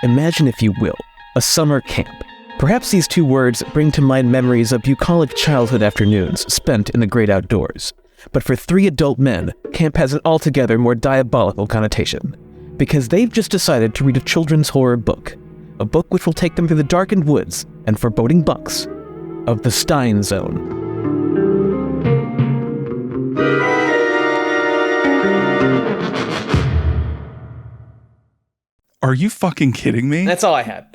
Imagine, if you will, a summer camp. Perhaps these two words bring to mind memories of bucolic childhood afternoons spent in the great outdoors. But for 3 adult men, camp has an altogether more diabolical connotation, because they've just decided to read a children's horror book, a book which will take them through the darkened woods and foreboding bucks of the Stein Zone. Are you fucking kidding me? That's all I had.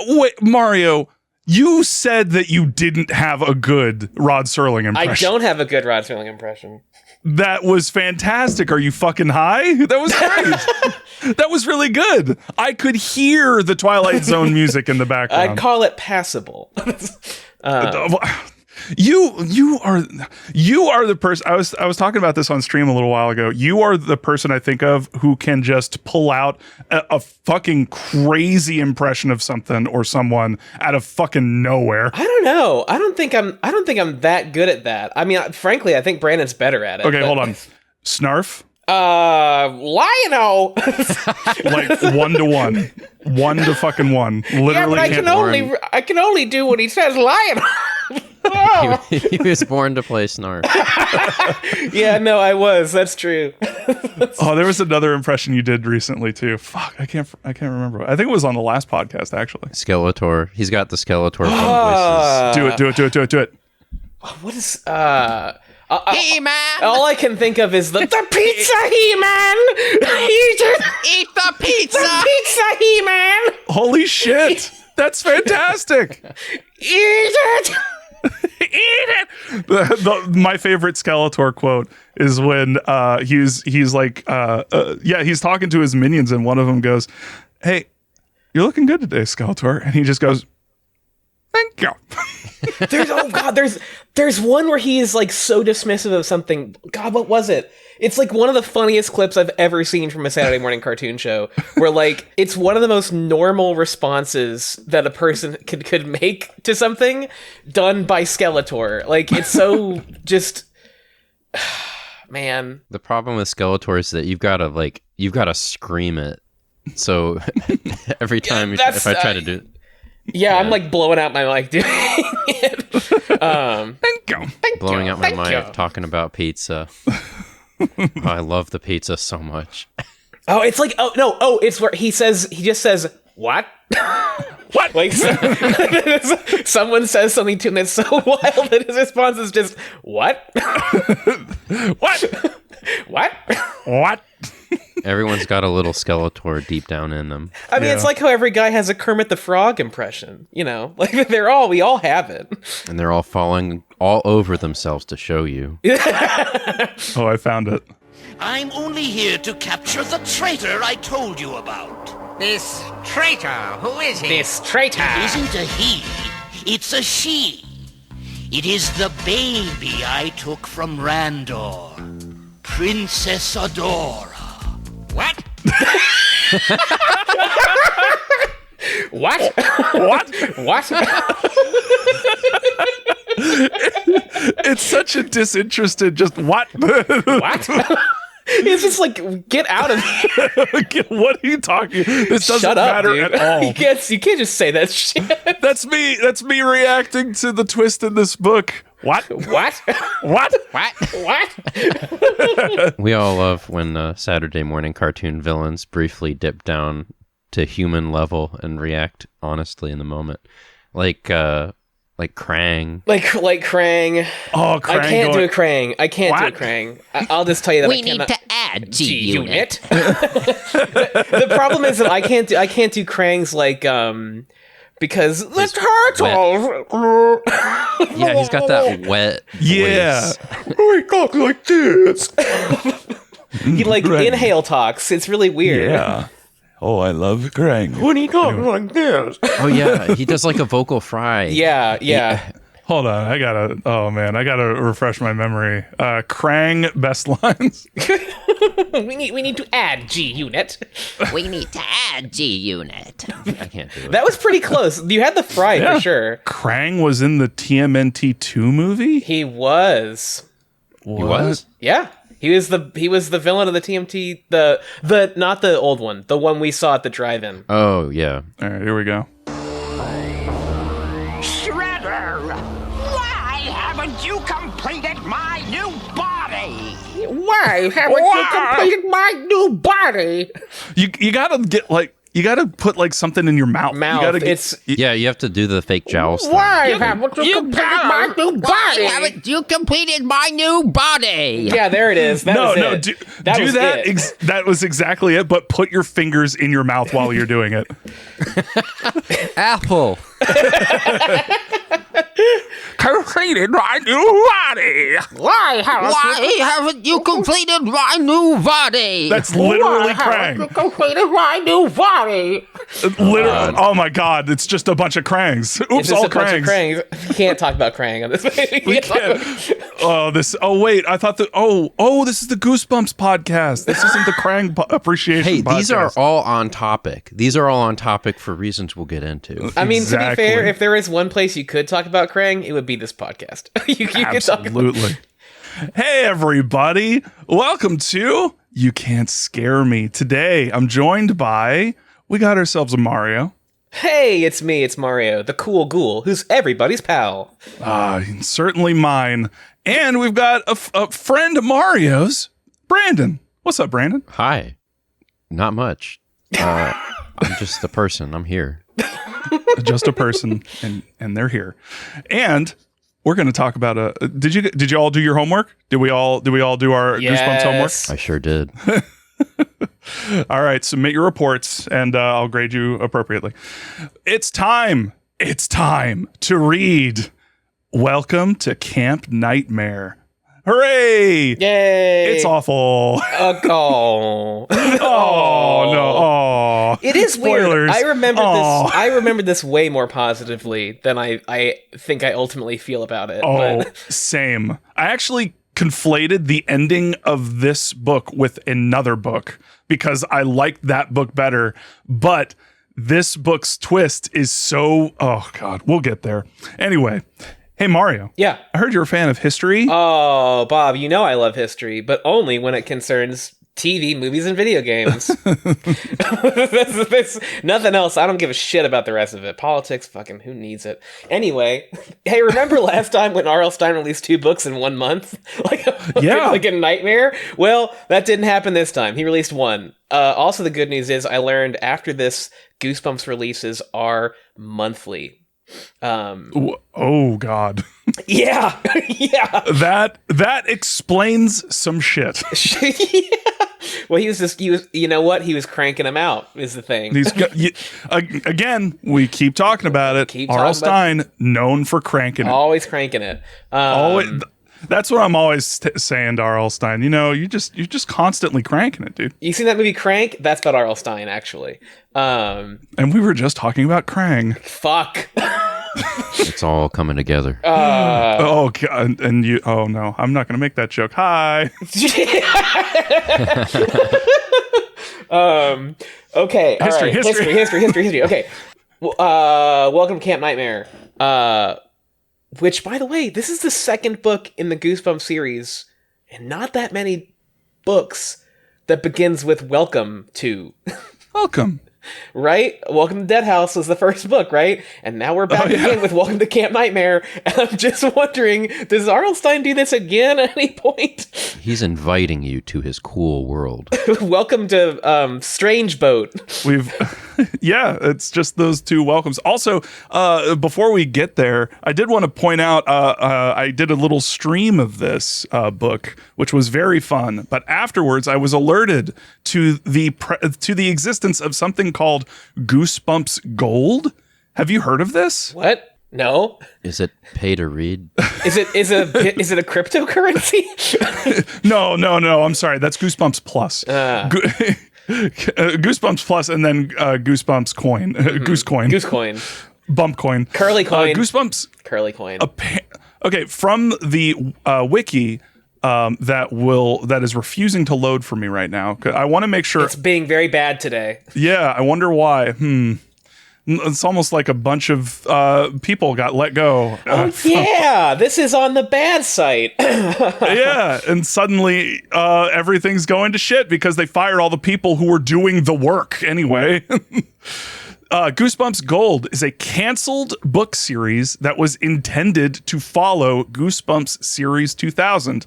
Wait, Mario, you said that you didn't have a good Rod Serling impression. I don't have a good Rod Serling impression. That was fantastic. Are you fucking high? That was great. That was really good. I could hear the Twilight Zone music in the background. I'd call it passable. You are the person. I was talking about this on stream a little while ago. You are the person I think of who can just pull out a fucking crazy impression of something or someone out of fucking nowhere. I don't know. I don't think I'm that good at that. I mean, frankly, I think Brandon's better at it. Okay, hold on. Snarf? Lionel. Like 1-to-1. 1-to-1. Literally. Yeah, but I can only do what he says, Lionel. He was born to play Snarf. Yeah, no, I was. That's true. Oh, there was another impression you did recently too. Fuck, I can't remember. I think it was on the last podcast actually. Skeletor. He's got the Skeletor voices. Do it. What is He-Man! all I can think of is the pizza, He-Man. Eat the pizza! The pizza, He-Man. Holy shit, that's fantastic. Eat it. Eat it. My favorite Skeletor quote is when he's like he's talking to his minions and one of them goes, "Hey, you're looking good today, Skeletor," and he just goes, "Thank you." There's one where he is like so dismissive of something. God, what was it? It's like one of the funniest clips I've ever seen from a Saturday morning cartoon show, where like it's one of the most normal responses that a person could make to something done by Skeletor. Like it's so just man. The problem with Skeletor is that you've got to scream it. So every time if I try to do it. Yeah, I'm like blowing out my mic doing it. Thank you. Blowing out my mic talking about pizza. Oh, I love the pizza so much. Oh, it's like it's where he just says what? What? Like someone says something to him that's so wild that his response is just what? What? What? What? Everyone's got a little Skeletor deep down in them. I mean, it's like how every guy has a Kermit the Frog impression, you know? Like we all have it. And they're all falling all over themselves to show you. Oh, I found it. I'm only here to capture the traitor I told you about. This traitor, who is he? This traitor. It isn't a he, it's a she. It is the baby I took from Randor, Princess Adora. What? What? What? It's such a disinterested just what? What? It's just like, get out of here. What are you talking? This doesn't Shut up, matter dude. at all. You can't just say that shit. That's me reacting to the twist in this book. What? What? What? What? We all love when Saturday morning cartoon villains briefly dip down to human level and react honestly in the moment. Like Krang. Like Krang. Oh, Krang. I can't do a Krang. Do a Krang. I'll just tell you that We I cannot. need to add G-Unit. The problem is that I can't do Krang's like because the turtle. Yeah, he's got that wet voice. We talk like this. He like inhale talks. It's really weird. Yeah. Oh, I love Krang. When he talks like this. Oh yeah, he does like a vocal fry. Yeah. Hold on, I gotta refresh my memory. Krang best lines. we need to add G-Unit. We need to add G-Unit. I can't do it. That was pretty close. You had the fry for sure. Krang was in the TMNT 2 movie? He was. He was? Yeah. He was the villain of the TMT, the not the old one, the one we saw at the drive-in. Oh, yeah. All right, here we go. Shredder! Why haven't you completed my new body? Why haven't you completed my new body? You gotta get like you gotta put like something in your mouth. You gotta get, Yeah, you have to do the fake jowls thing. Why haven't you completed my new body? Why haven't you completed my new body? Yeah, there it is. That was it. do was that. it. That was exactly it. But put your fingers in your mouth while you're doing it. Apple. Completed my new body. Why haven't you completed my new body? That's literally Why haven't you Krang. completed my new body? Literally. Oh my god! It's just a bunch of Krangs. Oops, It's just all a bunch of Krangs. Krangs. You can't talk about Krang on this. We can't. Oh, this. Oh, wait. I thought that. Oh, this is the Goosebumps podcast. This isn't the Krang appreciation. Hey, podcast. these are all on topic. These are all on topic for reasons we'll get into. I mean, to be Exactly. fair, if there is one place you could talk about Krang, it would be this podcast. you could talk about. Absolutely. Hey, everybody. Welcome to You Can't Scare Me. Today, I'm joined by, we got ourselves a Mario. Hey, it's me. It's Mario, the cool ghoul, who's everybody's pal. Certainly mine. And we've got a friend of Mario's, Brandon. What's up, Brandon? Hi. Not much. I'm just the person. I'm here. Just a person, and they're here. And we're going to talk about did you all do your homework? Did we all do our Goosebumps homework? I sure did. All right, submit your reports and I'll grade you appropriately. It's time to read Welcome to Camp Nightmare. Hooray! Yay! It's awful. Oh. Oh no. Oh. It is Spoilers. weird. I remember Aw. this. I remember this way more positively than I think I ultimately feel about it. Oh, But same. I actually conflated the ending of this book with another book because I liked that book better. But this book's twist is so, oh God, we'll get there. Anyway, hey, Mario. yeah. I heard you're a fan of history. Oh, Bob, you know I love history, but only when it concerns TV, movies, and video games. That's nothing else. I don't give a shit about the rest of it. Politics, fucking who needs it? Anyway, hey, remember last time when R.L. Stine released 2 books in 1 month? Yeah. Like a nightmare? Well, that didn't happen this time. He released 1. Also, the good news is I learned after this, Goosebumps releases are monthly. Oh God. Yeah. Yeah. That explains some shit. Yeah. Well, he was you know what? He was cranking them out is the thing. Again, we keep talking about it. Keep R.L. talking about Stine, known for cranking it. Always cranking it. That's what I'm always saying to R.L. Stine. You know, you're just constantly cranking it, dude. You seen that movie Crank? That's about R.L. Stine, actually. And we were just talking about Krang. Fuck. It's all coming together. Oh God, and you. Oh no, I'm not gonna make that joke. Hi. Okay. All right. History. Okay. Welcome to Camp Nightmare. Which, by the way, this is the second book in the Goosebumps series, and not that many books that begins with "Welcome to." Welcome. Right? Welcome to Dead House was the first book, right? And now we're back again with Welcome to Camp Nightmare. And I'm just wondering, does R.L. Stine do this again at any point? He's inviting you to his cool world. Welcome to Strange Boat. Yeah, it's just those 2 welcomes. Also, before we get there, I did want to point out I did a little stream of this book, which was very fun. But afterwards, I was alerted to the existence of something called Goosebumps Gold. Have you heard of this? What? No. Is it pay to read? Is it a cryptocurrency? No. I'm sorry. That's Goosebumps Plus. Goosebumps Plus, and then Goosebumps Coin, Goose Coin, Goose Coin, Bump Coin, Curly Coin, Goosebumps Curly Coin. Okay, from the wiki that is refusing to load for me right now. I want to make sure It's being very bad today. Yeah, I wonder why. It's almost like a bunch of people got let go. Oh yeah, this is on the bad site. Yeah, and suddenly everything's going to shit because they fired all the people who were doing the work anyway. Goosebumps Gold is a canceled book series that was intended to follow Goosebumps Series 2000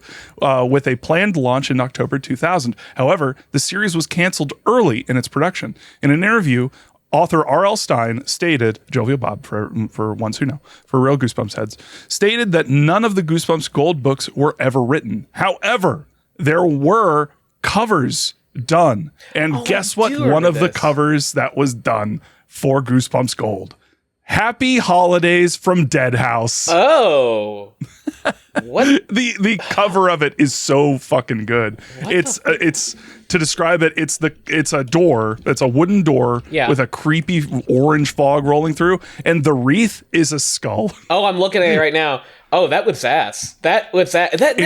with a planned launch in October 2000. However, the series was canceled early in its production. In an interview, author R.L. Stine stated, Jovial Bob for ones who know, for real Goosebumps heads, stated that none of the Goosebumps Gold books were ever written. However, there were covers done. And guess what? One of the covers that was done for Goosebumps Gold. Happy Holidays from Dead House. Oh. What? The cover of it is so fucking good. It's to describe it, it's a door, it's a wooden door with a creepy orange fog rolling through, and the wreath is a skull. Oh, I'm looking at it right now. Oh, that was ass. That's Tim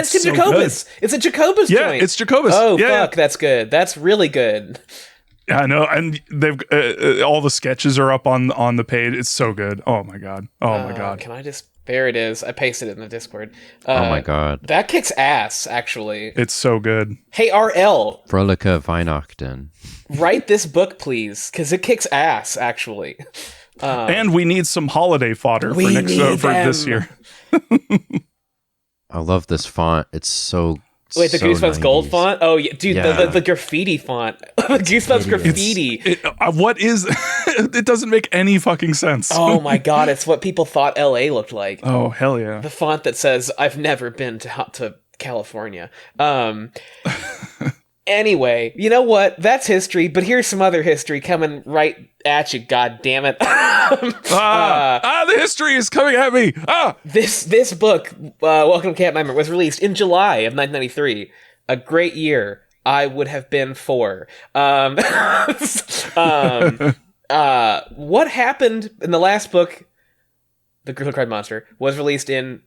so Jacobus. It's a Jacobus Yeah, joint. it's Jacobus. Oh, Yeah, fuck, that's good. That's really good. Yeah, I know, and they've all the sketches are up on the page. It's so good. Oh my god. Oh my god. Can I just? There it is. I pasted it in the Discord. Oh my god. That kicks ass. Actually, It's so good. hey RL, Frolica Weihnachten. write this book, please, because it kicks ass. Actually, And we need some holiday fodder for we next need for this them. year. I love this font. It's so wait, the so Goosebumps 90s. Gold font. Oh, yeah, dude, Yeah. the graffiti font. The Goosebumps graffiti. What is? It doesn't make any fucking sense. Oh my god, it's what people thought LA looked like. Oh hell yeah. The font that says "I've never been to California." Anyway, you know what? That's history. But here's some other history coming right at you. God damn it! The history is coming at me. This book, Welcome to Camp Nightmare, was released in July of 1993. A great year. I would have been 4. What happened in the last book? The Girl Who Cried Monster was released in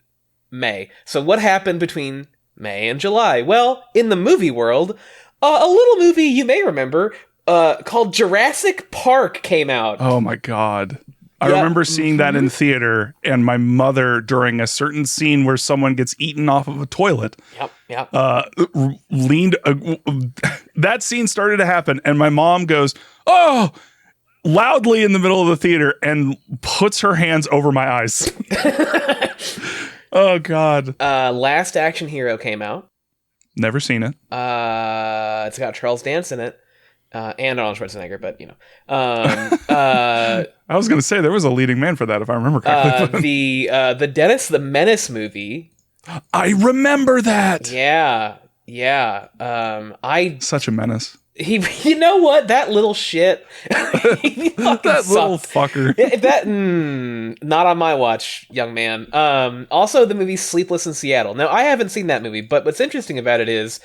May. So what happened between May and July? Well, in the movie world, a little movie you may remember called Jurassic Park came out. Oh my god. I Yeah. remember seeing that in theater, and my mother, during a certain scene where someone gets eaten off of a toilet, Yep. leaned. That scene started to happen, and my mom goes, "Oh!" loudly in the middle of the theater and puts her hands over my eyes. Oh god. Last Action Hero came out. Never seen it. It's got Charles Dance in it. And Arnold Schwarzenegger, but you know. I was going to say there was a leading man for that, if I remember correctly. The Dennis the Menace movie. I remember that. Yeah. Such a menace. You know what? That little shit. That little fucker. Not on my watch, young man. Also, the movie Sleepless in Seattle. Now, I haven't seen that movie, but what's interesting about it is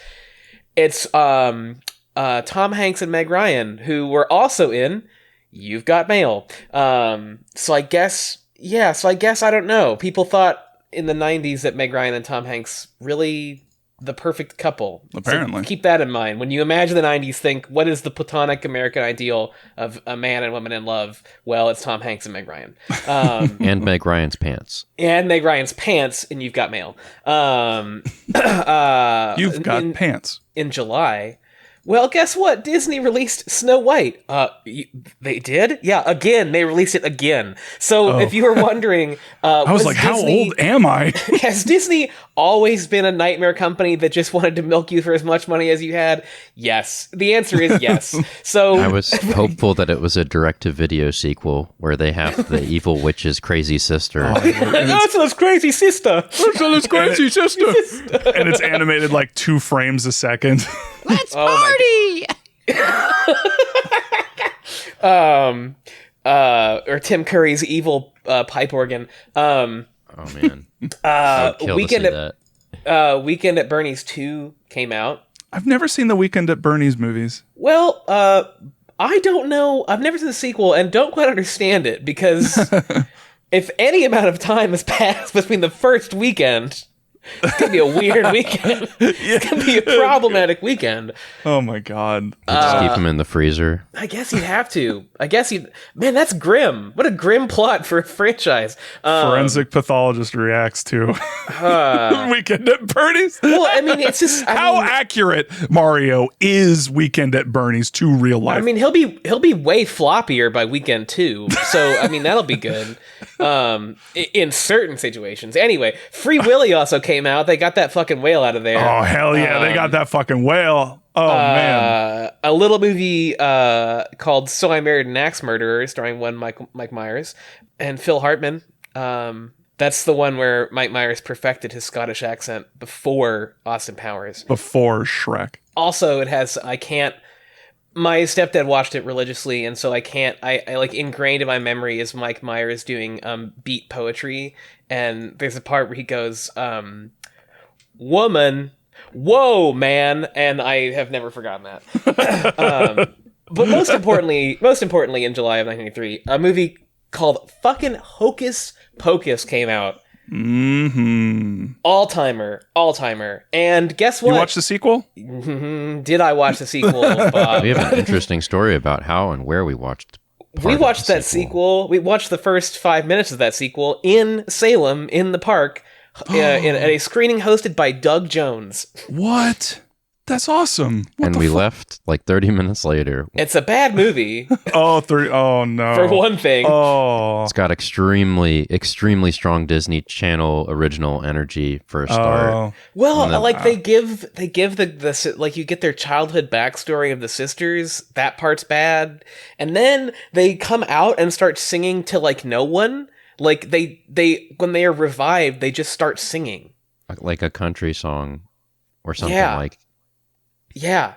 it's Tom Hanks and Meg Ryan, who were also in You've Got Mail. So I guess I don't know. People thought in the 90s that Meg Ryan and Tom Hanks really the perfect couple. Apparently. So keep that in mind. When you imagine the 90s, think, what is the platonic American ideal of a man and woman in love? Well, it's Tom Hanks and Meg Ryan. And Meg Ryan's pants. And Meg Ryan's pants, and You've Got Mail. You've got pants. In July. Well, guess what? Disney released Snow White. They did? Yeah, again. They released it again. So if you were wondering... I was like, how old am I? Has Disney always been a nightmare company that just wanted to milk you for as much money as you had? Yes. The answer is yes. So I was hopeful that it was a direct-to-video sequel where they have the evil witch's crazy sister. Ursula's crazy sister. Ursula's crazy sister. And it's animated like 2 frames a second. Let's party! Or Tim Curry's evil pipe organ. Oh man. I would kill to see that. Weekend at Bernie's 2 came out. I've never seen the Weekend at Bernie's movies. Well, I don't know. I've never seen the sequel and don't quite understand it because if any amount of time has passed between the first weekend It's gonna be a weird weekend. It's gonna be a problematic weekend. Oh my god. Just keep him in the freezer. I guess you'd have to. Man, that's grim. What a grim plot for a franchise. Forensic pathologist reacts to Weekend at Bernie's. Well, I mean, it's just How accurate Mario is Weekend at Bernie's to real life. I mean, he'll be way floppier by weekend 2. So I mean, that'll be good. In certain situations. Anyway, Free Willy also came out. They got that fucking whale out of there. Oh hell yeah, they got that fucking whale. Oh man. A little movie called So I Married an Axe Murderer, starring Mike Myers and Phil Hartman. That's the one where Mike Myers perfected his Scottish accent before Austin Powers. Before Shrek. Also, it has my stepdad watched it religiously, and so I like ingrained in my memory is Mike Myers doing beat poetry, and there's a part where he goes, "Woman, whoa, man," and I have never forgotten that. But most importantly, in July of 1993, a movie called fucking Hocus Pocus came out. Mm-hmm. All-timer. And guess what? You watched the sequel? Did I watch the sequel, Bob? We have an interesting story about how and where we watched. We watched that sequel. We watched the first 5 minutes of that sequel in Salem, in the park, at a screening hosted by Doug Jones. What? That's awesome. And we left like 30 minutes later. It's a bad movie. Oh no. For one thing. Oh. It's got extremely strong Disney Channel original energy for a start. Well, they give the like you get their childhood backstory of the sisters. That part's bad, and then they come out and start singing to like no one. Like they when they are revived, they just start singing like a country song or something like. Yeah,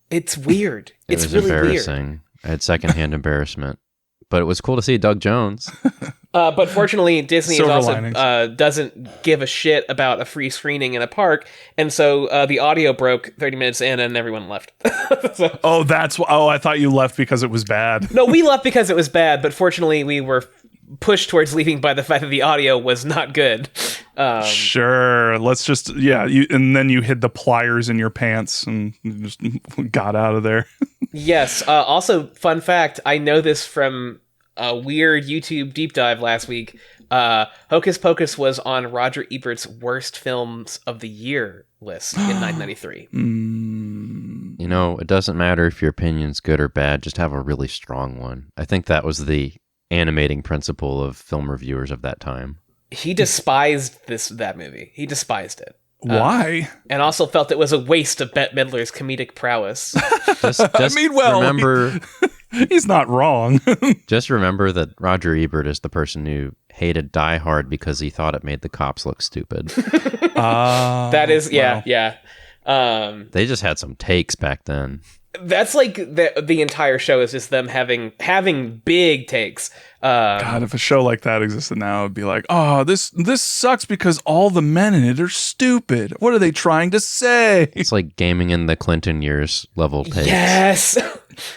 it's weird. It it's was really embarrassing. weird. I had secondhand embarrassment, but it was cool to see Doug Jones. But fortunately, Disney Silver is also linings. doesn't give a shit about a free screening in a park, and so the audio broke 30 minutes in, and everyone left. So, I thought you left because it was bad. no, we left because it was bad, but fortunately, we were pushed towards leaving by the fact that the audio was not good. Sure. Let's just and then you hid the pliers in your pants and just got out of there. Yes. Also, fun fact, I know this from a weird YouTube deep dive last week. Hocus Pocus was on Roger Ebert's worst films of the year list in 1993. You know, it doesn't matter if your opinion's good or bad, just have a really strong one. I think that was the animating principle of film reviewers of that time. He despised that movie. He despised it. Why? And also felt it was a waste of Bette Midler's comedic prowess. Just remember, he's not wrong. just remember that Roger Ebert is the person who hated Die Hard because he thought it made the cops look stupid. That is, yeah. They just had some takes back then. That's like the entire show is just them having big takes. God, if a show like that existed now, it'd be like, oh, this sucks because all the men in it are stupid. What are they trying to say? It's like gaming in the Clinton years level takes. Yes.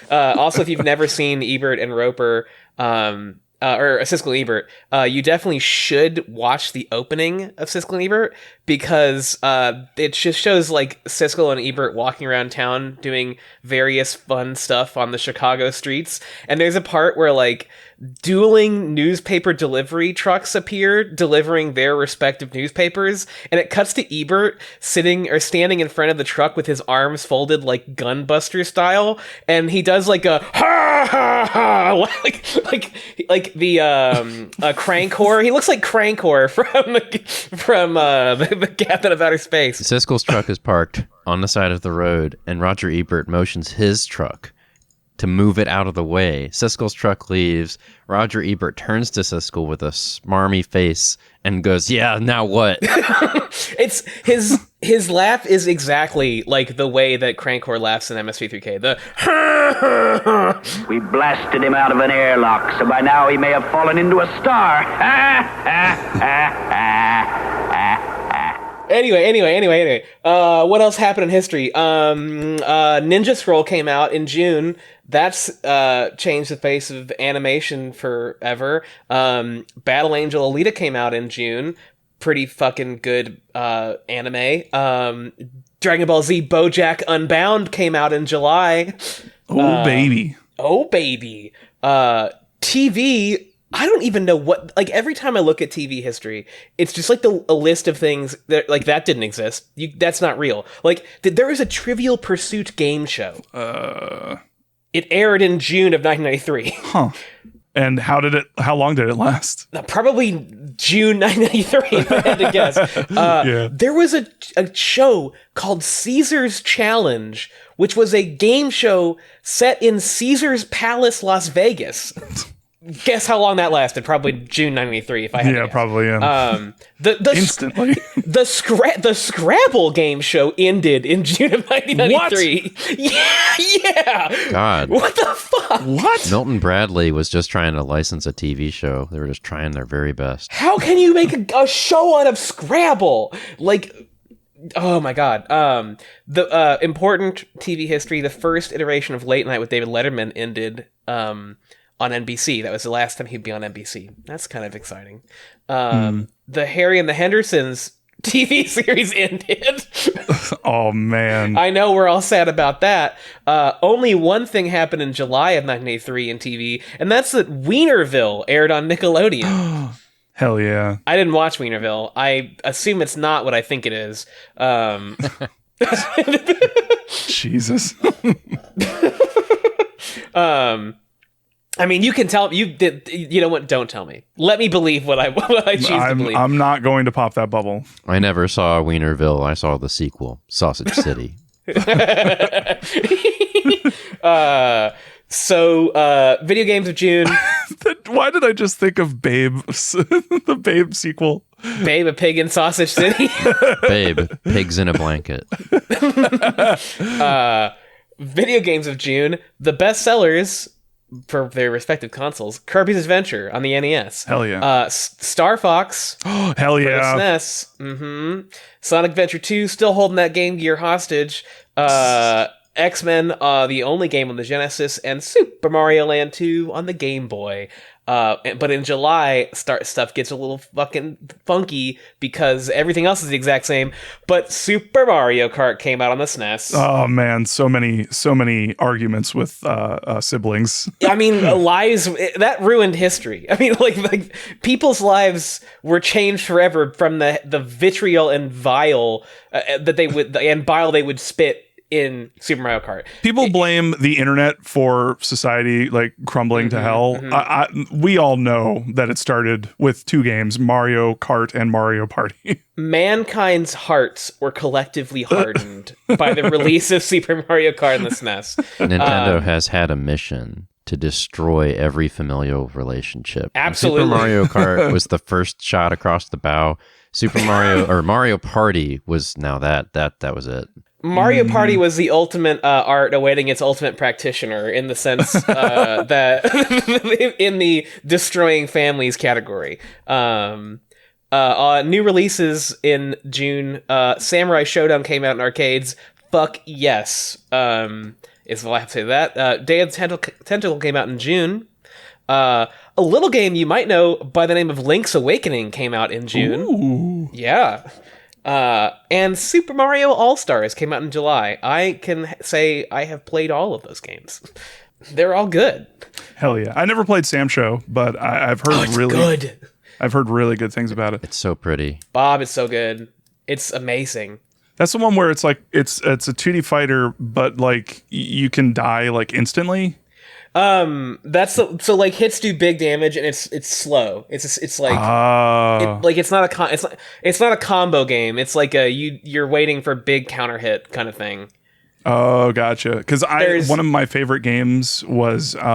Also, if you've never seen Ebert and Roper, or Siskel and Ebert, you definitely should watch the opening of Siskel and Ebert because it just shows like Siskel and Ebert walking around town doing various fun stuff on the Chicago streets. And there's a part where like dueling newspaper delivery trucks appear delivering their respective newspapers, and it cuts to Ebert standing in front of the truck with his arms folded like Gunbuster style, and he does like a ha ha ha like the Crankor. He looks like Crankor from the Captain of Outer Space. Siskel's truck is parked on the side of the road, and Roger Ebert motions his truck to move it out of the way. Siskel's truck leaves. Roger Ebert turns to Siskel with a smarmy face and goes, "Yeah, now what?" It's his laugh is exactly like the way that Crankor laughs in MSV3K. We blasted him out of an airlock, so by now he may have fallen into a star. Anyway. What else happened in history? Ninja Scroll came out in June. That's changed the face of animation forever. Battle Angel Alita came out in June. pretty fucking good anime. Dragon Ball Z BoJack Unbound came out in July. Oh, baby. Oh, baby. TV, I don't even know what... Like, every time I look at TV history, it's just like a list of things that, like, that didn't exist. That's not real. Like, there was a Trivial Pursuit game show. It aired in June of 1993. Huh. And how long did it last? Probably June 1993, if I had to guess. There was a show called Caesar's Challenge, which was a game show set in Caesar's Palace, Las Vegas. Guess how long that lasted? Probably June 1993, if I had to guess. Probably, yeah. Instantly. The Scrabble game show ended in June of 1993. What? Yeah. God. What the fuck? What? Milton Bradley was just trying to license a TV show. They were just trying their very best. How can you make a show out of Scrabble? Like, oh my god. The important TV history, the first iteration of Late Night with David Letterman ended on NBC. That was the last time he'd be on NBC. That's kind of exciting. The Harry and the Hendersons TV series ended. Oh, man. I know we're all sad about that. Only one thing happened in July of 1983 in TV, and that's that Wienerville aired on Nickelodeon. Hell yeah. I didn't watch Wienerville. I assume it's not what I think it is. Jesus. I mean, you can tell. You did. You know what? Don't tell me. Let me believe what I choose to believe. I'm not going to pop that bubble. I never saw Wienerville. I saw the sequel, Sausage City. So, video games of June. Why did I just think of Babe? The Babe sequel. Babe, a pig in Sausage City. Babe, pigs in a blanket. Video games of June. The best sellers for their respective consoles: Kirby's Adventure on the NES. Hell yeah. Star Fox. Hell yeah. For the SNES. Sonic Adventure 2 still holding that Game Gear hostage. X-Men, the only game on the Genesis, and Super Mario Land 2 on the Game Boy. But in July, stuff gets a little fucking funky because everything else is the exact same. But Super Mario Kart came out on the SNES. Oh man, so many arguments with siblings. I mean, lives that ruined history. I mean, like people's lives were changed forever from the vitriol and bile they would spit in Super Mario Kart. People blame the internet for society like crumbling to hell. We all know that it started with two games, Mario Kart and Mario Party. Mankind's hearts were collectively hardened by the release of Super Mario Kart and the SNES. Nintendo has had a mission to destroy every familial relationship. Absolutely. Super Mario Kart was the first shot across the bow. Super Mario or Mario Party was that was it. Mario Party was the ultimate art awaiting its ultimate practitioner in the sense that in the destroying families category. New releases in June. Samurai Showdown came out in arcades. Fuck yes. Is all I have to say to that. Day of the Tentacle came out in June. A little game you might know by the name of Link's Awakening came out in June. Ooh. Yeah. And Super Mario All-Stars came out in July. I can say I have played all of those games. They're all good. Hell yeah. I never played Sam Show, but I've heard good. I've heard really good things about it. It's so pretty. Bob, it's so good. It's amazing. That's the one where it's like it's a 2D fighter, but like you can die like instantly. So like hits do big damage and it's slow. It's like it's not a combo game. It's like you're waiting for big counter hit kind of thing. Oh, gotcha. Because one of my favorite games was Ghost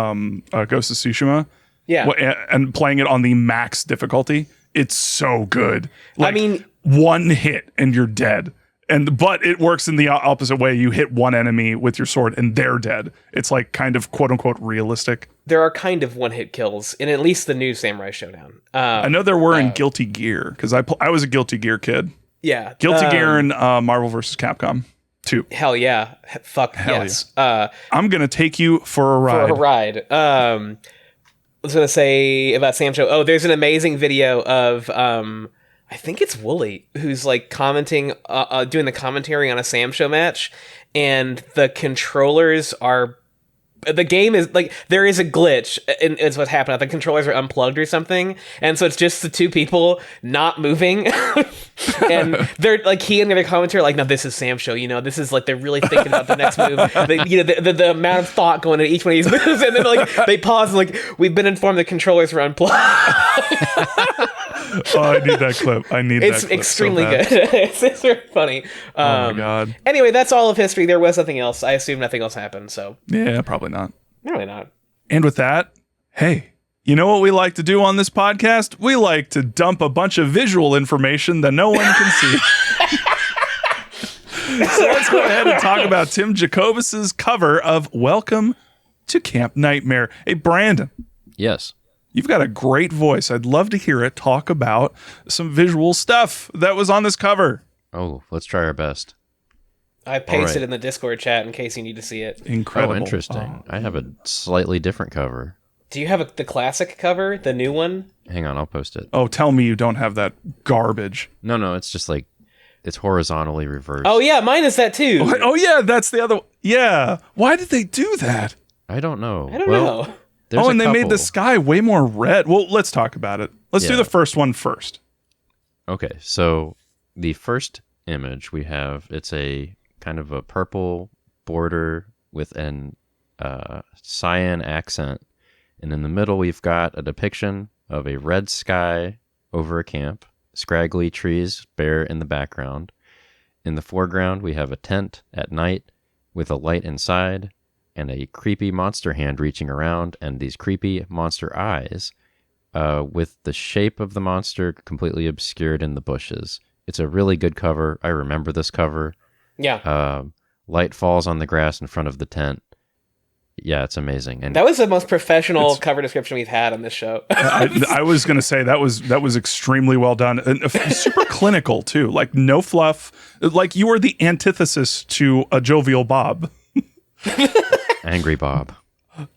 of Tsushima. Yeah, and playing it on the max difficulty, it's so good. Like, I mean, one hit and you're dead. But it works in the opposite way. You hit one enemy with your sword and they're dead. It's like kind of quote unquote realistic. There are kind of one-hit kills in at least the new Samurai Showdown. I know there were in Guilty Gear because I was a Guilty Gear kid. Yeah, Guilty Gear and Marvel vs. Capcom 2. Hell yeah, fuck hell yes. Yeah. I'm gonna take you for a ride. I was gonna say about Sam Show. Oh, there's an amazing video of I I think it's Wooly who's like commenting, doing the commentary on a Sam Show match, and the controllers are. The game is like there is a glitch, and it's what happened. The controllers are unplugged or something, and so it's just the two people not moving, and they're like he and the other commentator are like, "No, this is Sam's show. You know, this is like they're really thinking about the next move. The amount of thought going into each one of these moves, and then like they pause and like we've been informed the controllers were unplugged." Oh, I need that clip. I need it's that clip extremely so bad. good. It's very funny. Oh my god. Anyway, that's all of history. There was nothing else. I assume nothing else happened. So Yeah, probably not. really not. And with that, hey, you know what we like to do on this podcast? We like to dump a bunch of visual information that no one can see. So let's go ahead and talk about Tim Jacobus's cover of Welcome to Camp Nightmare. Hey, Brandon, Yes. you've got a great voice. I'd love to hear it talk about some visual stuff that was on this cover. Oh, let's try our best. I pasted right. in the Discord chat in case you need to see it. Incredible. Oh, interesting. I have a slightly different cover. Do you have the classic cover, the new one? Hang on, I'll post it. Oh, tell me you don't have that garbage. No, it's just like it's horizontally reversed. Oh yeah, mine is that too. Oh, yeah, that's the other. Yeah. Why did they do that? I don't know. I don't know. There's Oh, and a they made couple. the sky way more red. Well, let's talk about it. Let's do Yeah. the first one first. Okay, so the first image we have, it's a kind of a purple border with an cyan accent. And in the middle, we've got a depiction of a red sky over a camp, scraggly trees bare in the background. In the foreground, we have a tent at night with a light inside and a creepy monster hand reaching around and these creepy monster eyes with the shape of the monster completely obscured in the bushes. It's a really good cover. I remember this cover. Yeah. Light falls on the grass in front of the tent. Yeah, it's amazing. And That was the most professional cover description we've had on this show. I was going to say that was extremely well done and super clinical too. Like no fluff. Like you were the antithesis to a jovial Bob. Angry Bob.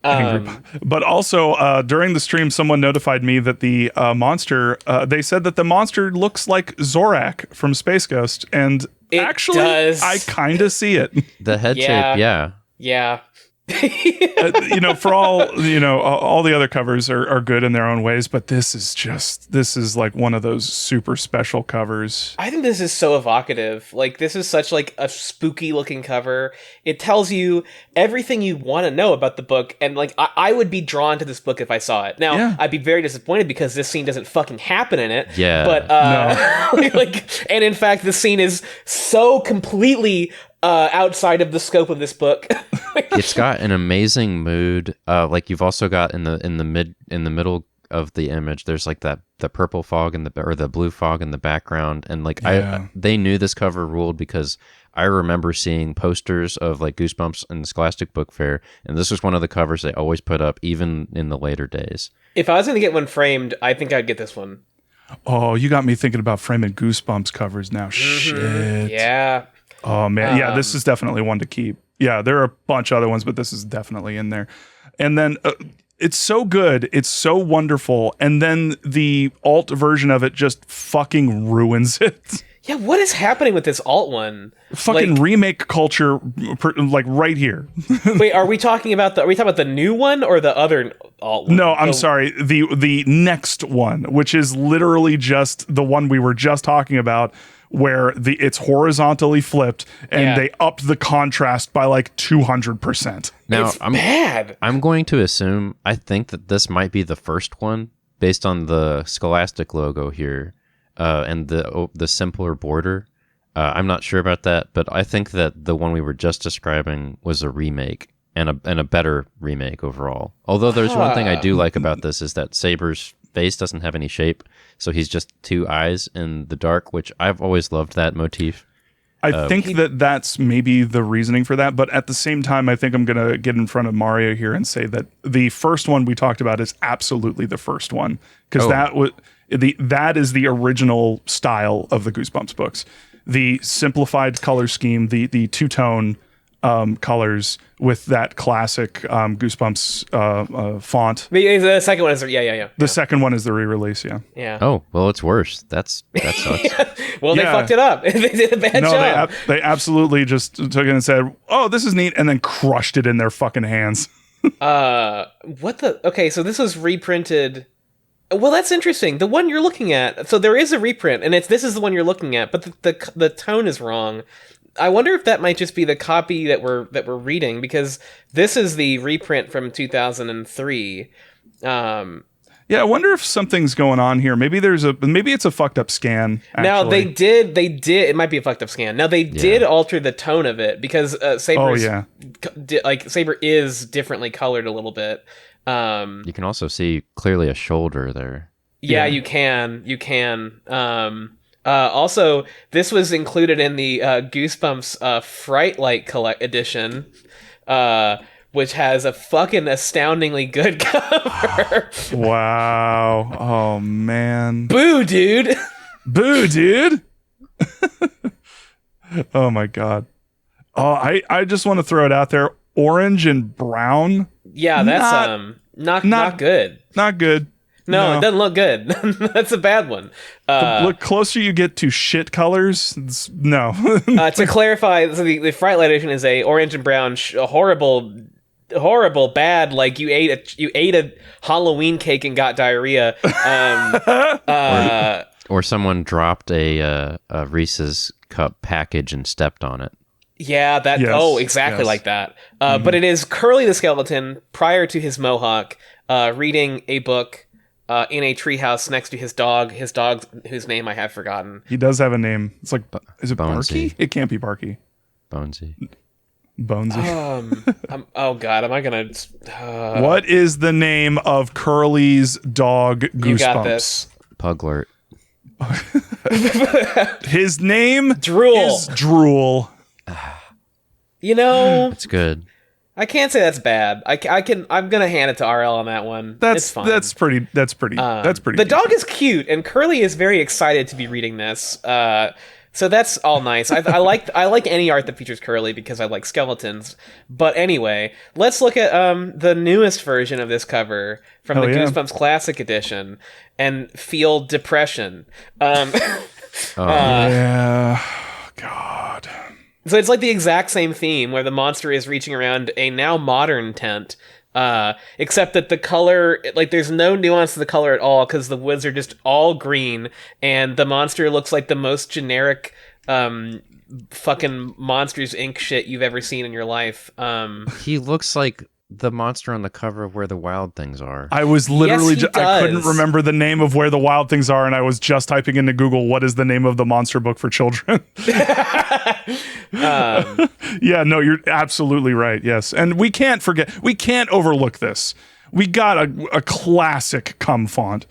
But also during the stream, someone notified me that the monster. They said that the monster looks like Zorak from Space Ghost, and It actually, does. I kind of see it. The head Yeah. shape, yeah. Yeah. For all the other covers are good in their own ways, but this is like one of those super special covers. I think this is so evocative. Like, this is such like a spooky looking cover. It tells you everything you want to know about the book, and like I would be drawn to this book if I saw it. Now, Yeah. I'd be very disappointed because this scene doesn't fucking happen in it. Yeah. But and in fact, the scene is so completely outside of the scope of this book. It's got an amazing mood. Like you've also got in the middle of the image, there's like the purple fog or the blue fog in the background, and like Yeah. they knew this cover ruled because I remember seeing posters of like Goosebumps in the Scholastic Book Fair, and this was one of the covers they always put up, even in the later days. If I was going to get one framed, I think I'd get this one. Oh, you got me thinking about framing Goosebumps covers now. Shit. Yeah. Oh man, yeah, this is definitely one to keep. Yeah, there are a bunch of other ones, but this is definitely in there. And then it's so good, it's so wonderful, and then the alt version of it just fucking ruins it. Yeah, what is happening with this alt one? Fucking Like, remake culture, like right here. wait, are we talking about the new one or the other alt one? No, I'm sorry. The next one, which is literally just the one we were just talking about, where it's horizontally flipped and Yeah. they upped the contrast by like 200%. Now It's bad. I'm going to assume I think that this might be the first one based on the Scholastic logo here and the simpler border. I'm not sure about that, but I think that the one we were just describing was a remake and a better remake overall. Although there's one thing I do like about this is that Saber's face doesn't have any shape, so he's just two eyes in the dark, which I've always loved that motif. I think that's maybe the reasoning for that, but at the same time, I think I'm going to get in front of Mario here and say that the first one we talked about is absolutely the first one, because that is the original style of the Goosebumps books. The simplified color scheme, the two-tone colors with that classic Goosebumps font. The second one is yeah. The second one is the re-release. Yeah. Oh, well, it's worse. that sucks. Well, they Yeah. fucked it up. They did a bad No, job. they absolutely just took it and said, "Oh, this is neat," and then crushed it in their fucking hands. What the? Okay, so this was reprinted. Well, that's interesting. The one you're looking at. So there is a reprint, and this is the one you're looking at, but the tone is wrong. I wonder if that might just be the copy that we're reading, because this is the reprint from 2003. Yeah, I wonder if something's going on here. Maybe it's a fucked up scan. Actually. Now they did. It might be a fucked up scan. Now they did alter the tone of it, because Saber Saber is differently colored a little bit. You can also see clearly a shoulder there. Yeah, you can. Also, this was included in the Goosebumps Fright Light edition, which has a fucking astoundingly good cover. Wow. Oh, man. Boo, dude. Boo, dude. Oh, my God. Oh, I just want to throw it out there. Orange and brown. Yeah, that's not good. Not good. No, it doesn't look good. That's a bad one. The closer you get to shit colors, no. To clarify, so the Fright Light edition is a orange and brown, horrible, bad. Like you ate a Halloween cake and got diarrhea. Or someone dropped a Reese's cup package and stepped on it. Yeah, that. Yes, Oh, exactly yes. like that. But it is Curly the Skeleton prior to his mohawk, reading a book. In a treehouse next to his dog whose name I have forgotten. He does have a name. It's like, is it Bonesy. Barky? It can't be Barky. Bonesy. Bonesy. Oh God, am I gonna? What is the name of Curly's dog, Goosebumps? You got this. Puglert. His name Drool. is Drool. You know, It's good. I can't say that's bad. I'm gonna hand it to RL on that one. It's fine. That's pretty. The decent. dog is cute, and Curly is very excited to be reading this. So that's all nice. I like any art that features Curly because I like skeletons. But anyway, let's look at the newest version of this cover from the Goosebumps Classic Edition and feel depression. Yeah. God. So it's like the exact same theme where the monster is reaching around a now modern tent, except that the color, like there's no nuance to the color at all because the woods are just all green and the monster looks like the most generic fucking Monsters Inc. shit you've ever seen in your life. He looks like the monster on the cover of Where the Wild Things Are. I was literally Yes, he I couldn't does. remember the name of Where the Wild Things Are, and I was just typing into Google, what is the name of the monster book for children? Yeah, no, you're absolutely right. Yes. And we can't overlook this. We got a classic cum font.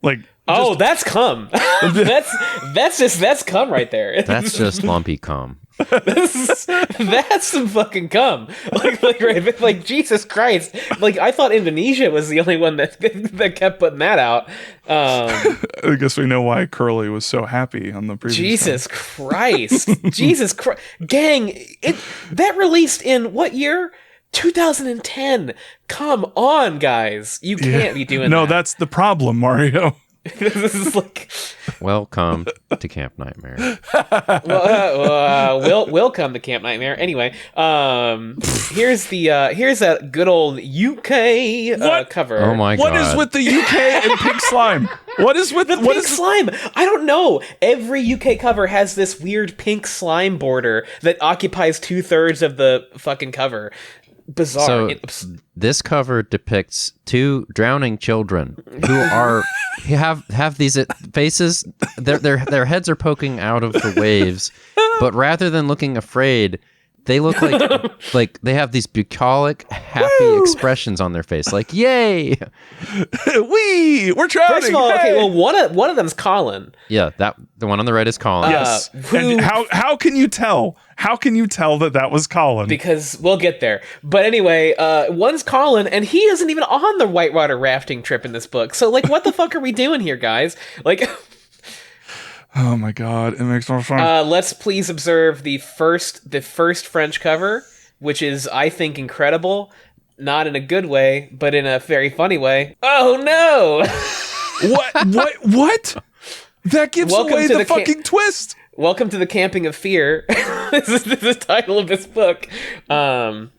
Like, Oh, that's cum. that's cum right there. That's just lumpy cum. That's some fucking cum. Like Jesus Christ. Like I thought Indonesia was the only one that kept putting that out. I guess we know why Curly was so happy on the previous Jesus Christ. Jesus Christ. Gang, that released in what year? 2010. Come on, guys. You can't be doing that. No, that's the problem, Mario. This is like Welcome to Camp Nightmare. we'll come to Camp Nightmare anyway. Here's that good old UK cover. Oh my god. What is with the UK and pink slime? What is with Pink slime. I don't know. Every UK cover has this weird pink slime border that occupies 2/3 of the fucking cover. Bizarre. So this cover depicts two drowning children who have these faces. Their heads are poking out of the waves, but rather than looking afraid, they look like they have these bucolic, happy expressions on their face, like "Yay, we're drowning!" First of all, okay, well, one of them's Colin. Yeah, the one on the right is Colin. Yes. And how can you tell? How can you tell that was Colin? Because we'll get there. But anyway, one's Colin, and he isn't even on the whitewater rafting trip in this book. So, like, what the fuck are we doing here, guys? Like, oh my god, it makes no sense. let's please observe the first French cover. which is, I think, incredible. Not in a good way, but in a very funny way. Oh no! What? That gives away the fucking twist. Welcome to the Camping of Fear. This is the title of this book. A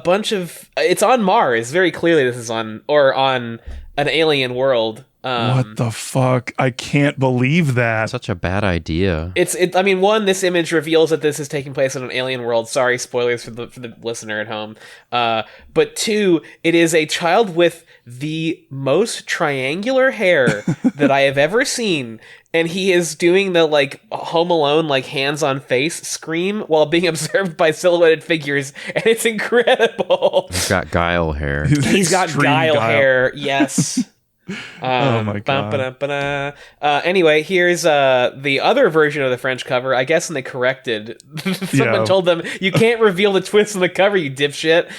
bunch of... It's on Mars. Very clearly this is on an alien world. What the fuck? I can't believe that. Such a bad idea. I mean, one, this image reveals that this is taking place in an alien world. Sorry, spoilers for the listener at home. But two, it is a child with the most triangular hair that I have ever seen. And he is doing the, like, Home Alone, like, hands-on-face scream while being observed by silhouetted figures. And it's incredible. He's got guile hair. He's got guile hair, yes. Oh my god. Anyway, here's the other version of the French cover. I guess when they corrected, someone told them, you can't reveal the twist on the cover, you dipshit.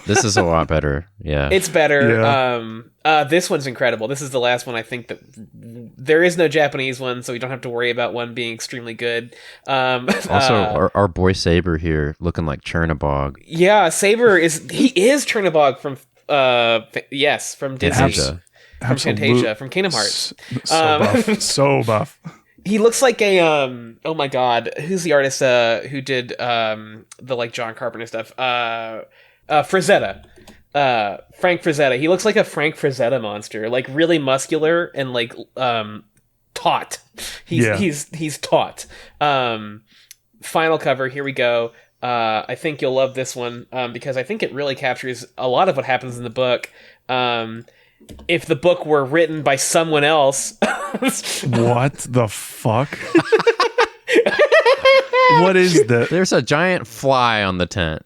This is a lot better. Yeah. It's better. Yeah. This one's incredible. This is the last one. I think that there is no Japanese one, so we don't have to worry about one being extremely good. Also, our boy Saber here looking like Chernabog. Yeah, Saber is Chernabog from from Disney. From Fantasia, from Kingdom Hearts. So buff. He looks like a oh my god, who's the artist who did the like John Carpenter stuff? Frazetta. Frank Frazetta. He looks like a Frank Frazetta monster, like really muscular and like taut. He's taut. Final cover, here we go. I think you'll love this one because I think it really captures a lot of what happens in the book. If the book were written by someone else. What the fuck? What is that? There's a giant fly on the tent.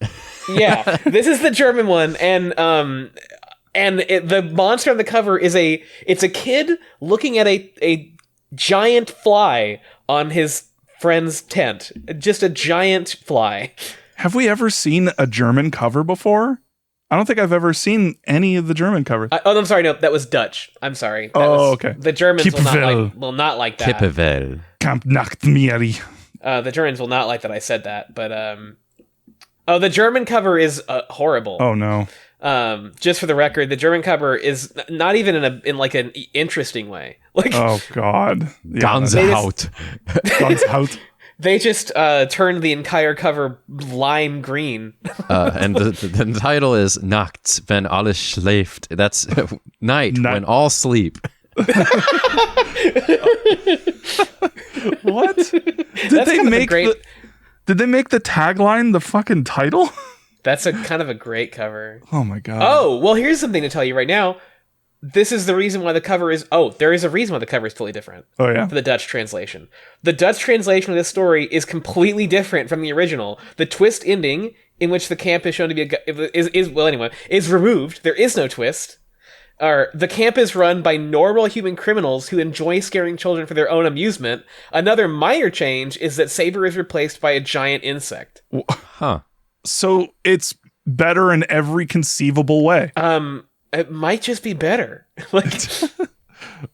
Yeah, this is the German one, and the monster on the cover is it's a kid looking at a giant fly on his friend's tent. Just a giant fly. Have we ever seen a German cover before? I don't think I've ever seen any of the German covers. I'm sorry. No, that was Dutch. I'm sorry. Okay. The Germans will not like that. Kippenvel. Kamp Nachtmieri. The Germans will not like that I said that. But the German cover is horrible. Oh no. Just for the record, the German cover is not even in like an interesting way. Like, oh god. Yeah, Ganzhaut. Ganzhaut. They just turned the entire cover lime green. And the title is Nachts, wenn alles schläft. That's night, when all sleep. What? Did they make the tagline the fucking title? That's a kind of a great cover. Oh my god. Oh, well, here's something to tell you right now. This is the reason why the cover is... Oh, there is a reason why the cover is totally different. Oh, yeah? For the Dutch translation. The Dutch translation of this story is completely different from the original. The twist ending, in which the camp is shown to be is removed. There is no twist. The camp is run by normal human criminals who enjoy scaring children for their own amusement. Another minor change is that Saber is replaced by a giant insect. Huh. So it's better in every conceivable way. It might just be better.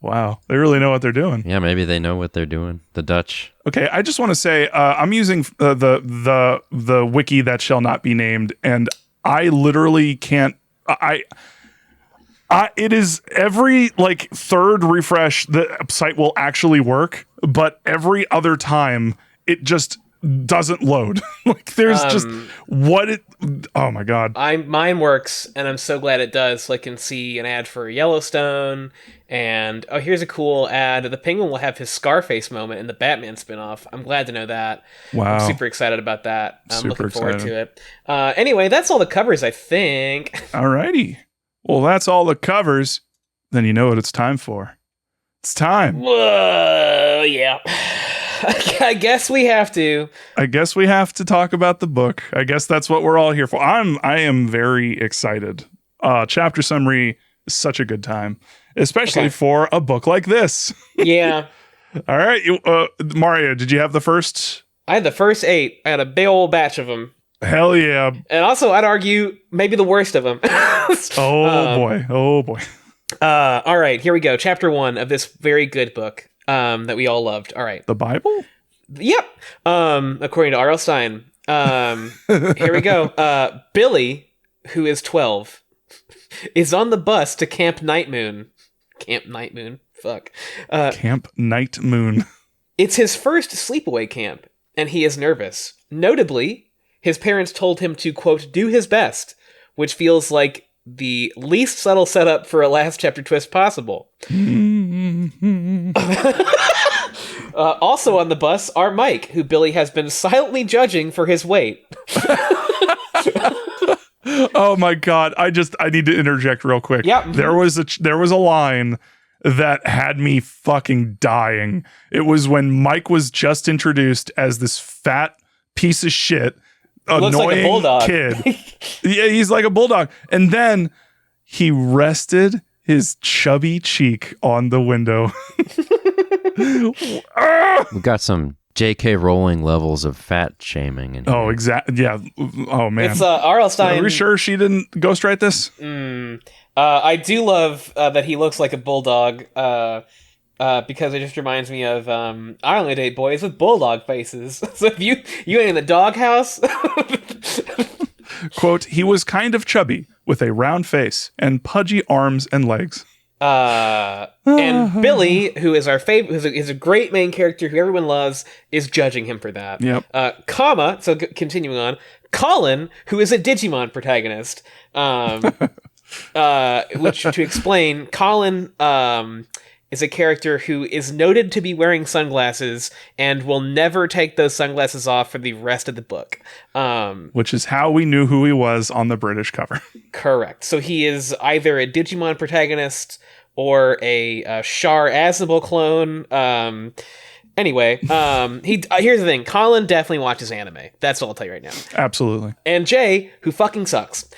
Wow, they really know what they're doing. Yeah, maybe they know what they're doing. The Dutch. Okay, I just want to say I'm using the wiki that shall not be named, and I literally can't. It is every like third refresh the site will actually work, but every other time it just doesn't load. Like there's just oh my god. Mine works, and I'm so glad it does. So I can see an ad for Yellowstone, and here's a cool ad. The Penguin will have his Scarface moment in the Batman spinoff. I'm glad to know that. Wow. I'm super excited about that. I'm Super looking forward excited. to it. Anyway, that's all the covers, I think. Alrighty. Well, that's all the covers. Then you know what it's time for. It's time. Whoa, yeah. I guess we have to. I guess we have to talk about the book. I guess that's what we're all here for. I am very excited. Chapter summary is such a good time, especially for a book like this. Yeah. All right, Mario, did you have the first? I had the first 8. I had a big old batch of them. Hell yeah. And also, I'd argue, maybe the worst of them. Boy. All right, here we go. Chapter 1 of this very good book that we all loved. All right. The Bible? Yep. According to R.L. Stein, Here we go. Billy, who is 12, is on the bus to Camp Night Moon. Camp Night Moon. Fuck. Camp Night Moon. It's his first sleepaway camp, and he is nervous. Notably, his parents told him to, quote, do his best, which feels like the least subtle setup for a last chapter twist possible. Also on the bus are Mike, who Billy has been silently judging for his weight. Oh my god! I need to interject real quick. Yep. There was a line that had me fucking dying. It was when Mike was just introduced as this fat piece of shit, Looks like a annoying bulldog. kid. Yeah, he's like a bulldog. And then he rested his chubby cheek on the window. We got some J.K. Rowling levels of fat shaming. In here. Oh, exactly. Yeah. Oh man. It's R.L. Stine. Are we sure she didn't ghostwrite this? I do love that he looks like a bulldog, because it just reminds me of I only date boys with bulldog faces. So if you ain't in the doghouse. Quote, he was kind of chubby with a round face and pudgy arms and legs. And Billy, who is our favorite, is a great main character who everyone loves, is judging him for that. Yep. Continuing on, Colin, who is a Digimon protagonist, which to explain, Colin is a character who is noted to be wearing sunglasses and will never take those sunglasses off for the rest of the book. Which is how we knew who he was on the British cover. Correct. So he is either a Digimon protagonist or a Char Aznable clone. Anyway, here's the thing. Colin definitely watches anime. That's all I'll tell you right now. Absolutely. And Jay, who fucking sucks.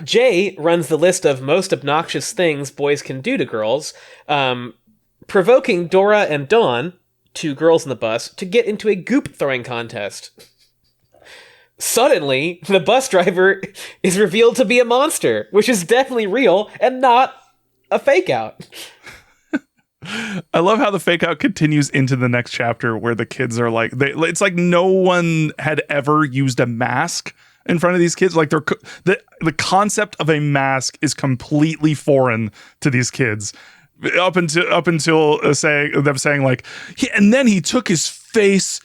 Jay runs the list of most obnoxious things boys can do to girls, provoking Dora and Dawn, two girls in the bus, to get into a goop throwing contest. Suddenly, the bus driver is revealed to be a monster, which is definitely real and not a fake out. I love how the fake out continues into the next chapter where the kids are like, it's like no one had ever used a mask in front of these kids. Like the concept of a mask is completely foreign to these kids up until saying like, and then he took his face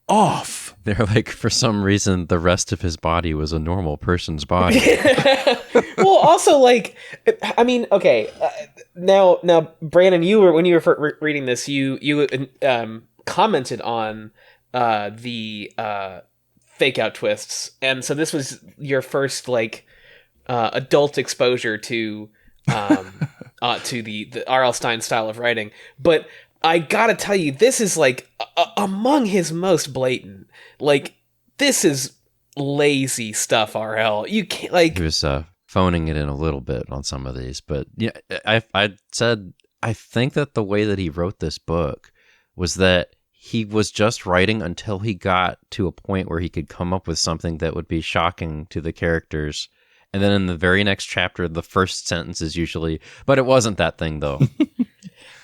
off. They're like, for some reason, the rest of his body was a normal person's body. Well, also, like, I mean, okay. Now, Brandon, when you were reading this, you commented on the fake out twists, and so this was your first like adult exposure to the R.L. Stine style of writing. But I gotta tell you, this is like among his most blatant. Like, this is lazy stuff, R.L. You can't, like... He was phoning it in a little bit on some of these, but yeah, I said, I think that the way that he wrote this book was that he was just writing until he got to a point where he could come up with something that would be shocking to the characters. And then in the very next chapter, the first sentence is usually, but it wasn't that thing though.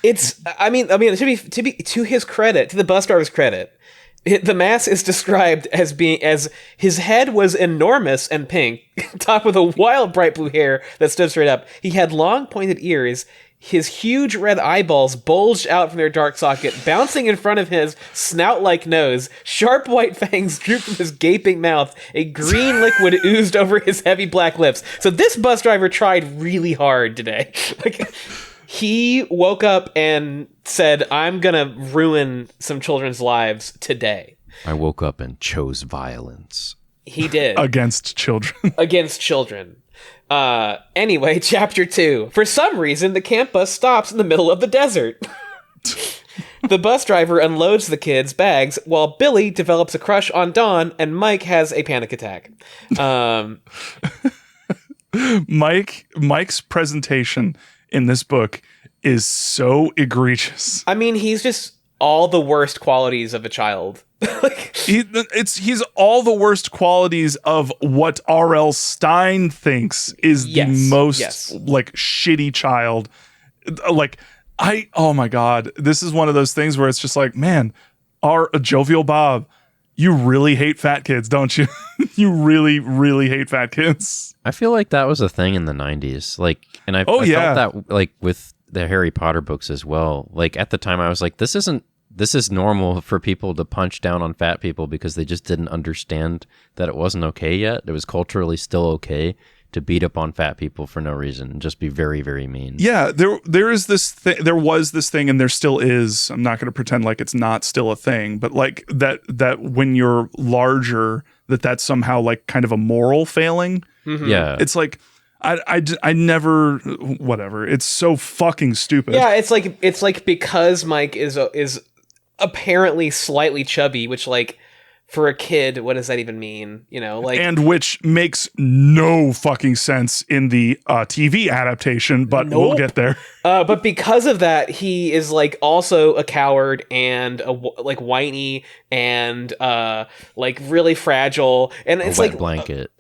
I mean, to be to his credit, to the bus driver's credit, the mask is described as his head was enormous and pink, topped with a wild bright blue hair that stood straight up. He had long pointed ears. His huge red eyeballs bulged out from their dark socket, bouncing in front of his snout-like nose. Sharp white fangs drooped from his gaping mouth. A green liquid oozed over his heavy black lips. So this bus driver tried really hard today. Like, he woke up and said, I'm gonna ruin some children's lives today. I woke up and chose violence. He did. Against children. Against children. Anyway, chapter 2. For some reason, the camp bus stops in the middle of the desert. The bus driver unloads the kids' bags while Billy develops a crush on Dawn and Mike has a panic attack. Mike's presentation in this book is so egregious. I mean, he's just all the worst qualities of a child. He's all the worst qualities of what R.L. Stine thinks is the most like shitty child. Like, oh my God, this is one of those things where it's just like, man, a jovial Bob, You really hate fat kids, don't you? You really, really hate fat kids. I feel like that was a thing in the 90s. Like, and I felt that like with the Harry Potter books as well. Like at the time I was like, this is normal for people to punch down on fat people because they just didn't understand that it wasn't okay yet. It was culturally still okay to beat up on fat people for no reason and just be very, very mean. Yeah, there was this thing, and there still is. I'm not going to pretend like it's not still a thing, but like that when you're larger, that's somehow like kind of a moral failing. Mm-hmm. Yeah, it's like I never, whatever. It's so fucking stupid. Yeah, it's like because Mike is apparently slightly chubby, which like. For a kid, what does that even mean? You know, like, and which makes no fucking sense in the TV adaptation, but we'll get there. But because of that, he is like also a coward and like whiny and like really fragile, and it's like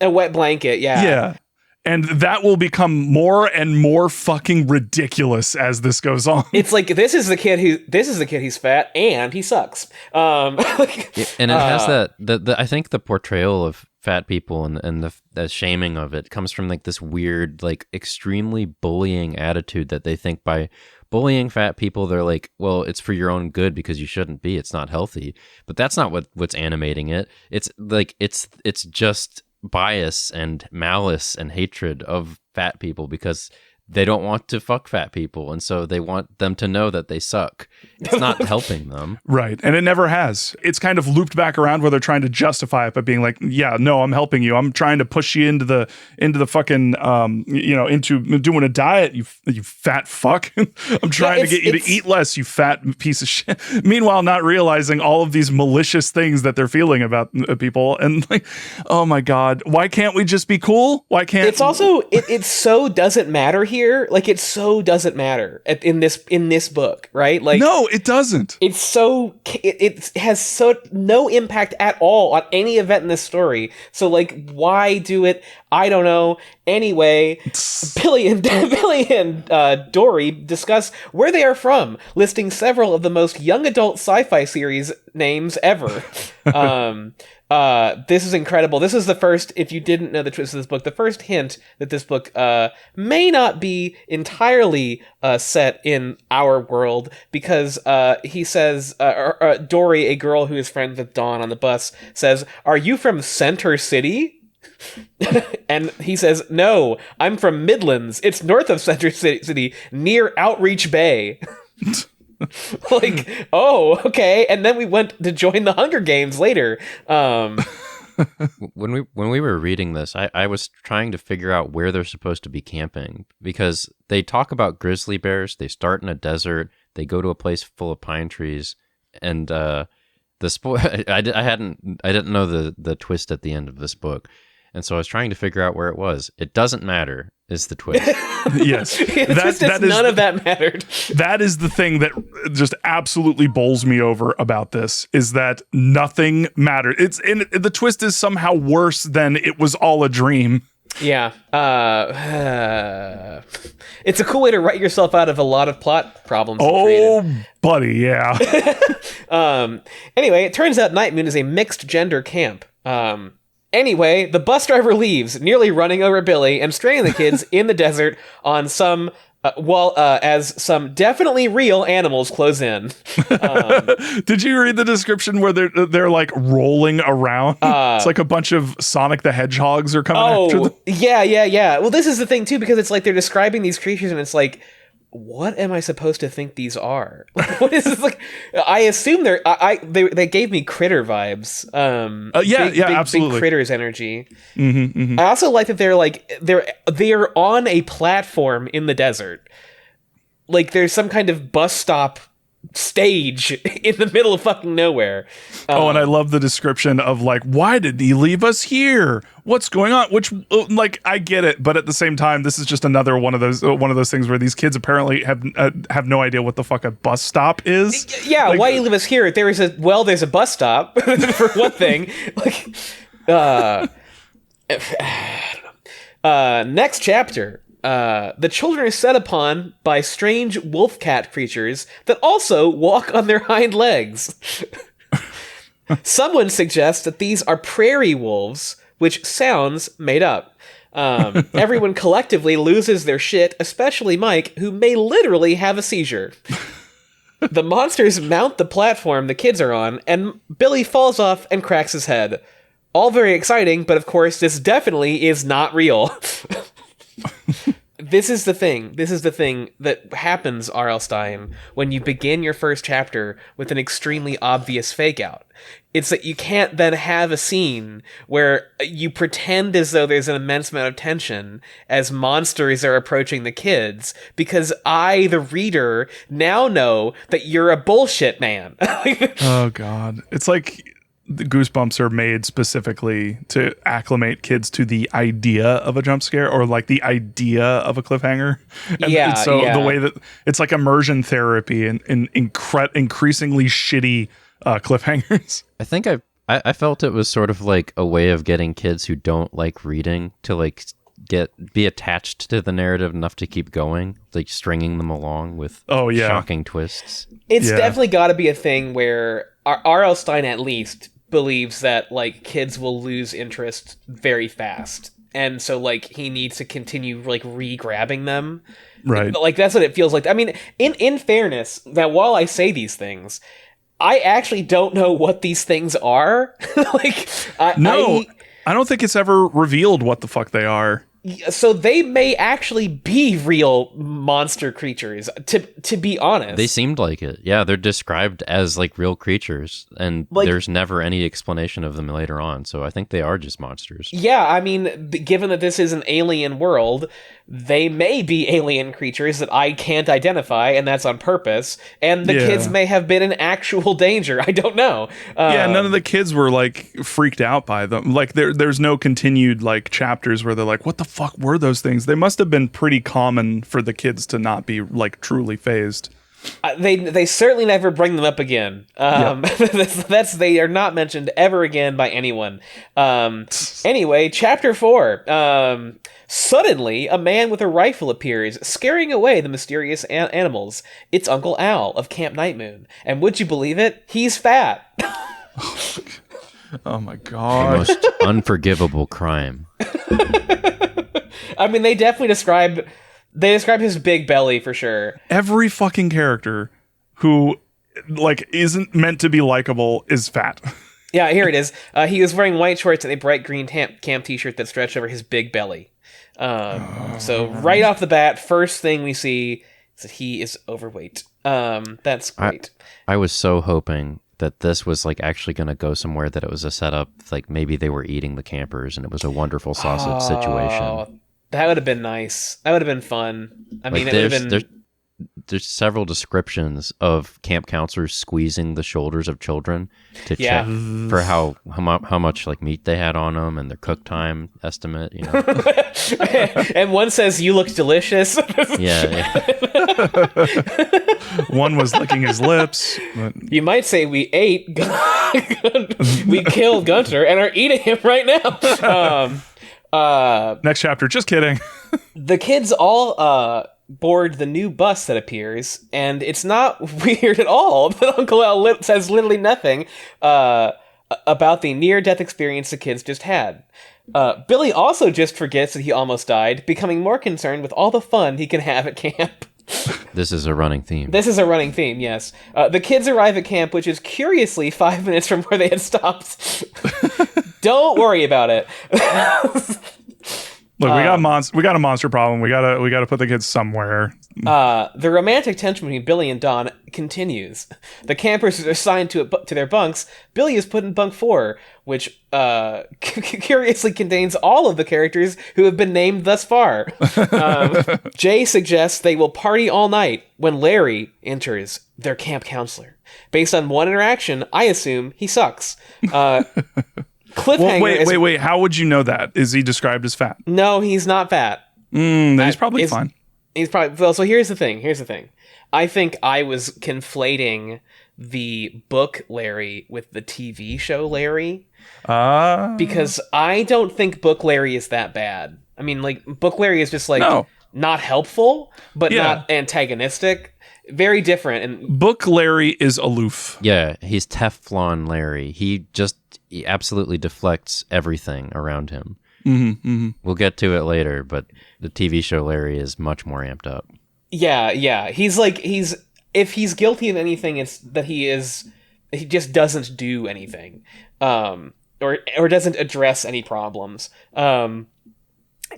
a wet blanket. Yeah, yeah. And that will become more and more fucking ridiculous as this goes on. It's like this is the kid who's fat and he sucks. And it has that I think the portrayal of fat people and the shaming of it comes from like this weird, like extremely bullying attitude that they think by bullying fat people, they're like, well, it's for your own good because you shouldn't be. It's not healthy. But that's not what's animating it. It's like it's just bias and malice and hatred of fat people because they don't want to fuck fat people, and so they want them to know that they suck. It's not helping them. Right. And it never has. It's kind of looped back around where they're trying to justify it by being like, yeah, no, I'm helping you. I'm trying to push you into the fucking, into doing a diet, you fat fuck. I'm trying to get you to eat less, you fat piece of shit. Meanwhile, not realizing all of these malicious things that they're feeling about people. And like, oh my God, why can't we just be cool? Why can't it's also, it so doesn't matter here. Like it so doesn't matter in this book, right? Like no, it doesn't. It's so it has so no impact at all on any event in this story. So like, why do it? I don't know. Anyway, Billy and Dory discuss where they are from, listing several of the most young adult sci-fi series names ever. This is incredible. This is the first, if you didn't know the twist of this book, the first hint that this book may not be entirely set in our world, because he says, Dory, a girl who is friends with Dawn on the bus, says, "Are you from Center City?" And he says, "No, I'm from Midlands. It's north of Center City, near Outreach Bay." Like, oh, okay. And then we went to join the Hunger Games later. When we were reading this, I was trying to figure out where they're supposed to be camping, because they talk about grizzly bears. They start in a desert. They go to a place full of pine trees, and I didn't know the twist at the end of this book. And so I was trying to figure out where it was. It doesn't matter, is the twist. Yes. None of that mattered. That is the thing that just absolutely bowls me over about this, is that nothing mattered. The twist is somehow worse than it was all a dream. Yeah. It's a cool way to write yourself out of a lot of plot problems. Oh, buddy, yeah. Anyway, it turns out Night Moon is a mixed gender camp. Anyway, the bus driver leaves, nearly running over Billy and stranding the kids in the desert on some, as some definitely real animals close in. Did you read the description where they're like rolling around? It's like a bunch of Sonic the Hedgehogs are coming after them. Yeah. Well, this is the thing too, because it's like they're describing these creatures and it's like, what am I supposed to think these are? What is this like? I assume they gave me Critter vibes. Absolutely. Big Critters energy. Mm-hmm. I also like that they're on a platform in the desert. Like there's some kind of bus stop stage in the middle of fucking nowhere. And I love the description of like, why did he leave us here? What's going on? Which, like, I get it, but at the same time, this is just another one of those things where these kids apparently have no idea what the fuck a bus stop is. Yeah, like, why do you leave us here? There's a bus stop for one thing. Like, I don't know. Next chapter. The children are set upon by strange wolf cat creatures that also walk on their hind legs. Someone suggests that these are prairie wolves, which sounds made up. Everyone collectively loses their shit, especially Mike, who may literally have a seizure. The monsters mount the platform the kids are on, and Billy falls off and cracks his head. All very exciting, but of course, this definitely is not real. This is the thing that happens, R.L. Stine, when you begin your first chapter with an extremely obvious fake out. It's that you can't then have a scene where you pretend as though there's an immense amount of tension as monsters are approaching the kids, because I, the reader, now know that you're a bullshit man. Oh, God. It's like the Goosebumps are made specifically to acclimate kids to the idea of a jump scare, or like the idea of a cliffhanger. And so the way that it's like immersion therapy and increasingly shitty cliffhangers. I think I felt it was sort of like a way of getting kids who don't like reading to like be attached to the narrative enough to keep going, like stringing them along with shocking twists. It's definitely got to be a thing where R.L. Stine at least believes that like kids will lose interest very fast, and so like he needs to continue like re-grabbing them. Right. Like that's what it feels like. I mean, in fairness, that while I say these things, I actually don't know what these things are. I don't think it's ever revealed what the fuck they are. So they may actually be real monster creatures, to be honest. They seemed like it. Yeah, they're described as like real creatures, and like, there's never any explanation of them later on. So I think they are just monsters. Yeah, I mean, given that this is an alien world, they may be alien creatures that I can't identify, and that's on purpose. And the kids may have been in actual danger. I don't know. None of the kids were like freaked out by them. Like there's no continued like chapters where they're like, what the fuck were those things? They must have been pretty common for the kids to not be like truly phased. They certainly never bring them up again. They are not mentioned ever again by anyone. Anyway, chapter 4. Suddenly, a man with a rifle appears, scaring away the mysterious animals. It's Uncle Al of Camp Night Moon. And would you believe it? He's fat. Oh my God. The most unforgivable crime. I mean, they definitely describe his big belly for sure. Every fucking character who like isn't meant to be likable is fat. Yeah, here it is. He was wearing white shorts and a bright green camp t-shirt that stretched over his big belly. So right off the bat, first thing we see is that he is overweight. That's great. I was so hoping that this was like actually going to go somewhere, that it was a setup, like maybe they were eating the campers and it was a wonderful sausage situation. That would have been nice. That would have been fun. I mean, it would have been... There's several descriptions of camp counselors squeezing the shoulders of children to check for how much like meat they had on them and their cook time estimate, you know. And one says, "You look delicious." Yeah. One was licking his lips. But... You might say we ate, we killed Gunter and are eating him right now. Next chapter. Just kidding. The kids all board the new bus that appears, and it's not weird at all that Uncle Al says literally nothing about the near-death experience the kids just had. Billy also just forgets that he almost died, becoming more concerned with all the fun he can have at camp. This is a running theme. Yes. The kids arrive at camp, which is curiously 5 minutes from where they had stopped. Don't worry about it. Look, we got a monster problem. We gotta put the kids somewhere. The romantic tension between Billy and Don continues. The campers are assigned to their bunks. Billy is put in bunk 4, which curiously contains all of the characters who have been named thus far. Jay suggests they will party all night when Larry enters, their camp counselor. Based on one interaction, I assume he sucks. Cliffhanger. Well, wait. How would you know that? Is he described as fat? No, he's not fat. Then he's probably fine. He's probably well. So here's the thing. I think I was conflating the book Larry with the TV show Larry. Because I don't think book Larry is that bad. I mean, like book Larry is just like not helpful, but not antagonistic. very different. And Book Larry is aloof. Yeah, he's Teflon Larry. He absolutely deflects everything around him. We'll get to it later, but the TV show Larry is much more amped up. yeah. If he's guilty of anything, it's that he just doesn't do anything. Or doesn't address any problems.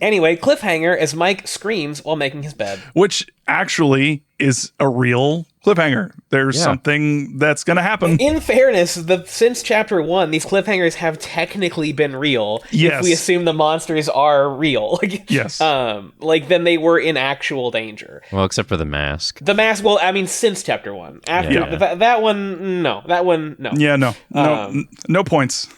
Anyway, cliffhanger as Mike screams while making his bed. Which actually is a real cliffhanger. There's something that's going to happen. In fairness, since chapter 1, these cliffhangers have technically been real. Yes. If we assume the monsters are real. Yes. Then they were in actual danger. Well, except for the mask. The mask, well, I mean, since chapter 1. After that one, no. That one, no. Yeah, no points.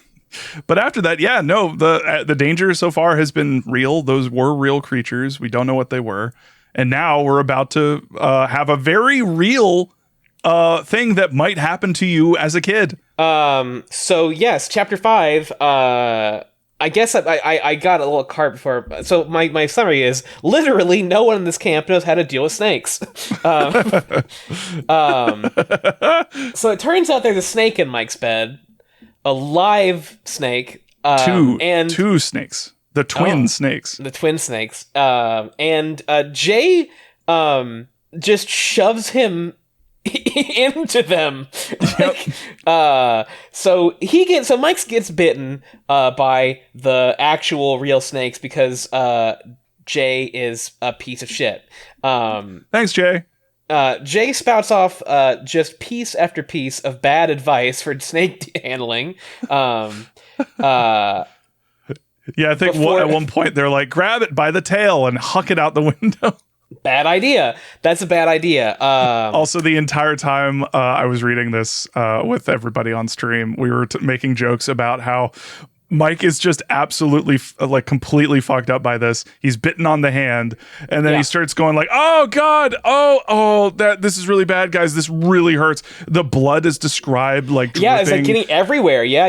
But after that, the danger so far has been real. Those were real creatures. We don't know what they were. And now we're about to have a very real thing that might happen to you as a kid. So yes, chapter 5, I guess I got a little cart before. So my summary is literally no one in this camp knows how to deal with snakes. So it turns out there's a snake in Mike's bed, a live snake. Two snakes. The twin snakes. The twin snakes. And Jay just shoves him into them. So Mike gets bitten by the actual real snakes because Jay is a piece of shit. Thanks, Jay. Jay spouts off just piece after piece of bad advice for snake handling. Yeah, I think at one point they're like, grab it by the tail and huck it out the window. Bad idea. That's a bad idea. Also, the entire time I was reading this with everybody on stream, we were making jokes about how Mike is just absolutely completely fucked up by this. He's bitten on the hand, and then he starts going like, "Oh God, this is really bad, guys. This really hurts." The blood is described like dripping. Yeah, it's like getting everywhere. Yeah.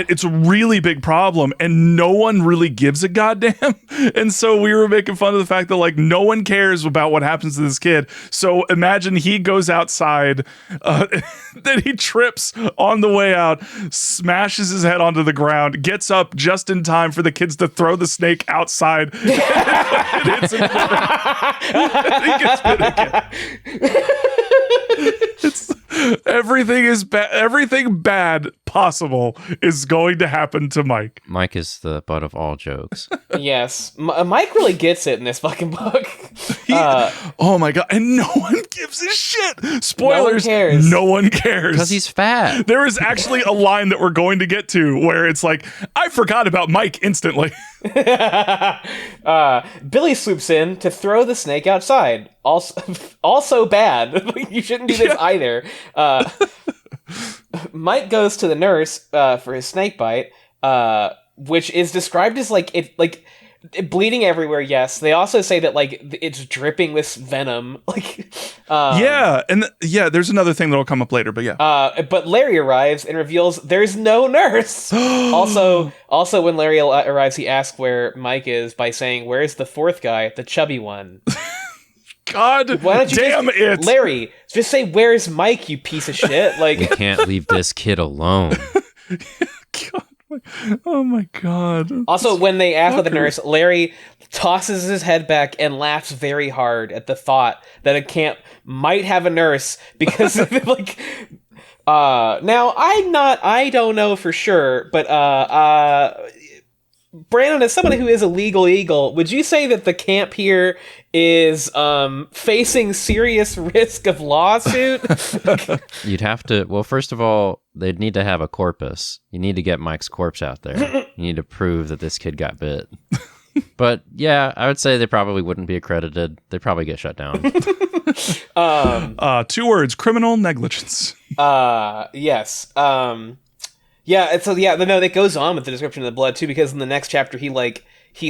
It's a really big problem, and no one really gives a goddamn. And so we were making fun of the fact that like no one cares about what happens to this kid. So imagine he goes outside, then he trips on the way out, smashes his head onto the ground, gets up just in time for the kids to throw the snake outside. It hits him. He gets bit again. Everything is bad. Everything bad possible is going to happen to Mike. Mike is the butt of all jokes. Yes, Mike really gets it in this fucking book. Oh my God, and no one gives a shit. Spoilers. No one cares. Because he's fat. There is actually a line that we're going to get to where it's like, I forgot about Mike instantly. Billy swoops in to throw the snake outside. Also bad. You shouldn't do this either. Mike goes to the nurse for his snake bite, which is described as bleeding everywhere. Yes, they also say that it's dripping with venom. There's another thing that'll come up later, but yeah. But Larry arrives and reveals there's no nurse. Also, when Larry arrives, he asks where Mike is by saying, "Where's the fourth guy, the chubby one?" God Why don't you damn it, Larry? Just say, "Where's Mike, you piece of shit?" We can't leave this kid alone. God. Oh my God. Also, when they ask about the nurse, Larry tosses his head back and laughs very hard at the thought that a camp might have a nurse because now I don't know for sure, but Brandon, as someone who is a legal eagle, would you say that the camp here is facing serious risk of lawsuit? You'd have to, well, first of all, they'd need to have a corpus. You need to get Mike's corpse out there. You need to prove that this kid got bit. But yeah, I would say they probably wouldn't be accredited. They'd probably get shut down. 2 words: criminal negligence. Yes. That goes on with the description of the blood too, because in the next chapter he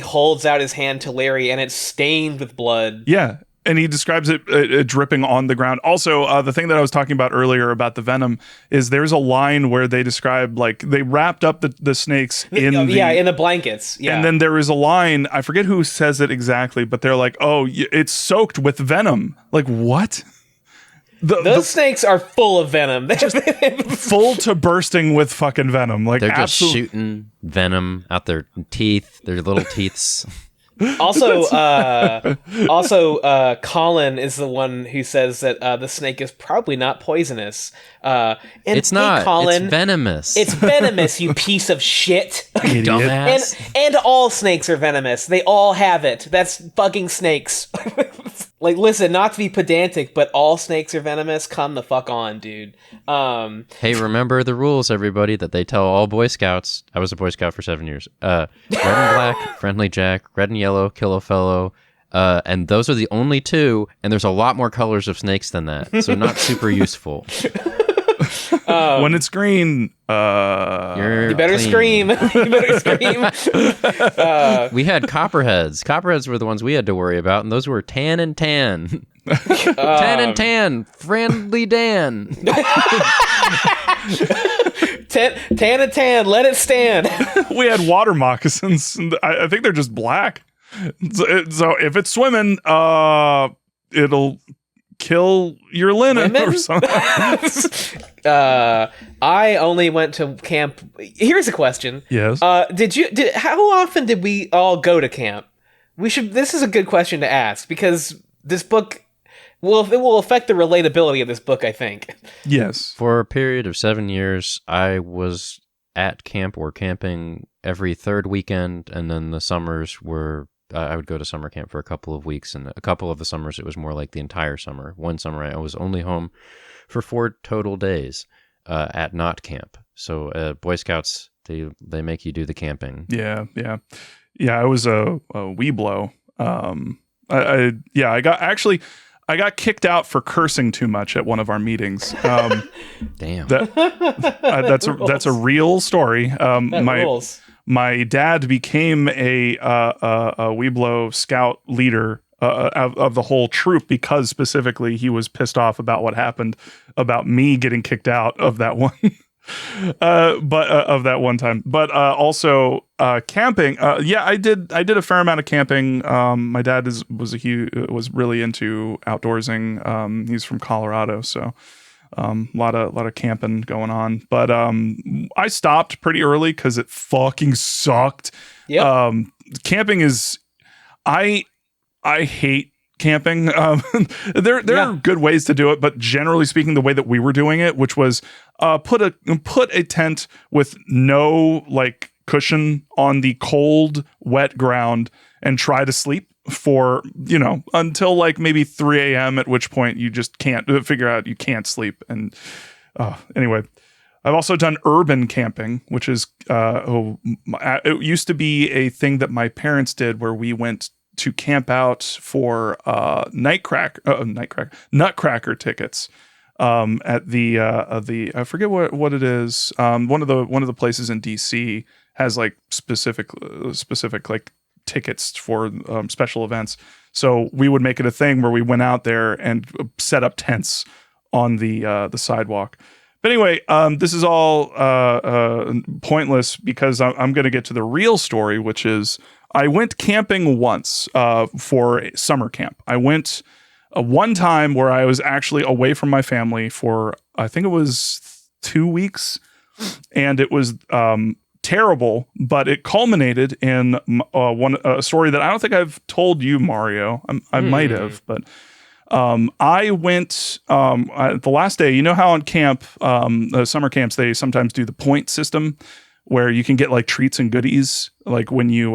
holds out his hand to Larry and it's stained with blood. Yeah, and he describes it dripping on the ground. Also, the thing that I was talking about earlier about the venom is there's a line where they describe they wrapped up the snakes in the blankets. Yeah, and then there is a line, I forget who says it exactly, but they're like, "Oh, it's soaked with venom." Like, what? Those snakes are full of venom. full to bursting with fucking venom. Like They're just shooting venom out their teeth, their little teeths. Also, Colin is the one who says that the snake is probably not poisonous. And It's not. Colin, it's venomous. It's venomous, you piece of shit. Dumbass. And all snakes are venomous. They all have it. That's fucking snakes. Like, listen, not to be pedantic, but all snakes are venomous. Come the fuck on, dude. Hey, remember the rules, everybody, that they tell all Boy Scouts. I was a Boy Scout for 7 years. Red and black, friendly Jack. Red and yellow, kill a fellow. And those are the only two, and there's a lot more colors of snakes than that, so not super useful. When it's green, you better clean. scream. You better scream. We had copperheads. Copperheads were the ones we had to worry about, and those were tan and tan. Tan and tan. Friendly Dan. Tan and tan. Let it stand. we had water moccasins. And I think they're just black. So if it's swimming, it'll kill your linen or something. I only went to camp. Here's a question. Yes. How often did we all go to camp? This is a good question to ask because this book it will affect the relatability of this book, I think. Yes. For a period of 7 years, I was at camp or camping every third weekend, and then the summers were I would go to summer camp for a couple of weeks, and a couple of the summers it was more like the entire summer. One summer I was only home for 4 total days at not camp. So Boy Scouts, they make you do the camping. Yeah. I was a Weeblo. I got kicked out for cursing too much at one of our meetings. Damn. That's a real story. Rules. My dad became a Weeblo scout leader of the whole troop because specifically he was pissed off about what happened about me getting kicked out of that one. Of that one time. But also camping. I did a fair amount of camping. My dad was really into outdoorsing. He's from Colorado, so a lot of camping going on. But I stopped pretty early because it fucking sucked. Yep. Camping is I hate camping. There are good ways to do it, but generally speaking, the way that we were doing it, which was put a tent with no like cushion on the cold, wet ground and try to sleep for, until like maybe 3 a.m., at which point you just can't figure out you can't sleep. And anyway, I've also done urban camping, which is it used to be a thing that my parents did where we went to camp out for Nutcracker tickets at the I forget what it is. One of the places in DC has like specific like tickets for special events. So we would make it a thing where we went out there and set up tents on the sidewalk. But anyway, this is all pointless because I'm going to get to the real story, which is I went camping once for a summer camp. I went one time where I was actually away from my family for, I think it was 2 weeks, and it was terrible, but it culminated in a story that I don't think I've told you, Mario. I might have, but I went the last day. You know how on camp, summer camps, they sometimes do the point system where you can get like treats and goodies, like when you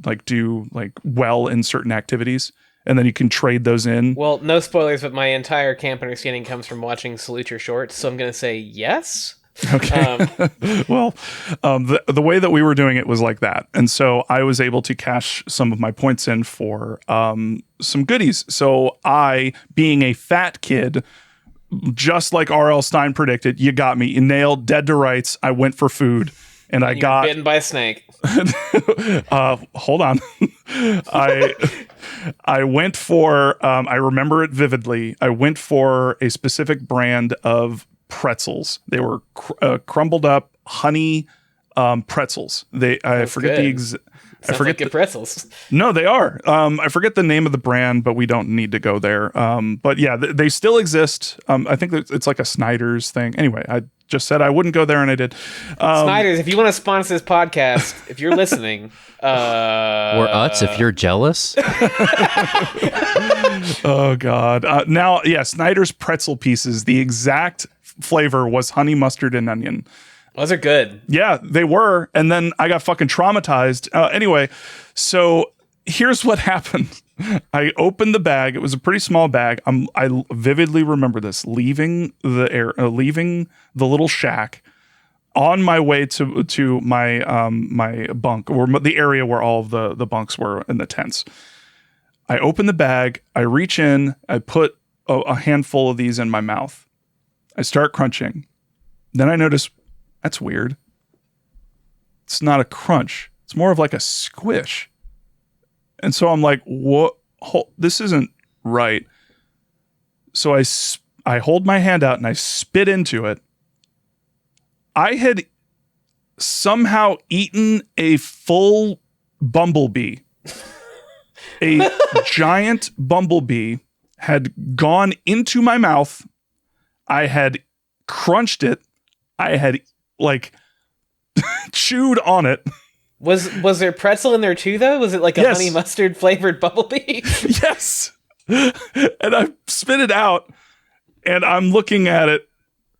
like do like well in certain activities, and then you can trade those in. Well, no spoilers, but my entire camp understanding comes from watching Salute Your Shorts, so I'm going to say yes. Okay. Well, the way that we were doing it was like that. And so I was able to cash some of my points in for some goodies. So I, being a fat kid, just like R.L. Stine predicted, you got me. You nailed dead to rights. I went for food, and I got bitten by a snake. Hold on. I went for. I remember it vividly. I went for a specific brand of pretzels. They were crumbled up honey pretzels. I forget Sounds like good pretzels. No, they are. I forget the name of the brand, but we don't need to go there. But yeah, they still exist. I think that it's like a Snyder's thing. Anyway, I just said I wouldn't go there, and I did. Snyder's, if you want to sponsor this podcast, if you're listening, Or Utz, if you're jealous. Oh God. Now, yeah, Snyder's pretzel pieces. The exact flavor was honey mustard and onion. those are good. Yeah, they were. And then I got fucking traumatized. Anyway, so here's what happened. I opened the bag. It was a pretty small bag. I vividly remember this. Leaving the little shack, on my way to my my bunk, or the area where all of the bunks were in the tents. I open the bag. I reach in. I put a handful of these in my mouth. I start crunching. Then I notice, that's weird. It's not a crunch. It's more of like a squish. And so I'm like, what? This isn't right. So I hold my hand out and I spit into it. I had somehow eaten a full bumblebee. A giant bumblebee had gone into my mouth. I had crunched it. I had chewed on it. Was there pretzel in there too, though? Was it like a Yes. honey mustard flavored bumblebee? Yes. And I spit it out, and I'm looking at it,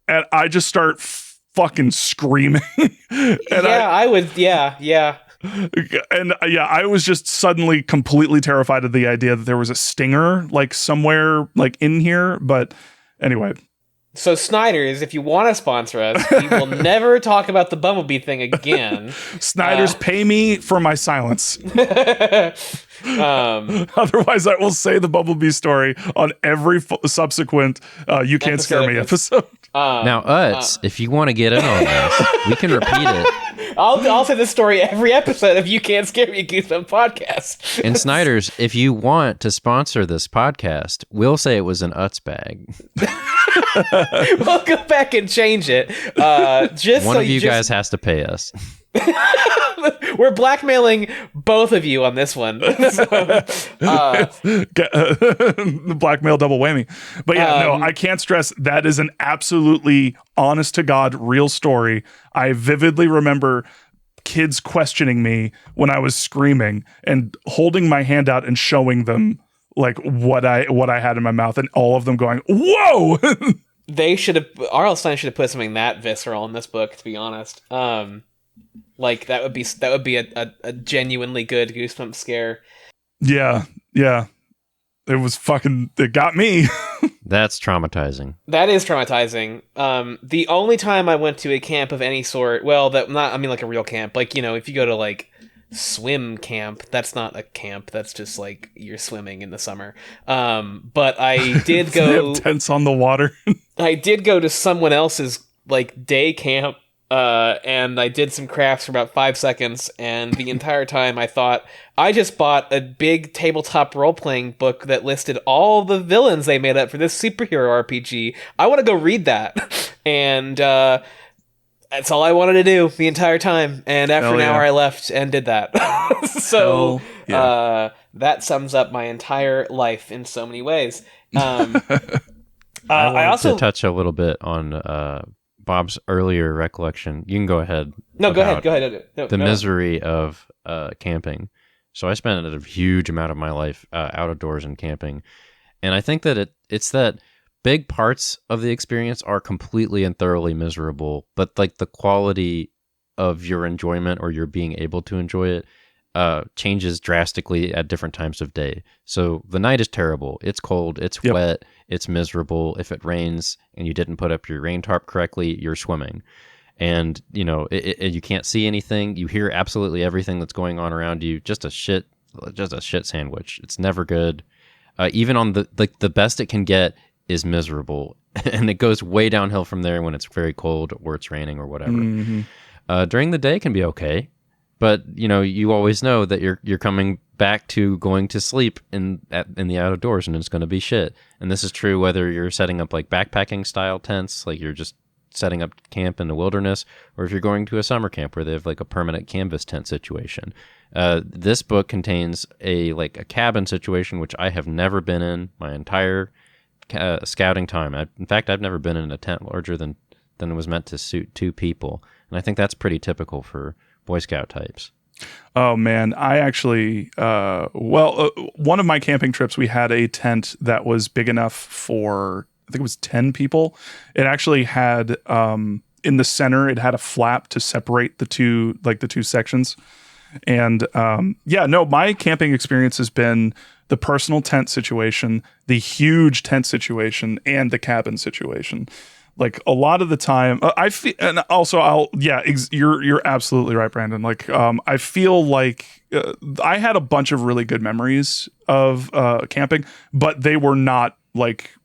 and I just start fucking screaming. And I would. Yeah. And I was just suddenly completely terrified of the idea that there was a stinger like somewhere like in here. But anyway. So Snyder's, if you want to sponsor us, we will never talk about the bumblebee thing again. Snyder's, pay me for my silence. Otherwise, I will say the bumblebee story on every subsequent You Can't Scare Me episode. Now, Utz, if you want to get in on this, we can repeat it. I'll say this story every episode of You Can't Scare Me Goosebump podcast. And Snyder's, if you want to sponsor this podcast, we'll say it was an Utz bag. We'll go back and change it. Just One so of you guys has to pay us. We're blackmailing both of you on this one. The blackmail double whammy. But yeah, no, I can't stress that is an absolutely honest to God real story. I vividly remember kids questioning me when I was screaming and holding my hand out and showing them like what I had in my mouth, and all of them going, "Whoa!" They should have. R.L. Stein should have put something that visceral in this book. To be honest, like that would be a genuinely good Goosebump scare. Yeah. It got me. That's traumatizing. That is traumatizing. The only time I went to a camp of any sort, well, like a real camp, like, you know, if you go to like swim camp, that's not a camp, that's just like you're swimming in the summer. But I did They go have tents on the water. I did go to someone else's like day camp, and I did some crafts for about 5 seconds, and the entire time I thought, I just bought a big tabletop role-playing book that listed all the villains they made up for this superhero RPG. I want to go read that. And that's all I wanted to do the entire time. And after an hour, I left and did that. So that sums up my entire life in so many ways. I also to touch a little bit on Bob's earlier recollection. You can go ahead. No, go ahead. The misery of camping. So I spent a huge amount of my life out of doors and camping. And I think that it's that big parts of the experience are completely and thoroughly miserable, but like the quality of your enjoyment or your being able to enjoy it changes drastically at different times of day. So the night is terrible. It's cold. It's wet. It's miserable. If it rains and you didn't put up your rain tarp correctly, you're swimming. And, you know, you can't see anything. You hear absolutely everything that's going on around you. Just a shit sandwich. It's never good. Even on the best it can get is miserable. And it goes way downhill from there when it's very cold or it's raining or whatever. Mm-hmm. During the day can be okay. But, you know, you always know that you're coming back to going to sleep in the outdoors, and it's going to be shit. And this is true whether you're setting up like backpacking style tents, like you're just setting up camp in the wilderness, or if you're going to a summer camp where they have like a permanent canvas tent situation. This book contains a cabin situation, which I have never been in my entire scouting time. In fact, I've never been in a tent larger than it was meant to suit 2 people. And I think that's pretty typical for Boy Scout types. Oh man, I actually, one of my camping trips, we had a tent that was big enough for, I think it was 10 people. It actually had, in the center, it had a flap to separate the two sections. And my camping experience has been the personal tent situation, the huge tent situation, and the cabin situation. Like a lot of the time, I feel, and also you're absolutely right, Brandon. Like, I feel like I had a bunch of really good memories of camping, but they were not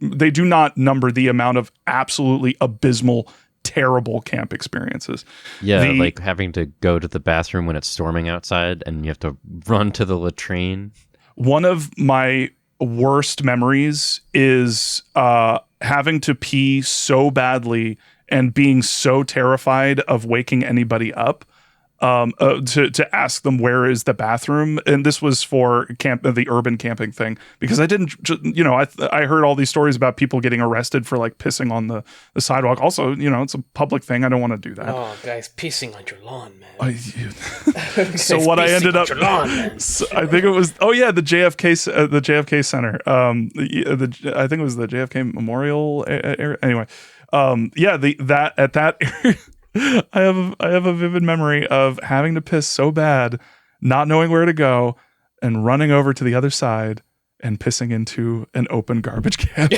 they do not number the amount of absolutely abysmal, terrible camp experiences. Yeah, like having to go to the bathroom when it's storming outside and you have to run to the latrine. One of my worst memories is having to pee so badly and being so terrified of waking anybody up to ask them where is the bathroom. And this was for the urban camping thing, because I didn't, I heard all these stories about people getting arrested for like pissing on the sidewalk. Also, it's a public thing. I don't want to do that. Oh, guys, pissing on your lawn, man. So what I ended up, I think it was, the JFK Center. I think it was the JFK Memorial area. Anyway, at that area, I have a vivid memory of having to piss so bad, not knowing where to go, and running over to the other side and pissing into an open garbage can.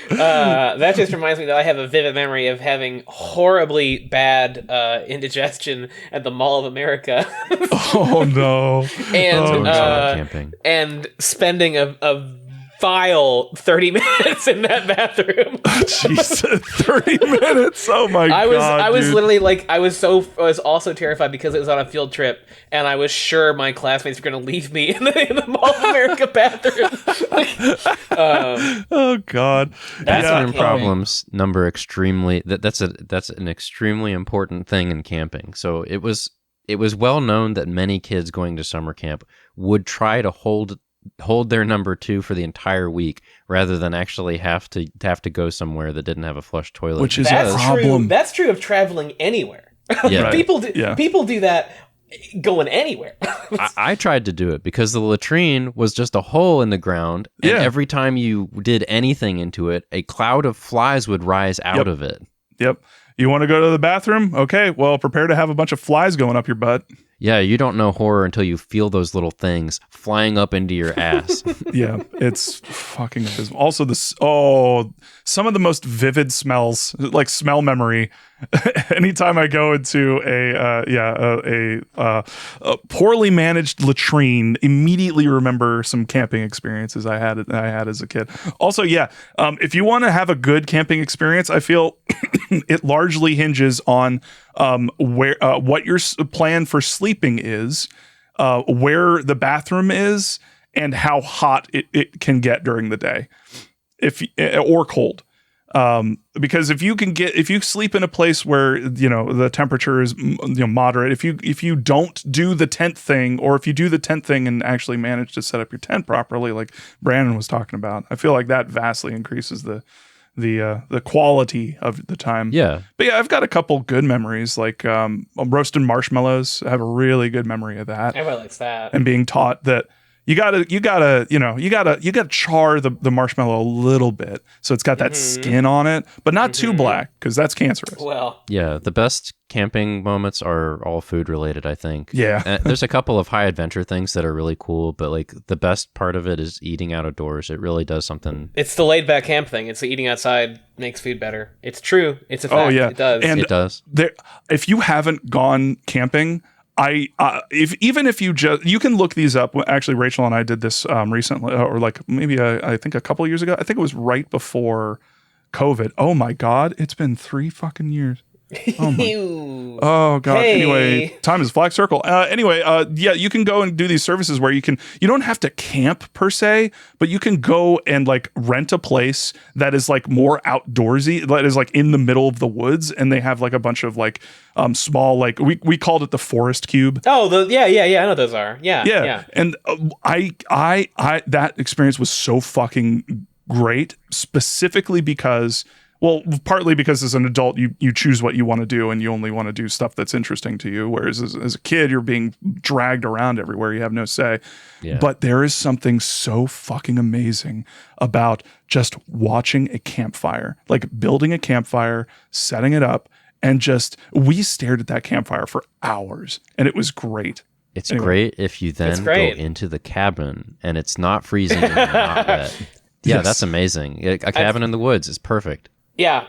That just reminds me that I have a vivid memory of having horribly bad indigestion at the Mall of America. Oh no! And spending a vile 30 minutes in that bathroom. Jesus, 30 minutes. Oh my God. I was literally I was also terrified because it was on a field trip and I was sure my classmates were going to leave me in the Mall of America bathroom. Oh God. Bathroom problems number extremely, that's an extremely important thing in camping. So it was well known that many kids going to summer camp would try to hold their number 2 for the entire week rather than actually have to go somewhere that didn't have a flush toilet. Which is a problem. That's true of traveling anywhere. Yeah. People do that going anywhere. I tried to do it because the latrine was just a hole in the ground, and every time you did anything into it, a cloud of flies would rise out of it. Yep. You want to go to the bathroom? Okay, well, prepare to have a bunch of flies going up your butt. Yeah, you don't know horror until you feel those little things flying up into your ass. Yeah, it's fucking abysmal. Also, some of the most vivid smells, like smell memory. Anytime I go into a poorly managed latrine, immediately remember some camping experiences I had as a kid. Also, if you want to have a good camping experience, I feel it largely hinges on what your plan for sleeping is, where the bathroom is, and how hot it can get during the day, or cold. Because if you sleep in a place where the temperature is moderate, if you don't do the tent thing, or if you do the tent thing and actually manage to set up your tent properly, like Brandon was talking about, I feel like that vastly increases the quality of the time. Yeah. But I've got a couple good memories, like roasting marshmallows. I have a really good memory of that. Everybody likes that. And being taught that you gotta char the marshmallow a little bit so it's got that skin on it, but not too black, because that's cancerous. Well, yeah, the best camping moments are all food related, I think. Yeah. There's a couple of high adventure things that are really cool, but like the best part of it is eating outdoors. It really does something. It's the laid back camp thing. It's the eating outside makes food better. It's true. It's a fact. Oh yeah, it does. And it does. If you haven't gone camping, if you can look these up. Actually, Rachel and I did this recently, or like maybe I think a couple of years ago. I think it was right before COVID. Oh my God, it's been 3 fucking years. Oh god. Hey. Anyway, time is black circle. Yeah, you can go and do these services where you don't have to camp per se, but you can go and like rent a place that is like more outdoorsy, that is like in the middle of the woods, and they have like a bunch of like small, like we called it the forest cube. Oh, yeah, I know those are. Yeah. And I that experience was so fucking great, specifically because, well, partly because as an adult, you choose what you want to do and you only want to do stuff that's interesting to you. Whereas as a kid, you're being dragged around everywhere. You have no say. Yeah. But there is something so fucking amazing about just watching a campfire, like building a campfire, setting it up, and we stared at that campfire for hours, and it was great. It's great if you then go into the cabin and it's not freezing and not wet. Yeah, Yes. that's amazing. A cabin in the woods is perfect. Yes.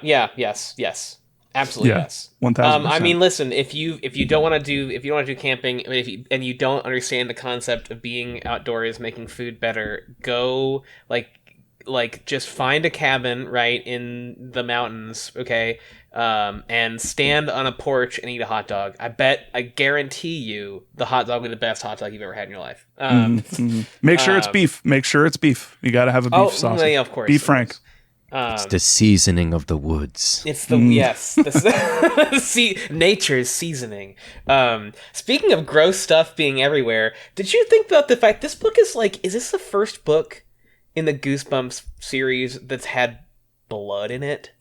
Absolutely, yes. 1000%. I mean, listen, if you don't want to do camping, I mean, and you don't understand the concept of being outdoors, making food better, go like just find a cabin right in the mountains, okay, and stand on a porch and eat a hot dog. I guarantee you, the hot dog will be the best hot dog you've ever had in your life. Make sure it's beef. Make sure it's beef. You got to have a beef sausage. Yeah, of course. Beef Frank. It's the seasoning of the woods. It's the nature's seasoning. Speaking of gross stuff being everywhere, did you think about the fact this book is this the first book in the Goosebumps series that's had blood in it?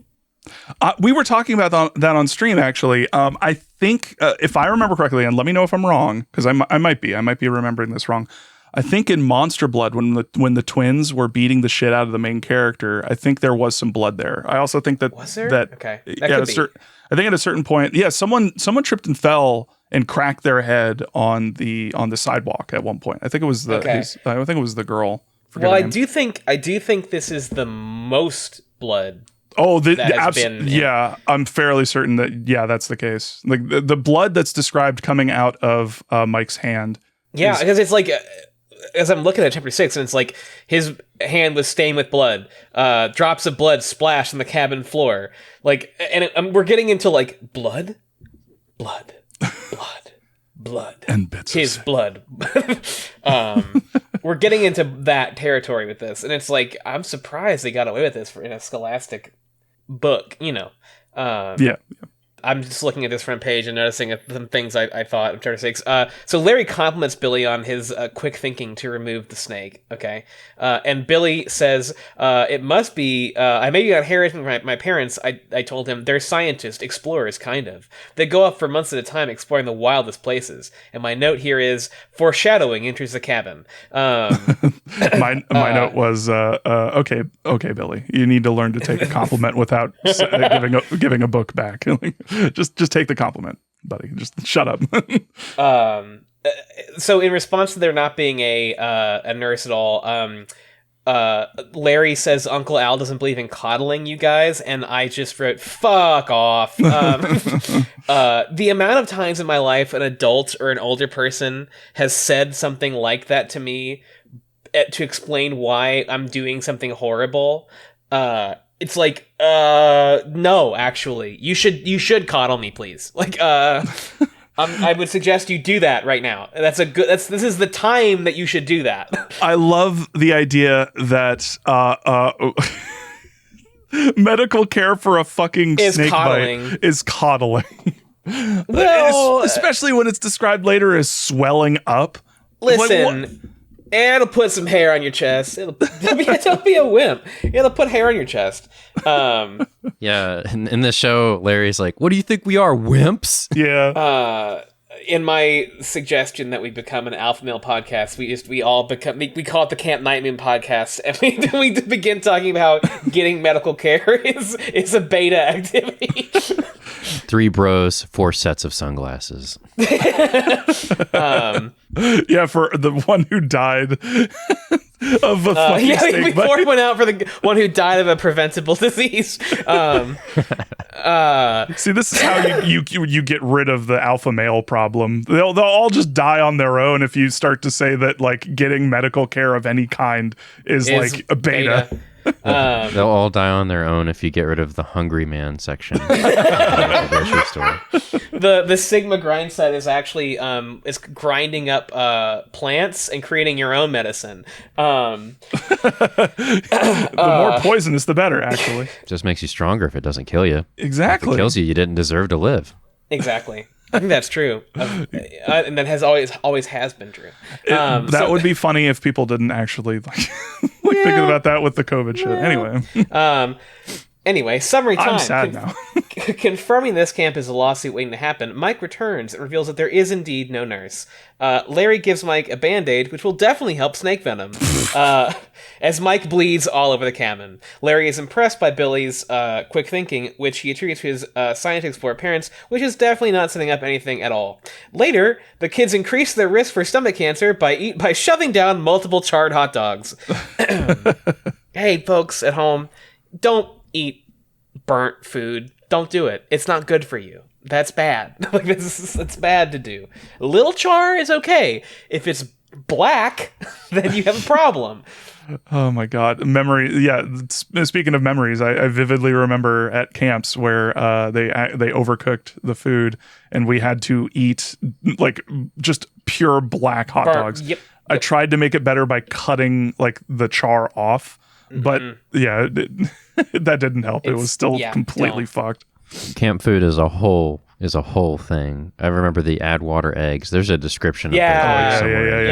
We were talking about that on stream, actually. I think, if I remember correctly, and let me know if I'm wrong, because I might be remembering this wrong. I think in Monster Blood, when the twins were beating the shit out of the main character, I think there was some blood there. I also think that was there? Okay, I think at a certain point, someone tripped and fell and cracked their head on the sidewalk at one point. I think it was I think it was the girl. Well, I do think this is the most blood. Oh, I'm fairly certain that that's the case. Like the blood that's described coming out of Mike's hand. Yeah, because it's like, as I'm looking at chapter 6, and it's like his hand was stained with blood. Drops of blood splashed on the cabin floor. Like, and we're getting into like blood, and bits his blood. We're getting into that territory with this, and it's like I'm surprised they got away with this in a Scholastic book. Yeah. I'm just looking at this front page and noticing some things I thought of chapter 6. So Larry compliments Billy on his quick thinking to remove the snake. Okay, and Billy says it must be I maybe got inherited from my parents. I told him they're scientists, explorers, kind of. They go up for months at a time exploring the wildest places. And my note here is foreshadowing enters the cabin. My note was okay, Billy, you need to learn to take a compliment without giving a book back. Just take the compliment, buddy. Just shut up. So in response to there not being a nurse at all, Larry says Uncle Al doesn't believe in coddling you guys, and I just wrote, fuck off. The amount of times in my life an adult or an older person has said something like that to me to explain why I'm doing something horrible, it's like, no, actually, you should coddle me, please. Like, I would suggest you do that right now. This is the time that you should do that. I love the idea that medical care for a fucking snake bite is coddling. Well, especially when it's described later as swelling up. Listen. It'll put some hair on your chest. Don't be a wimp. It'll put hair on your chest. Yeah, in the show, Larry's like, "What do you think we are, wimps?" Yeah. In my suggestion that we become an alpha male podcast, we call it the Camp Nightmare podcast, and we begin talking about getting medical care is a beta activity. 3 bros, 4 sets of sunglasses. Yeah, for the one who died of a fucking snake bite. Before it went out for the one who died of a preventable disease. See, this is how you get rid of the alpha male problem. They'll all just die on their own if you start to say that like getting medical care of any kind is like a beta. They'll all die on their own if you get rid of the hungry man section of the grocery store. The Sigma grind set is actually is grinding up plants and creating your own medicine. The more poisonous, the better, actually. Just makes you stronger if it doesn't kill you. Exactly. If it kills you, you didn't deserve to live. Exactly. I think that's true. And that has always has been true. That would be funny if people didn't actually thinking about that with the COVID shit. Anyway, summary time. I'm sad now. Confirming this camp is a lawsuit waiting to happen, Mike returns and reveals that there is indeed no nurse. Larry gives Mike a Band-Aid, which will definitely help snake venom, as Mike bleeds all over the cabin. Larry is impressed by Billy's quick thinking, which he attributes to his science explorer parents, which is definitely not setting up anything at all. Later, the kids increase their risk for stomach cancer by shoving down multiple charred hot dogs. Hey, folks at home, don't eat burnt food. Don't do it. It's not good for you. That's bad. It's bad to do. A little char is okay. If it's black, then you have a problem. Oh my God. Memory. Yeah. Speaking of memories, I vividly remember at camps where they overcooked the food and we had to eat like just pure black hot dogs. Yep. I tried to make it better by cutting like the char off, but yeah, that didn't help. It was still completely fucked. Camp food as a whole is a whole thing. I remember the add water eggs. There's a description of those somewhere.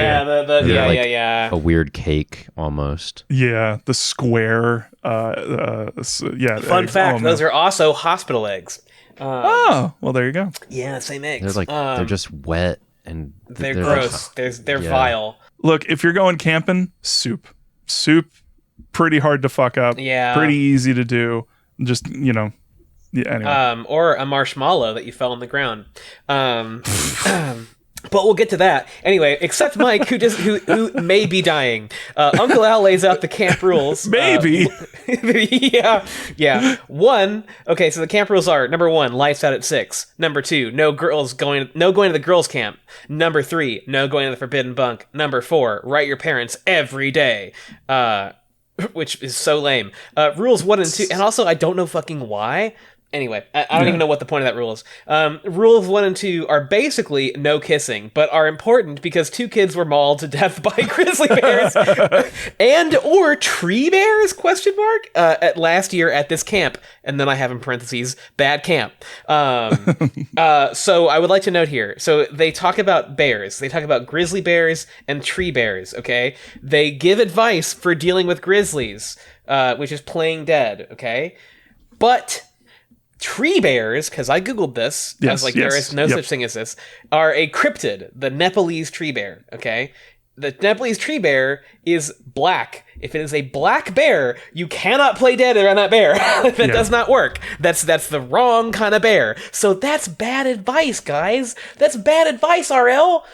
Yeah. A weird cake almost. Yeah, the square. Fun eggs. fact: those are also hospital eggs. Well, there you go. Yeah, same eggs. They're like they're just wet and they're gross. They're vile. Look, if you're going camping, soup, pretty hard to fuck up. Yeah, pretty easy to do. Just anyway. Or a marshmallow that you fell on the ground. But we'll get to that anyway. Except Mike, who may be dying. Uncle Al lays out the camp rules. Maybe. Yeah. 1. Okay, so the camp rules are: number 1, lights out at 6. Number 2, no going to the girls' camp. Number 3, no going to the forbidden bunk. Number 4, write your parents every day. Which is so lame. Rules 1 and 2, and also I don't know fucking why. Anyway, I don't even know what the point of that rule is. Rules 1 and 2 are basically no kissing, but are important because 2 kids were mauled to death by grizzly bears and or tree bears, ? At last year at this camp. And then I have in parentheses, bad camp. So I would like to note here. So they talk about bears. They talk about grizzly bears and tree bears, okay? They give advice for dealing with grizzlies, which is playing dead, okay? But tree bears, because I googled this, I was like, there is no such thing as this, are a cryptid, the Nepalese tree bear, okay? The Nepalese tree bear is black. If it is a black bear, you cannot play dead around that bear. That does not work. That's the wrong kind of bear. So that's bad advice, guys. That's bad advice, RL.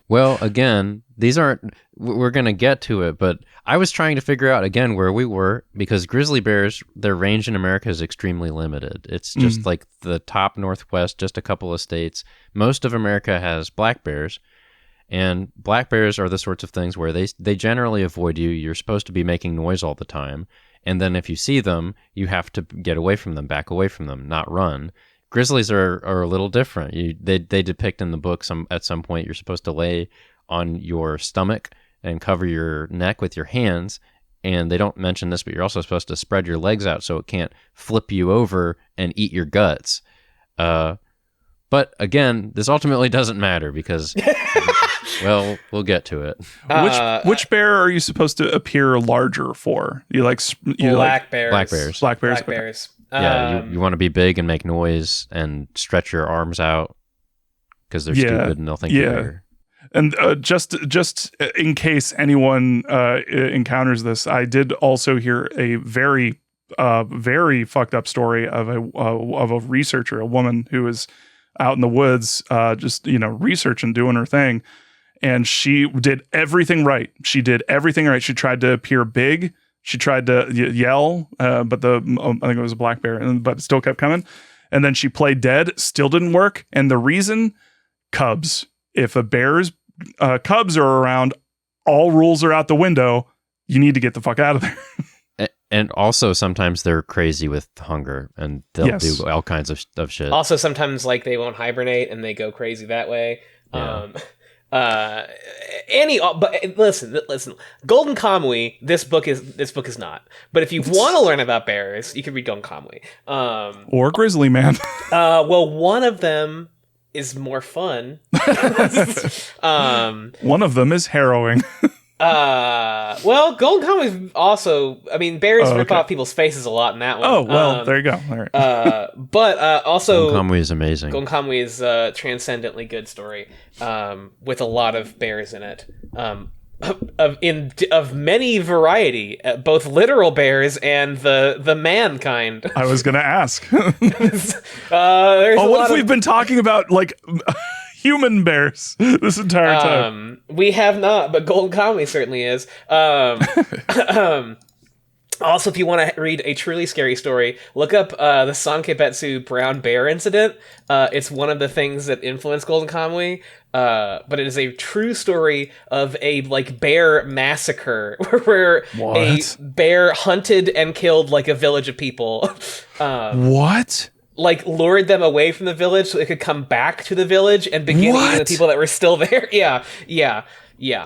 Well, again, these aren't... We're going to get to it, but I was trying to figure out, again, where we were, because grizzly bears, their range in America is extremely limited. It's just like the top northwest, just a couple of states. Most of America has black bears, and black bears are the sorts of things where they generally avoid you. You're supposed to be making noise all the time, and then if you see them, you have to get away from them, back away from them, not run. Grizzlies are a little different. They depict in the book at some point you're supposed to lay on your stomach and cover your neck with your hands, and they don't mention this, but you're also supposed to spread your legs out so it can't flip you over and eat your guts. But again, this ultimately doesn't matter because, well, we'll get to it. Which bear are you supposed to appear larger for? Black bears. Black bears. Black bears. Yeah, you want to be big and make noise and stretch your arms out because they're stupid and they'll think you're bigger. And just in case anyone encounters this, I did also hear a very fucked up story of a researcher, a woman who was out in the woods, researching, doing her thing, and she did everything right. She tried to appear big. She tried to yell, but I think it was a black bear, but it still kept coming. And then she played dead, still didn't work. And the reason, cubs. If a bear's cubs are around, all rules are out the window. You need to get the fuck out of there. And also sometimes they're crazy with hunger and they'll do all kinds of shit. Also, sometimes like they won't hibernate and they go crazy that way. Yeah. But listen. Golden Kamui. This book is not. But if you want to learn about bears, you can read Golden Kamui. Or Grizzly Man. Well, one of them is more fun. One of them is harrowing. Well, Golden Kamui is also. I mean, bears rip off people's faces a lot in that one. Oh well, there you go. All right. But also, Golden Kamui is amazing. Golden Kamui is a transcendently good story, with a lot of bears in it. Of many variety, both literal bears and the man kind. I was gonna ask. There's what if we've been talking about like human bears this entire time? We have not, but Golden Kamui certainly is. Also, if you want to read a truly scary story, look up the Sankebetsu brown bear incident. It's one of the things that influenced Golden Kamui, but it is a true story of a like bear massacre where a bear hunted and killed like a village of people. What? Like lured them away from the village so they could come back to the village and begin eating the people that were still there. Yeah.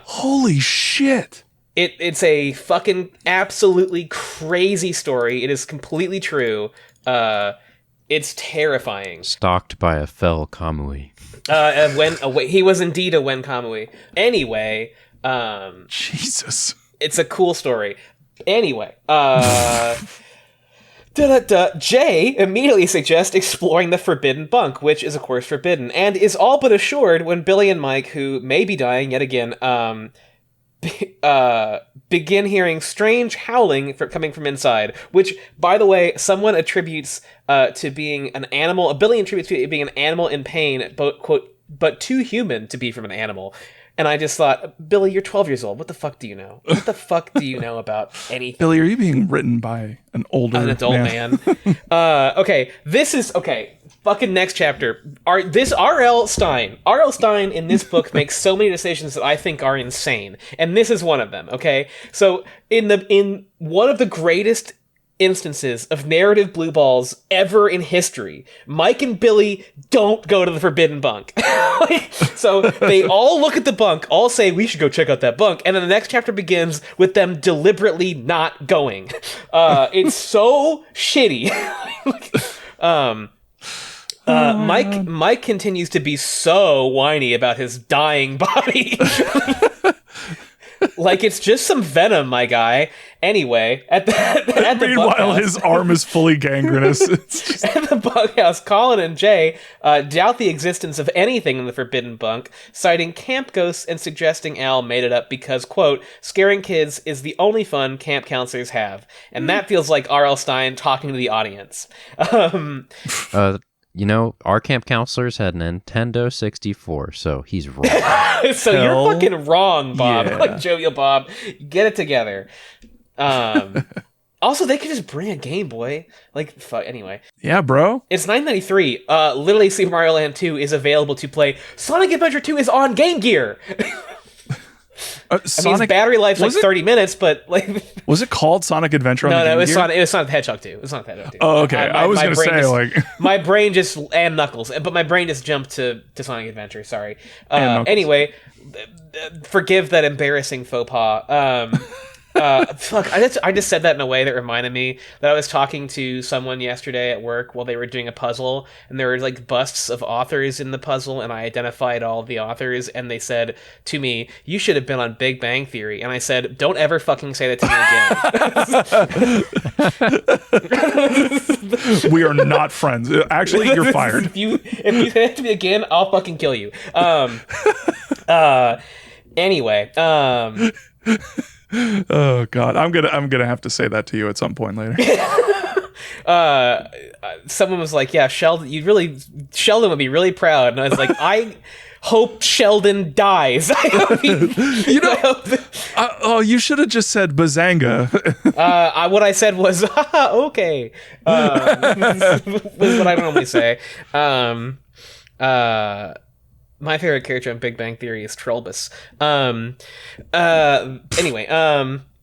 Holy shit. It's a fucking absolutely crazy story. It is completely true. It's terrifying. Stalked by a fell Kamui. He was indeed a Wen Kamui. Anyway, Jesus. It's a cool story. Anyway, Jay immediately suggests exploring the forbidden bunk, which is of course forbidden, and is all but assured when Billy and Mike, who may be dying yet again, begin hearing strange howling coming from inside, which, by the way, someone attributes to being an animal. Billy attributes to being an animal in pain, but too human to be from an animal. And I just thought, Billy, you're 12 years old. What the fuck do you know? What the fuck do you know about anything? Billy, are you being written by an adult man? Okay, this is fucking next chapter. R.L. Stein in this book makes so many decisions that I think are insane, and this is one of them. Okay, so in one of the greatest instances of narrative blue balls ever in history, Mike and Billy don't go to the forbidden bunk. So they all look at the bunk, all say we should go check out that bunk, and then the next chapter begins with them deliberately not going. It's so shitty. Mike continues to be so whiny about his dying body. Like it's just some venom, my guy. Anyway, at the meanwhile, his arm is fully gangrenous. At the bunkhouse, Colin and Jay doubt the existence of anything in the forbidden bunk, citing camp ghosts and suggesting Al made it up because, quote, scaring kids is the only fun camp counselors have. And that feels like R.L. Stein talking to the audience. You know, our camp counselors had Nintendo 64, so he's wrong. So you're fucking wrong, Bob. Yeah. Like Jovial Bob. Get it together. Also, they could just bring a Game Boy. Like, fuck, anyway. Yeah, bro. It's $9.93. Literally, Super Mario Land 2 is available to play. Sonic Adventure 2 is on Game Gear. Its battery life's like 30 minutes, but like... Was it called Sonic Adventure on the Game Gear? No, it was Sonic the Hedgehog 2. It was Sonic the Hedgehog 2. Oh, okay. I was going to say, like... My brain just... And Knuckles. But my brain just jumped to Sonic Adventure, sorry. Anyway, forgive that embarrassing faux pas. Fuck, I just said that in a way that reminded me that I was talking to someone yesterday at work while they were doing a puzzle, and there were like busts of authors in the puzzle, and I identified all of the authors, and they said to me, "You should have been on Big Bang Theory," and I said, "Don't ever fucking say that to me again." We are not friends. Actually, you're fired. If you say that to me again, I'll fucking kill you. Anyway, Oh god, I'm gonna have to say that to you at some point later. Someone was like, "Yeah, Sheldon would be really proud," and I was like, "I hope Sheldon dies." You should have just said Bazanga. What I said was, "Okay," was what I normally say. My favorite character in Big Bang Theory is Trollbus. Anyway,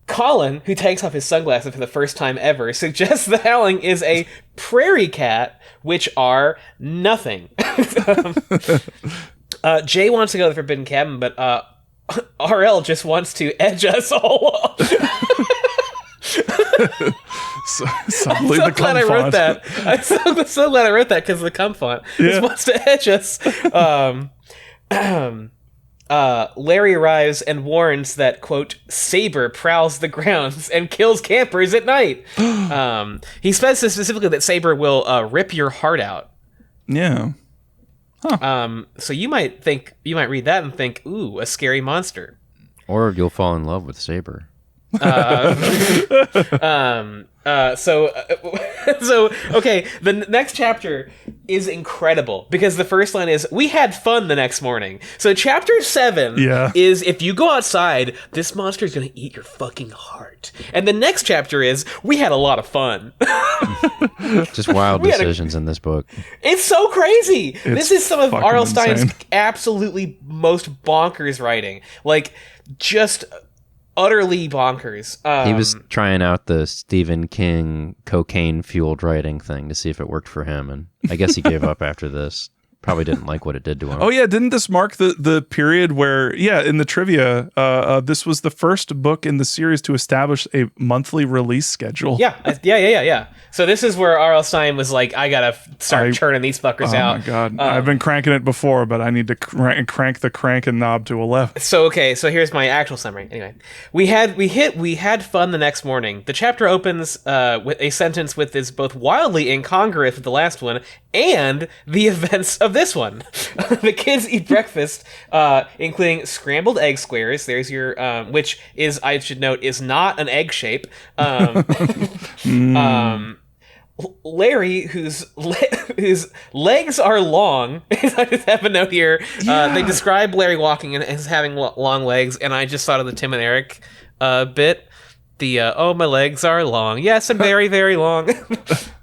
Colin, who takes off his sunglasses for the first time ever, suggests the Howling is a prairie cat, which are nothing. Jay wants to go to the Forbidden Cabin, but RL just wants to edge us all up. Suddenly I'm so glad I wrote that. I'm so glad I wrote that because of the cum font. Just wants to edge us. Larry arrives and warns that, quote, Saber prowls the grounds and kills campers at night. He says specifically that Saber will rip your heart out. Yeah. So you might read that and think, ooh, a scary monster. Or you'll fall in love with Saber. So okay, the next chapter is incredible because the first line is, we had fun the next morning. So chapter 7 is, if you go outside, this monster is going to eat your fucking heart. And the next chapter is, we had a lot of fun. Just wild decisions in this book. It's so crazy. This is some of R.L. Stine's insane. absolutely most bonkers writing. Like, just utterly bonkers. He was trying out the Stephen King cocaine-fueled writing thing to see if it worked for him, and I guess he gave up after this. Probably didn't like what it did to him. Oh yeah, didn't this mark the period where, in the trivia, this was the first book in the series to establish a monthly release schedule. Yeah. So this is where R.L. Stine was like, I gotta start churning these fuckers out. Oh my god, I've been cranking it before, but I need to crank the cranking knob to 11. So here's my actual summary. Anyway, we had fun the next morning. The chapter opens with a sentence with is both wildly incongruous with the last one and the events of this one. The kids eat breakfast, including scrambled egg squares. There's your, which is, I should note, is not an egg shape. Larry, whose legs are long. I just have a note here. They describe Larry walking as having long legs, and I just thought of the Tim and Eric bit. My legs are long. Yes, and very, very long.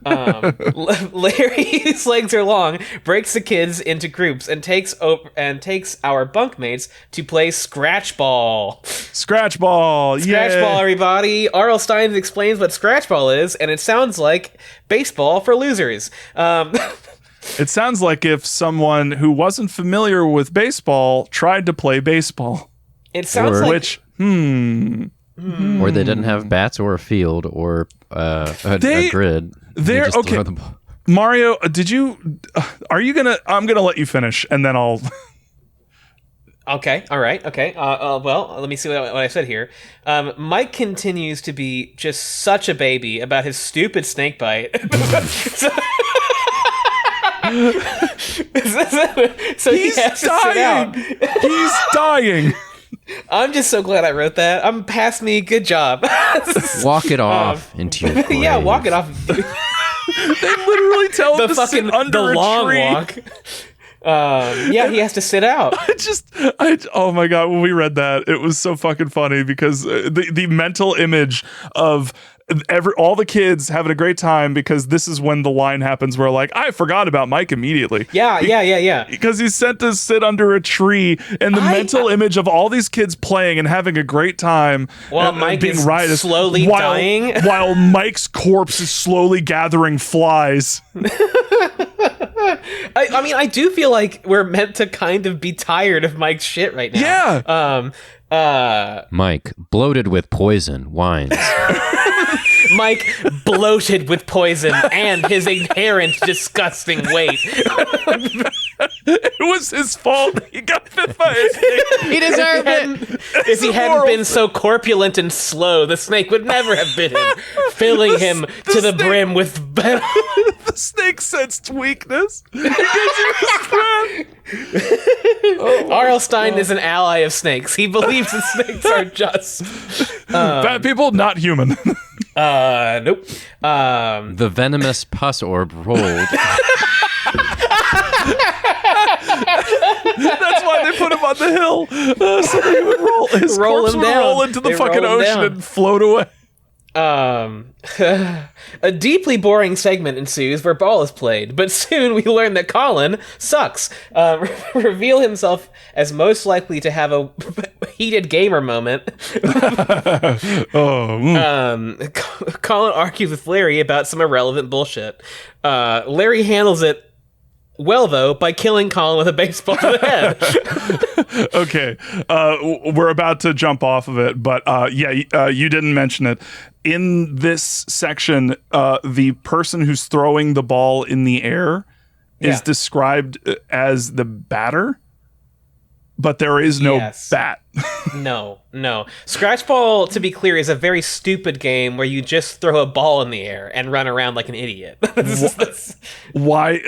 Larry's legs are long, breaks the kids into groups, and takes our bunkmates to play scratch ball. Scratch ball, everybody. R.L. Stine explains what scratch ball is, and it sounds like baseball for losers. It sounds like if someone who wasn't familiar with baseball tried to play baseball. It sounds Or they didn't have bats or a field or a grid. They're just okay. throw the ball. Mario, I'm gonna let you finish, and then I'll. Okay. All right. Okay. Well, let me see what I said here. Mike continues to be just such a baby about his stupid snake bite. So he's dying. He's dying. I'm just so glad I wrote that. I'm past me. Good job. Walk it off into your grave. Yeah, walk it off. They literally tell him to sit under the a long tree. walk. He has to sit out. Oh my god, when we read that, it was so fucking funny because the mental image of all the kids having a great time, because this is when the line happens where like, I forgot about Mike immediately. Yeah. Because he's sent to sit under a tree, and the mental image of all these kids playing and having a great time while Mike being is slowly dying. While Mike's corpse is slowly gathering flies. I mean, I do feel like we're meant to kind of be tired of Mike's shit right now. Yeah. Mike, bloated with poison, whines. Mike, bloated with poison and his inherent disgusting weight. It was his fault. He got bit by a snake. He deserved it. If he hadn't been so corpulent and slow, the snake would never have bit him, filling him to the brim with... The snake sensed weakness. R.L. Stine is an ally of snakes. He believes that snakes are just... Bad people, not human. Nope. The venomous pus orb rolled. That's why they put him on the hill. So he would roll. His Roll corpse him would down. roll into the They fucking roll him ocean down. and float away. A deeply boring segment ensues where ball is played, but soon we learn that Colin sucks. Reveal himself as most likely to have a heated gamer moment. Colin argues with Larry about some irrelevant bullshit. Larry handles it well, though, by killing Colin with a baseball to the head. Okay, we're about to jump off of it, but you didn't mention it. In this section, the person who's throwing the ball in the air is described as the batter, but there is no bat. No. Scratchball, to be clear, is a very stupid game where you just throw a ball in the air and run around like an idiot. Why?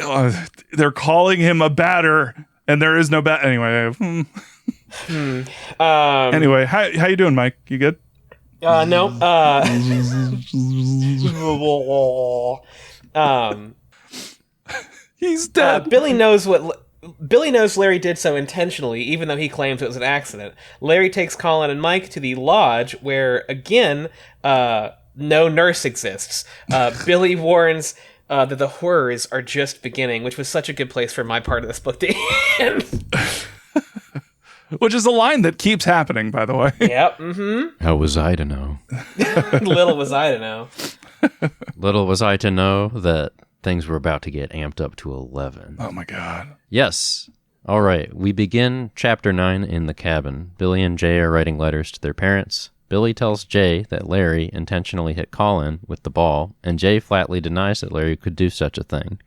They're calling him a batter, and there is no bat. Anyway. Anyway, how you doing, Mike? You good? No. He's dead. Billy knows Larry did so intentionally, even though he claims it was an accident. Larry takes Colin and Mike to the lodge, where, again, no nurse exists. Billy warns that the horrors are just beginning, which was such a good place for my part of this book to end. Which is a line that keeps happening, by the way. Yep, mm-hmm. How was I to know? Little was I to know. Little was I to know that things were about to get amped up to 11. Oh my god. Yes. All right. We begin chapter 9 in the cabin. Billy and Jay are writing letters to their parents. Billy tells Jay that Larry intentionally hit Colin with the ball, and Jay flatly denies that Larry could do such a thing.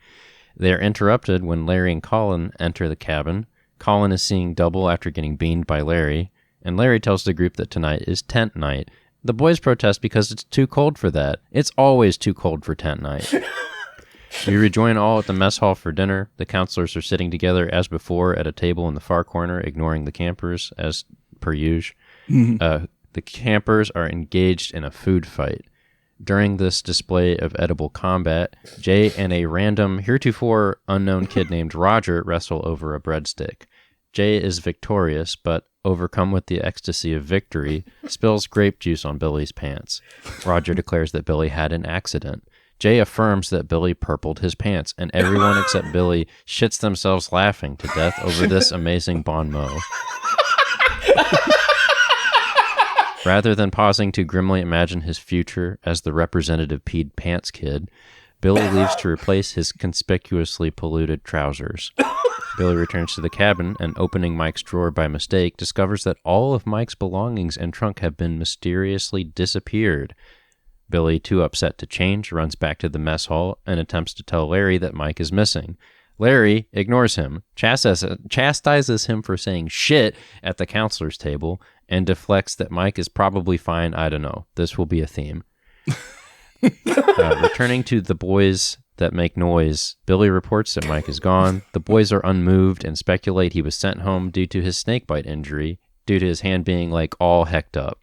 They are interrupted when Larry and Colin enter the cabin. Colin is seeing double after getting beamed by Larry, and Larry tells the group that tonight is tent night. The boys protest because it's too cold for that. It's always too cold for tent night. We rejoin all at the mess hall for dinner. The counselors are sitting together as before at a table in the far corner, ignoring the campers as per usual. The campers are engaged in a food fight. During this display of edible combat, Jay and a random, heretofore unknown kid named Roger wrestle over a breadstick. Jay is victorious, but, overcome with the ecstasy of victory, spills grape juice on Billy's pants. Roger declares that Billy had an accident. Jay affirms that Billy purpled his pants, and everyone except Billy shits themselves laughing to death over this amazing bon mot. Rather than pausing to grimly imagine his future as the representative peed pants kid, Billy leaves to replace his conspicuously polluted trousers. Billy returns to the cabin and, opening Mike's drawer by mistake, discovers that all of Mike's belongings and trunk have been mysteriously disappeared. Billy, too upset to change, runs back to the mess hall and attempts to tell Larry that Mike is missing. Larry ignores him, chastises him for saying shit at the counselor's table, and deflects that Mike is probably fine. I don't know. This will be a theme. Returning to the boys that make noise, Billy reports that Mike is gone. The boys are unmoved and speculate he was sent home due to his snakebite injury, due to his hand being like all hecked up.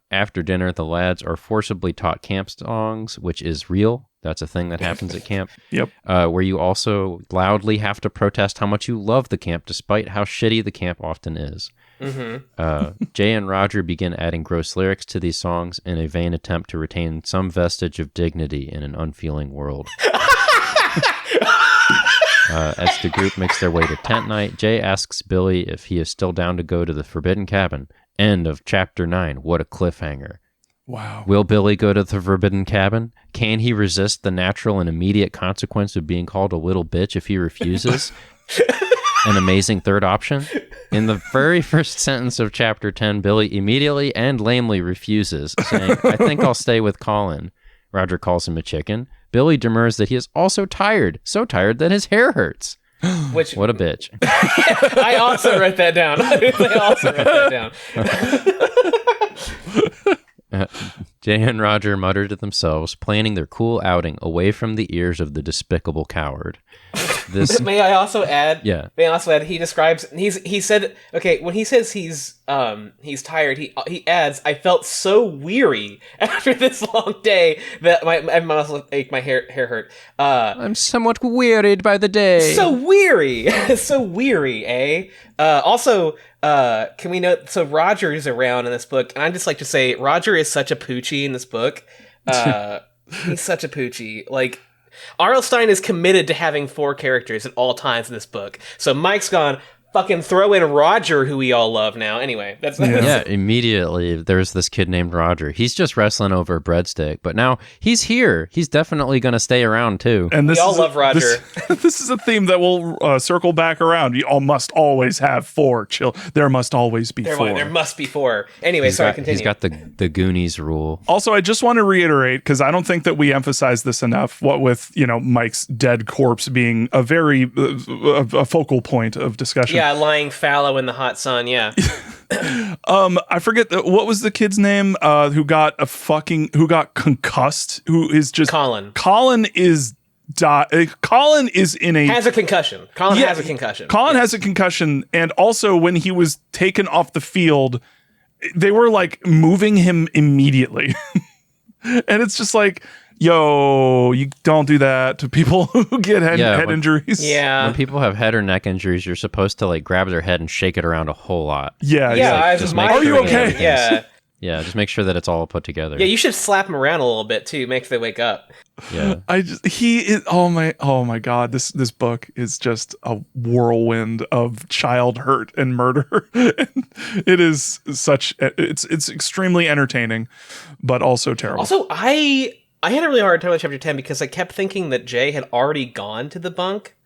After dinner, the lads are forcibly taught camp songs, which is real. That's a thing that happens at camp. Yep. Where you also loudly have to protest how much you love the camp, despite how shitty the camp often is. Mm-hmm. Jay and Roger begin adding gross lyrics to these songs in a vain attempt to retain some vestige of dignity in an unfeeling world. As the group makes their way to tent night, Jay asks Billy if he is still down to go to the Forbidden Cabin. End of chapter 9. What a cliffhanger. Wow. Will Billy go to the Forbidden Cabin? Can he resist the natural and immediate consequence of being called a little bitch if he refuses? An amazing third option? In the very first sentence of chapter 10, Billy immediately and lamely refuses, saying, I think I'll stay with Colin. Roger calls him a chicken. Billy demurs that he is also tired, so tired that his hair hurts. What a bitch. I also wrote that down. Jay and Roger mutter to themselves, planning their cool outing away from the ears of the despicable coward. May I also add? Yeah. May I also add? He describes. He said. Okay, when he says he's tired, he adds, "I felt so weary after this long day that my muscles ache, my hair hurt." I'm somewhat wearied by the day. So weary, so weary, eh? Also, can we note? So Roger is around in this book, and I'd just like to say Roger is such a poochie in this book. He's such a poochie. Like, R.L. Stine is committed to having 4 characters at all times in this book. So Mike's gone, fucking throw in Roger, who we all love now. Anyway, that's Yeah, immediately there's this kid named Roger. He's just wrestling over a breadstick, but now he's here. He's definitely going to stay around too. And we all love Roger. This is a theme that will circle back around. You all must always have 4. There must always be 4. There must be 4. Anyway, continue. He's got the Goonies rule. Also, I just want to reiterate, because I don't think that we emphasize this enough, what with, Mike's dead corpse being a very a focal point of discussion. Yeah, lying fallow in the hot sun, yeah. I forget what was the kid's name who got concussed, who is just Colin. Colin is in a has a concussion. Colin has a concussion. Colin has a concussion, and also when he was taken off the field, they were like moving him immediately. And it's just like, yo, you don't do that to people who get head injuries. Yeah. When people have head or neck injuries, you're supposed to like grab their head and shake it around a whole lot. Yeah. Yeah. Just are you okay? Yeah. Yeah, just make sure that it's all put together. Yeah, you should slap him around a little bit too, make sure they wake up. Yeah. He is, oh my God, this book is just a whirlwind of child hurt and murder. It is it's extremely entertaining, but also terrible. Also, I had a really hard time with chapter 10 because I kept thinking that Jay had already gone to the bunk.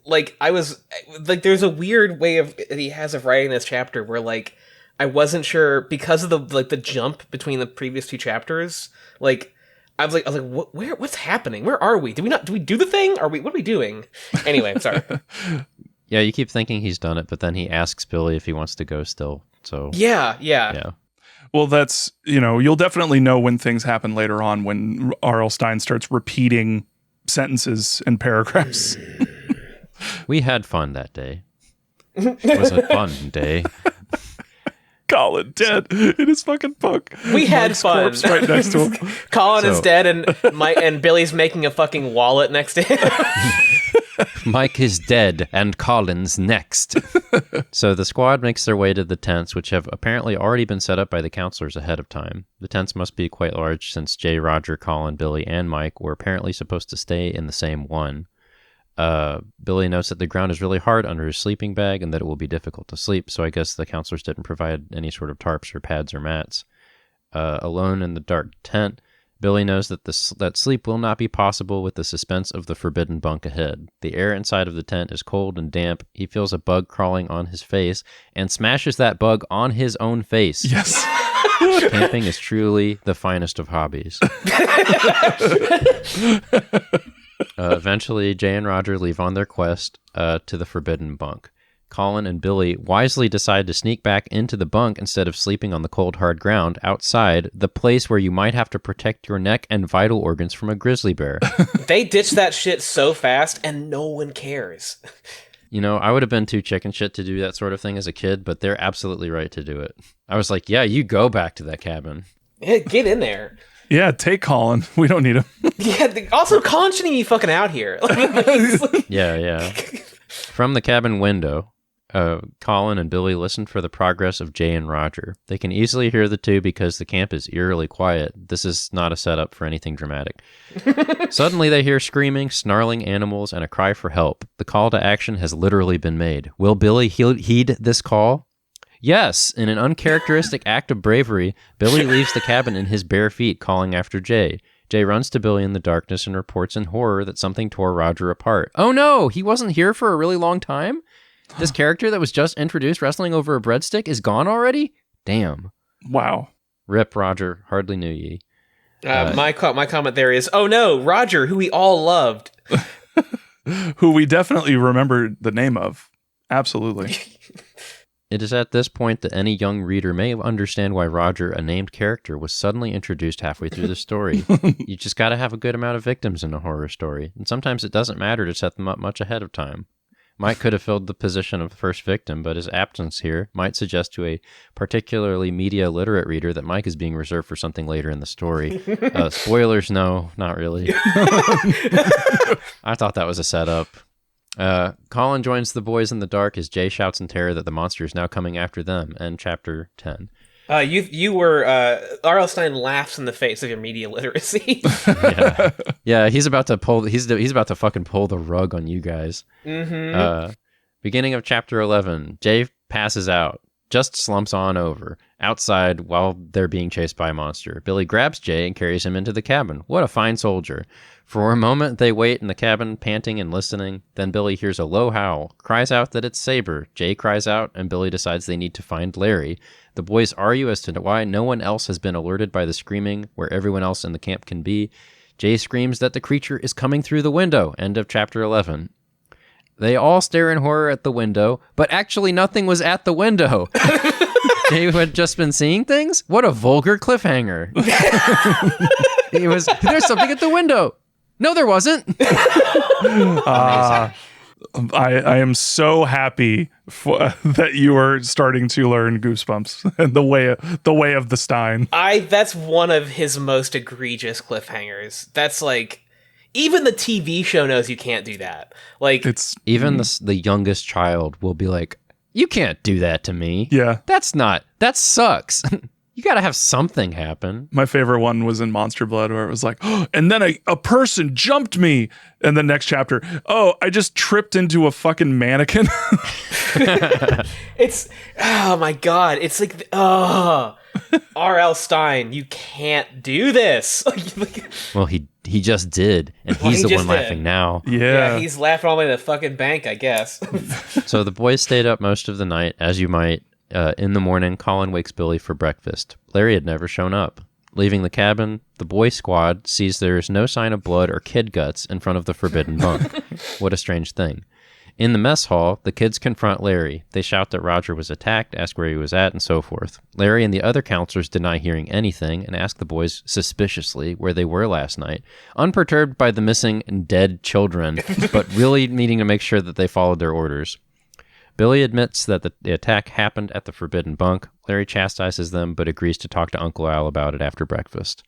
Like, I was like, there's a weird way that he has of writing this chapter where like I wasn't sure because of the jump between the previous 2 chapters. Like, I was like, what's happening? Where are we? Do we do the thing? What are we doing? Anyway, sorry. Yeah, you keep thinking he's done it, but then he asks Billy if he wants to go still. So yeah. Well, that's, you'll definitely know when things happen later on when R.L. Stine starts repeating sentences and paragraphs. We had fun that day. It was a fun day. Colin dead in his fucking book. We had fun. Corpse right next to him. Colin is dead, and Billy's making a fucking wallet next to him. Mike is dead, and Colin's next. So the squad makes their way to the tents, which have apparently already been set up by the counselors ahead of time. The tents must be quite large, since Jay, Roger, Colin, Billy, and Mike were apparently supposed to stay in the same one. Billy notes that the ground is really hard under his sleeping bag and that it will be difficult to sleep, so I guess the counselors didn't provide any sort of tarps or pads or mats. Alone in the dark tent, Billy knows that that sleep will not be possible with the suspense of the forbidden bunk ahead. The air inside of the tent is cold and damp. He feels a bug crawling on his face and smashes that bug on his own face. Yes. Camping is truly the finest of hobbies. Eventually, Jay and Roger leave on their quest to the forbidden bunk. Colin and Billy wisely decide to sneak back into the bunk instead of sleeping on the cold, hard ground outside, the place where you might have to protect your neck and vital organs from a grizzly bear. They ditch that shit so fast, and no one cares. I would have been too chicken shit to do that sort of thing as a kid, but they're absolutely right to do it. I was like, yeah, you go back to that cabin. Yeah, get in there. Yeah, take Colin. We don't need him. Yeah, also, Colin shouldn't be fucking out here. Yeah. From the cabin window, Colin and Billy listen for the progress of Jay and Roger. They can easily hear the two because the camp is eerily quiet. This is not a setup for anything dramatic. Suddenly they hear screaming, snarling animals, and a cry for help. The call to action has literally been made. Will Billy heed this call? Yes, in an uncharacteristic act of bravery, Billy leaves the cabin in his bare feet, calling after Jay. Jay runs to Billy in the darkness and reports in horror that something tore Roger apart. Oh no, he wasn't here for a really long time? This character that was just introduced wrestling over a breadstick is gone already? Damn. Wow. Rip, Roger. Hardly knew ye. My comment there is, oh no, Roger, who we all loved. Who we definitely remembered the name of. Absolutely. It is at this point that any young reader may understand why Roger, a named character, was suddenly introduced halfway through the story. You just got to have a good amount of victims in a horror story, and sometimes it doesn't matter to set them up much ahead of time. Mike could have filled the position of the first victim, but his absence here might suggest to a particularly media-literate reader that Mike is being reserved for something later in the story. Spoilers, no, not really. I thought that was a setup. Colin joins the boys in the dark as Jay shouts in terror that the monster is now coming after them. End chapter 10. You were R.L. Stine laughs in the face of your media literacy. Yeah, he's about to pull. He's about to fucking pull the rug on you guys. Mm-hmm. Beginning of chapter 11. Jay passes out, just slumps on over outside while they're being chased by a monster. Billy grabs Jay and carries him into the cabin. What a fine soldier! For a moment, they wait in the cabin, panting and listening. Then Billy hears a low howl, cries out that it's Saber. Jay cries out, and Billy decides they need to find Larry. The boys argue as to why no one else has been alerted by the screaming where everyone else in the camp can be. Jay screams that the creature is coming through the window. End of chapter 11. They all stare in horror at the window, but actually nothing was at the window. Jay had just been seeing things? What a vulgar cliffhanger. There's something at the window. No, there wasn't. I am so happy that you are starting to learn Goosebumps and the way of the Stein. That's one of his most egregious cliffhangers. That's like, even the TV show knows you can't do that. Like, It's Even the youngest child will be like, you can't do that to me. yeah. That sucks. You gotta have something happen. My favorite one was in Monster Blood where it was like, oh, and then a person jumped me. And the next chapter, oh, I just tripped into a fucking mannequin. it's, oh my God. It's like, R.L. Stine, you can't do this. Well, he just did, and he's the one laughing now. Yeah. He's laughing all the way to the fucking bank, I guess. So the boys stayed up most of the night, as you might. In the morning, Colin wakes Billy for breakfast. Larry had never shown up. Leaving the cabin, the boy squad sees there is no sign of blood or kid guts in front of the forbidden bunk. What a strange thing. In the mess hall, the kids confront Larry. They shout that Roger was attacked, ask where he was at, and so forth. Larry and the other counselors deny hearing anything and ask the boys suspiciously where they were last night, unperturbed by the missing and dead children, but really needing to make sure that they followed their orders. Billy admits that the attack happened at the forbidden bunk. Larry chastises them, but agrees to talk to Uncle Al about it after breakfast.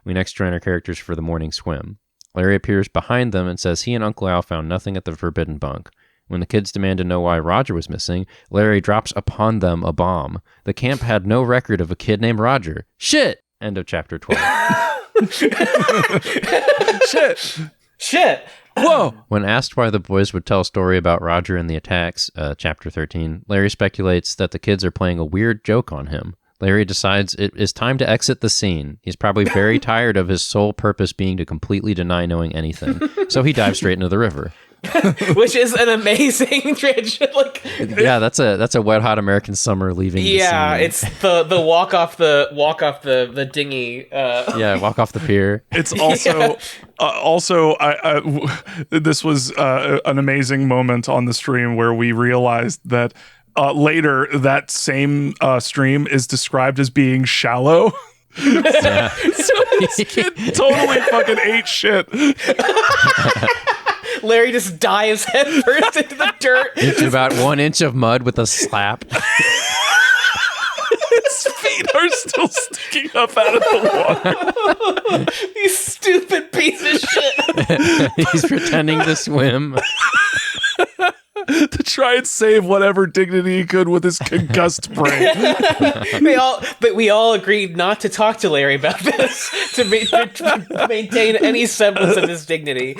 We next join our characters for the morning swim. Larry appears behind them and says he and Uncle Al found nothing at the forbidden bunk. When the kids demand to know why Roger was missing, Larry drops upon them a bomb. The camp had no record of a kid named Roger. Shit! End of chapter 12. Shit. Whoa. When asked why the boys would tell a story about Roger and the attacks, chapter 13, Larry speculates that the kids are playing a weird joke on him. Larry decides it is time to exit the scene. He's probably very tired of his sole purpose being to completely deny knowing anything. So he dives straight into the river. Which is an amazing transition. Yeah, that's a wet hot American summer leaving. Yeah, the it's the walk off the dinghy. Yeah, walk off the pier. It's also this was an amazing moment on the stream where we realized that later that same stream is described as being shallow. Yeah. So this kid totally fucking ate shit. Larry just dives headfirst into the dirt. Into about 1 inch of mud with a slap. His feet are still sticking up out of the water. You stupid piece of shit. He's pretending to swim. To try and save whatever dignity he could with his concussed brain. We all agreed not to talk to Larry about this to maintain any semblance of his dignity.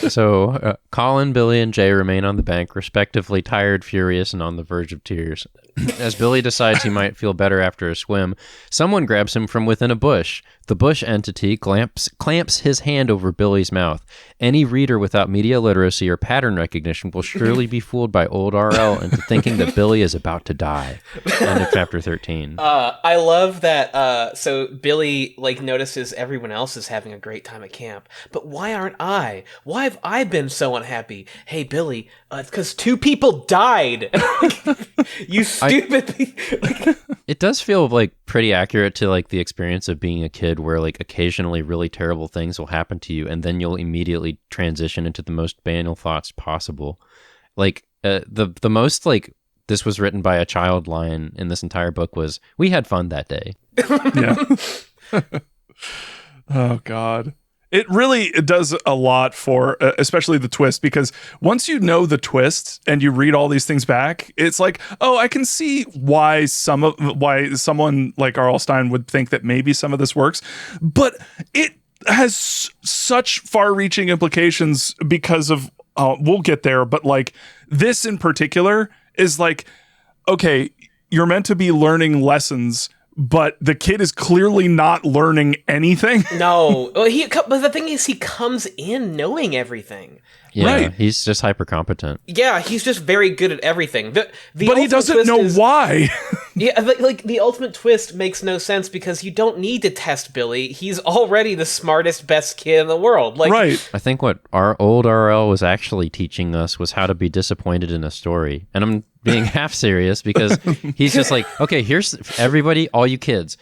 So, Colin, Billy, and Jay remain on the bank, respectively tired, furious, and on the verge of tears. As Billy decides he might feel better after a swim, someone grabs him from within a bush. The bush entity clamps his hand over Billy's mouth. Any reader without media literacy or pattern recognition will surely be fooled by old RL into thinking that Billy is about to die. End of chapter 13. I love that. So Billy notices everyone else is having a great time at camp, but why aren't I? Why have I been so unhappy? Hey Billy, it's because 2 people died. You stupid. It does feel pretty accurate to the experience of being a kid, where occasionally really terrible things will happen to you, and then you'll immediately transition into the most banal thoughts possible. The most this was written by a child line in this entire book was, "We had fun that day." Yeah. Oh God. It does a lot for, especially the twist, because once you know the twist and you read all these things back, it's like, oh, I can see why someone like R.L. Stine would think that maybe some of this works, but it has such far-reaching implications because of, we'll get there, but this in particular is okay, you're meant to be learning lessons, but the kid is clearly not learning anything. No, but the thing is, he comes in knowing everything. Yeah, right. He's just hyper competent. Yeah, he's just very good at everything. But he doesn't know why. Yeah, the ultimate twist makes no sense because you don't need to test Billy. He's already the smartest, best kid in the world. Right. I think what our old RL was actually teaching us was how to be disappointed in a story. And I'm being half serious because he's just okay, here's everybody, all you kids.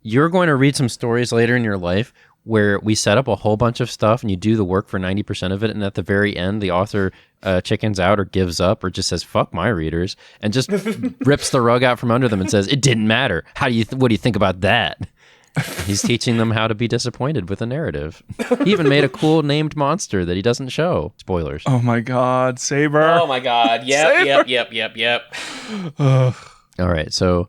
You're going to read some stories later in your life where we set up a whole bunch of stuff and you do the work for 90% of it, and at the very end the author chickens out or gives up or just says fuck my readers and just rips the rug out from under them and says it didn't matter. What do you think about that? He's teaching them how to be disappointed with a narrative. He even made a cool named monster that he doesn't show. Spoilers. Oh my God, Saber. Oh my God. Yep. All right, so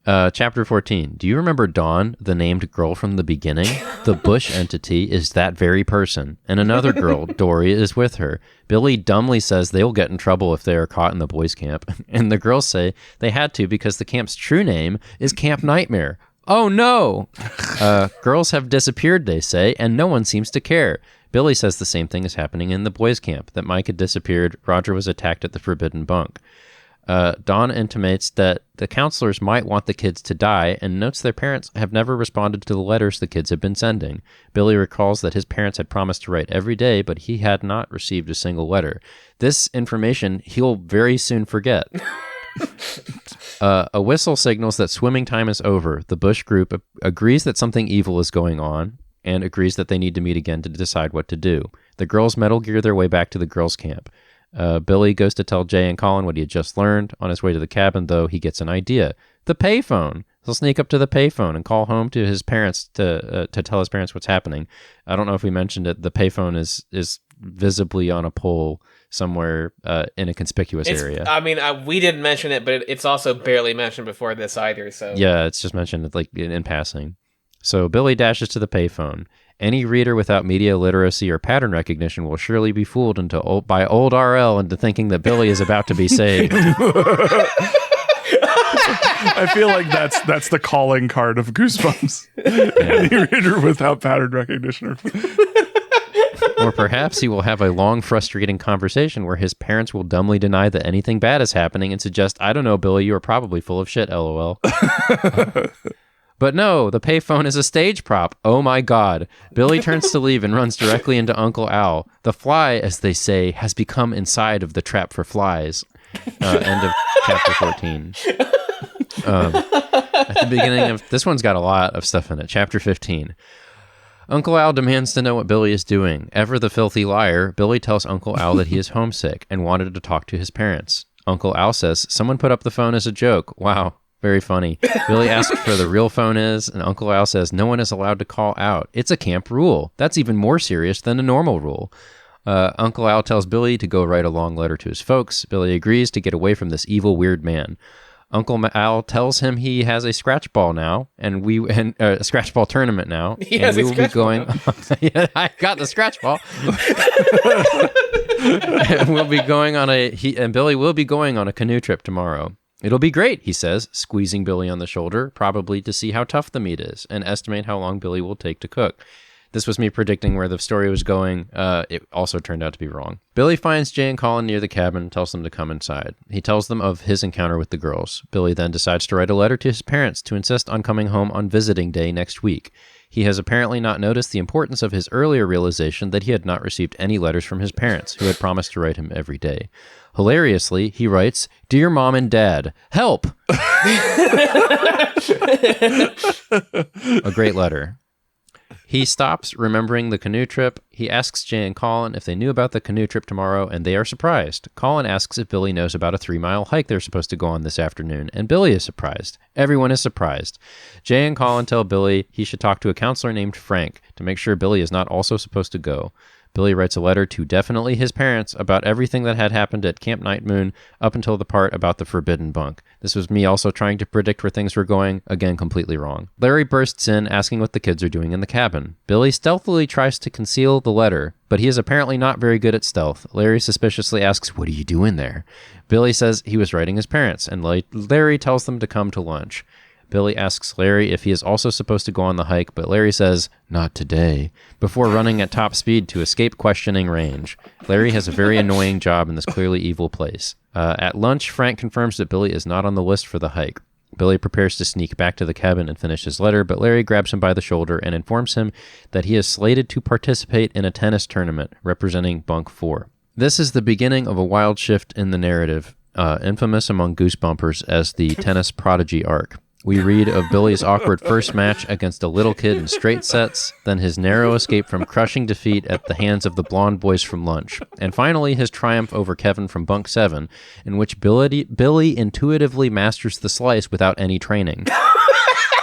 chapter 14. Do you remember Dawn, the named girl from the beginning? The bush entity is that very person, and another girl, Dory, is with her. Billy dumbly says they will get in trouble if they are caught in the boys' camp, and the girls say they had to because the camp's true name is Camp Nightmare. Oh no! Girls have disappeared, they say, and no one seems to care. Billy says the same thing is happening in the boys' camp, that Mike had disappeared, Roger was attacked at the forbidden bunk. Dawn intimates that the counselors might want the kids to die and notes their parents have never responded to the letters the kids have been sending. Billy recalls that his parents had promised to write every day, but he had not received a single letter. This information he'll very soon forget. A whistle signals that swimming time is over. The Bush group agrees that something evil is going on and agrees that they need to meet again to decide what to do. The girls Metal Gear their way back to the girls' camp. Billy goes to tell Jay and Colin what he had just learned. On his way to the cabin, though, he gets an idea. The payphone. He'll sneak up to the payphone and call home to his parents to tell his parents what's happening. I don't know if we mentioned it. The payphone is visibly on a pole somewhere in a conspicuous area. I mean, we didn't mention it, but it's also barely mentioned before this either. So yeah, it's just mentioned in passing. So Billy dashes to the payphone. Any reader without media literacy or pattern recognition will surely be fooled by old RL into thinking that Billy is about to be saved. I feel like that's the calling card of Goosebumps. Any reader without pattern recognition. Or perhaps he will have a long, frustrating conversation where his parents will dumbly deny that anything bad is happening and suggest, I don't know, Billy, you are probably full of shit, LOL. But no, the payphone is a stage prop. Oh my God. Billy turns to leave and runs directly into Uncle Al. The fly, as they say, has become inside of the trap for flies. End of chapter 14. At the beginning of this one's got a lot of stuff in it. Chapter 15. Uncle Al demands to know what Billy is doing. Ever the filthy liar, Billy tells Uncle Al that he is homesick and wanted to talk to his parents. Uncle Al says, someone put up the phone as a joke. Wow. Very funny. Billy asks where the real phone is, and Uncle Al says no one is allowed to call out. It's a camp rule. That's even more serious than a normal rule. Uncle Al tells Billy to go write a long letter to his folks. Billy agrees to get away from this evil, weird man. Uncle Al tells him he has a scratch ball now, and a scratch ball tournament now. He has a scratch ball now. Yeah, I got the scratch ball. And Billy will be going on a canoe trip tomorrow. It'll be great, he says, squeezing Billy on the shoulder, probably to see how tough the meat is and estimate how long Billy will take to cook. This was me predicting where the story was going. It also turned out to be wrong. Billy finds Jay and Colin near the cabin and tells them to come inside. He tells them of his encounter with the girls. Billy then decides to write a letter to his parents to insist on coming home on visiting day next week. He has apparently not noticed the importance of his earlier realization that he had not received any letters from his parents, who had promised to write him every day. Hilariously, he writes, "Dear Mom and Dad, help!" A great letter. He stops, remembering the canoe trip. He asks Jay and Colin if they knew about the canoe trip tomorrow, and they are surprised. Colin asks if Billy knows about a 3-mile hike they're supposed to go on this afternoon, and Billy is surprised. Everyone is surprised. Jay and Colin tell Billy he should talk to a counselor named Frank to make sure Billy is not also supposed to go. Billy writes a letter to definitely his parents about everything that had happened at Camp Night Moon up until the part about the forbidden bunk. This was me also trying to predict where things were going, again completely wrong. Larry bursts in asking what the kids are doing in the cabin. Billy stealthily tries to conceal the letter, but he is apparently not very good at stealth. Larry suspiciously asks, "What are you doing there?" Billy says he was writing his parents, and Larry tells them to come to lunch. Billy asks Larry if he is also supposed to go on the hike, but Larry says, "Not today," before running at top speed to escape questioning range. Larry has a very annoying job in this clearly evil place. At lunch, Frank confirms that Billy is not on the list for the hike. Billy prepares to sneak back to the cabin and finish his letter, but Larry grabs him by the shoulder and informs him that he is slated to participate in a tennis tournament representing Bunk 4. This is the beginning of a wild shift in the narrative, infamous among Goosebumpers as the tennis prodigy arc. We read of Billy's awkward first match against a little kid in straight sets, then his narrow escape from crushing defeat at the hands of the blonde boys from lunch, and finally his triumph over Kevin from Bunk 7, in which Billy intuitively masters the slice without any training.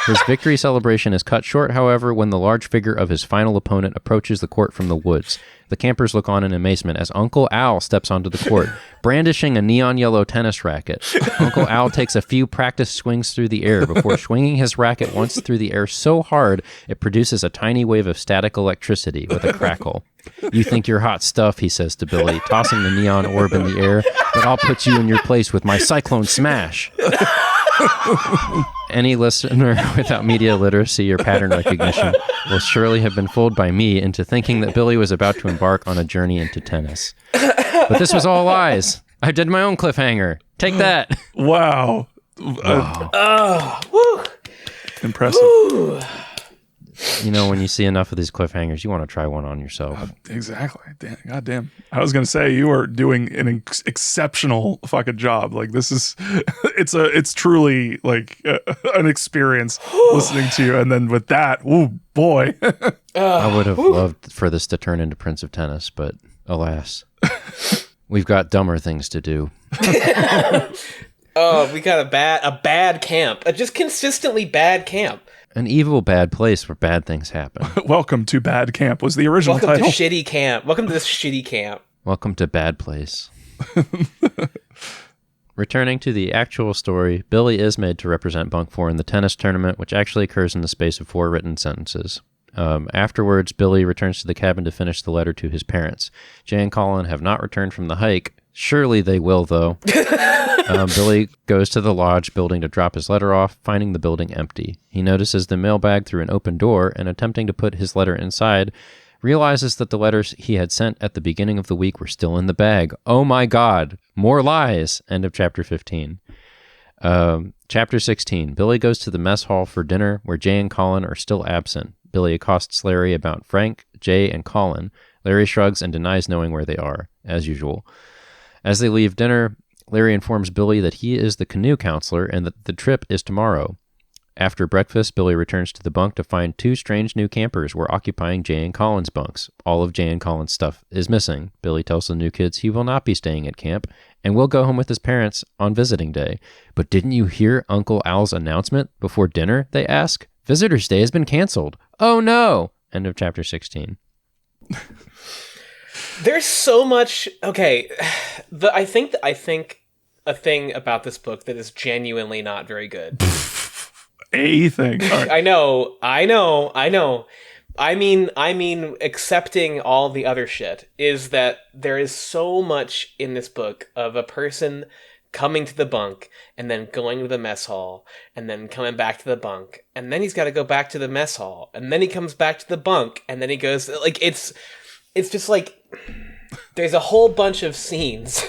His victory celebration is cut short, however, when the large figure of his final opponent approaches the court from the woods. The campers look on in amazement as Uncle Al steps onto the court, brandishing a neon yellow tennis racket. Uncle Al takes a few practice swings through the air before swinging his racket once through the air so hard it produces a tiny wave of static electricity with a crackle. "You think you're hot stuff," he says to Billy, tossing the neon orb in the air, "but I'll put you in your place with my Cyclone Smash." Any listener without media literacy or pattern recognition will surely have been fooled by me into thinking that Billy was about to embark on a journey into tennis. But this was all lies. I did my own cliffhanger. Take that. Wow. Woo. Impressive. Woo. You know, when you see enough of these cliffhangers, you want to try one on yourself. Exactly. God damn. I was going to say you are doing an exceptional fucking job. Like this is, it's truly like an experience listening to you. And then with that, oh boy. I would have loved for this to turn into Prince of Tennis, but alas, we've got dumber things to do. Oh, we got a bad camp, a just consistently bad camp. An evil, bad place where bad things happen. Welcome to Bad Camp was the original title. Welcome to Shitty Camp. Welcome to this shitty camp. Welcome to Bad Place. Returning to the actual story, Billy is made to represent Bunk 4 in the tennis tournament, which actually occurs in the space of 4 written sentences. Afterwards, Billy returns to the cabin to finish the letter to his parents. Jay and Colin have not returned from the hike. Surely they will, though. Billy goes to the lodge building to drop his letter off, finding the building empty. He notices the mailbag through an open door and, attempting to put his letter inside, realizes that the letters he had sent at the beginning of the week were still in the bag. Oh my God! More lies! End of chapter 15. Chapter 16. Billy goes to the mess hall for dinner, where Jay and Colin are still absent. Billy accosts Larry about Frank, Jay, and Colin. Larry shrugs and denies knowing where they are, as usual. As they leave dinner, Larry informs Billy that he is the canoe counselor and that the trip is tomorrow. After breakfast, Billy returns to the bunk to find 2 strange new campers were occupying Jay and Colin's bunks. All of Jay and Colin's stuff is missing. Billy tells the new kids he will not be staying at camp and will go home with his parents on visiting day. "But didn't you hear Uncle Al's announcement before dinner?" they ask. "Visitor's Day has been canceled." "Oh no!" End of chapter 16. There's so much. Okay, I think a thing about this book that is genuinely not very good. A thing. Right. I know. I mean, accepting all the other shit is that there is so much in this book of a person coming to the bunk, and then going to the mess hall, and then coming back to the bunk, and then he's got to go back to the mess hall, and then he comes back to the bunk, and then he goes, like, it's just like, there's a whole bunch of scenes,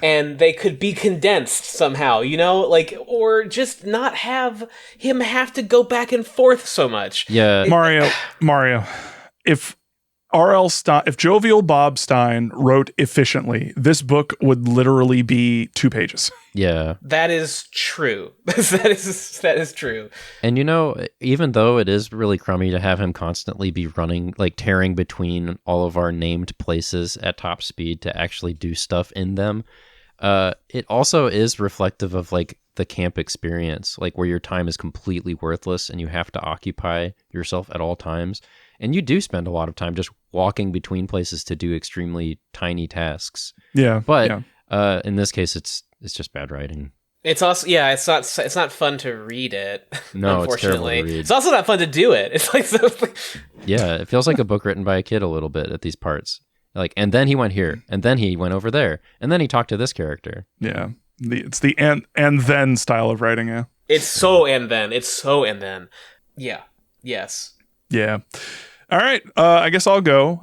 and they could be condensed somehow, you know, like, or just not have him have to go back and forth so much. Yeah. Mario, if R.L. Stein, if Jovial Bob Stein wrote efficiently, this book would literally be 2 pages. Yeah. That is true. that is true. And, you know, even though it is really crummy to have him constantly be running, like tearing between all of our named places at top speed to actually do stuff in them, it also is reflective of like the camp experience, like where your time is completely worthless and you have to occupy yourself at all times. And you do spend a lot of time just walking between places to do extremely tiny tasks. Yeah. But in this case, it's just bad writing. It's also it's not fun to read it. No, unfortunately, it's terrible to read. It's also not fun to do it. It's like Yeah, it feels like a book written by a kid a little bit at these parts. Like, and then he went here, and then he went over there, and then he talked to this character. Yeah. It's the and then style of writing. Yeah. It's so and then. Yeah. Yes. Yeah. All right. I guess I'll go.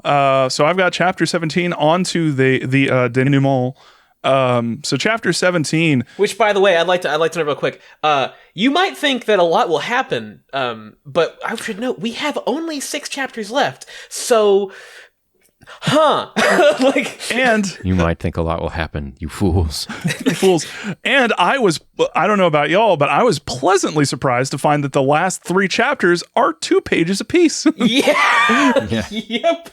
So I've got chapter 17 onto the denouement. So chapter 17. Which, by the way, I'd like to know real quick. You might think that a lot will happen, but I should note we have only 6 chapters left. So, And you might think a lot will happen, you fools. fools. And I don't know about y'all, but I was pleasantly surprised to find that the last 3 chapters are 2 pages apiece. Yeah. Yeah.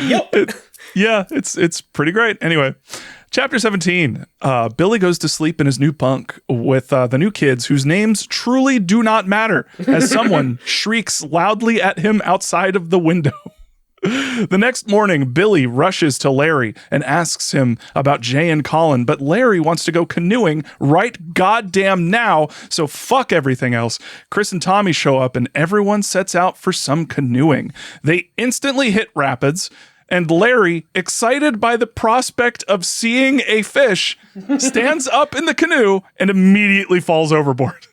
Yep. Yeah, it's pretty great. Anyway, chapter 17. Billy goes to sleep in his new bunk with the new kids whose names truly do not matter as someone shrieks loudly at him outside of the window. The next morning, Billy rushes to Larry and asks him about Jay and Colin, but Larry wants to go canoeing right goddamn now, so fuck everything else. Chris and Tommy show up and everyone sets out for some canoeing. They instantly hit rapids, and Larry, excited by the prospect of seeing a fish, stands up in the canoe and immediately falls overboard.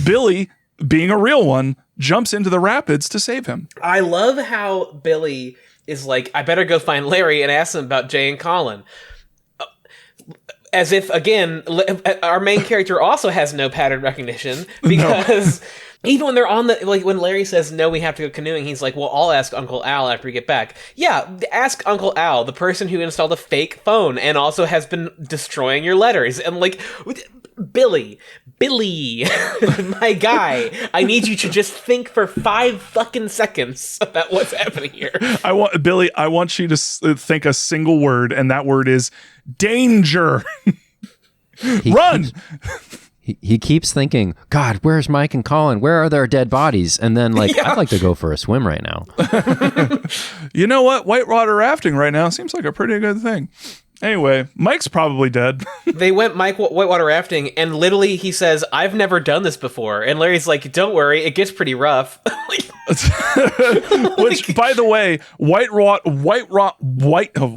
Billy, being a real one, jumps into the rapids to save him. I love how Billy is like, I better go find Larry and ask him about Jay and Colin. As if, again, our main character also has no pattern recognition, because even when they're on when Larry says, no, we have to go canoeing, he's like, well, I'll ask Uncle Al after we get back. Yeah, ask Uncle Al, the person who installed a fake phone and also has been destroying your letters. And like, Billy, my guy, I need you to just think for 5 fucking seconds about what's happening here. I want you to think a single word, and that word is danger. Run! He keeps thinking, God, where's Mike and Colin? Where are their dead bodies? And then, like, I'd like to go for a swim right now. You know what? Whitewater rafting right now seems like a pretty good thing. Anyway, Mike's probably dead. They went whitewater rafting, and literally he says, I've never done this before. And Larry's like, don't worry, it gets pretty rough. Which, by the way,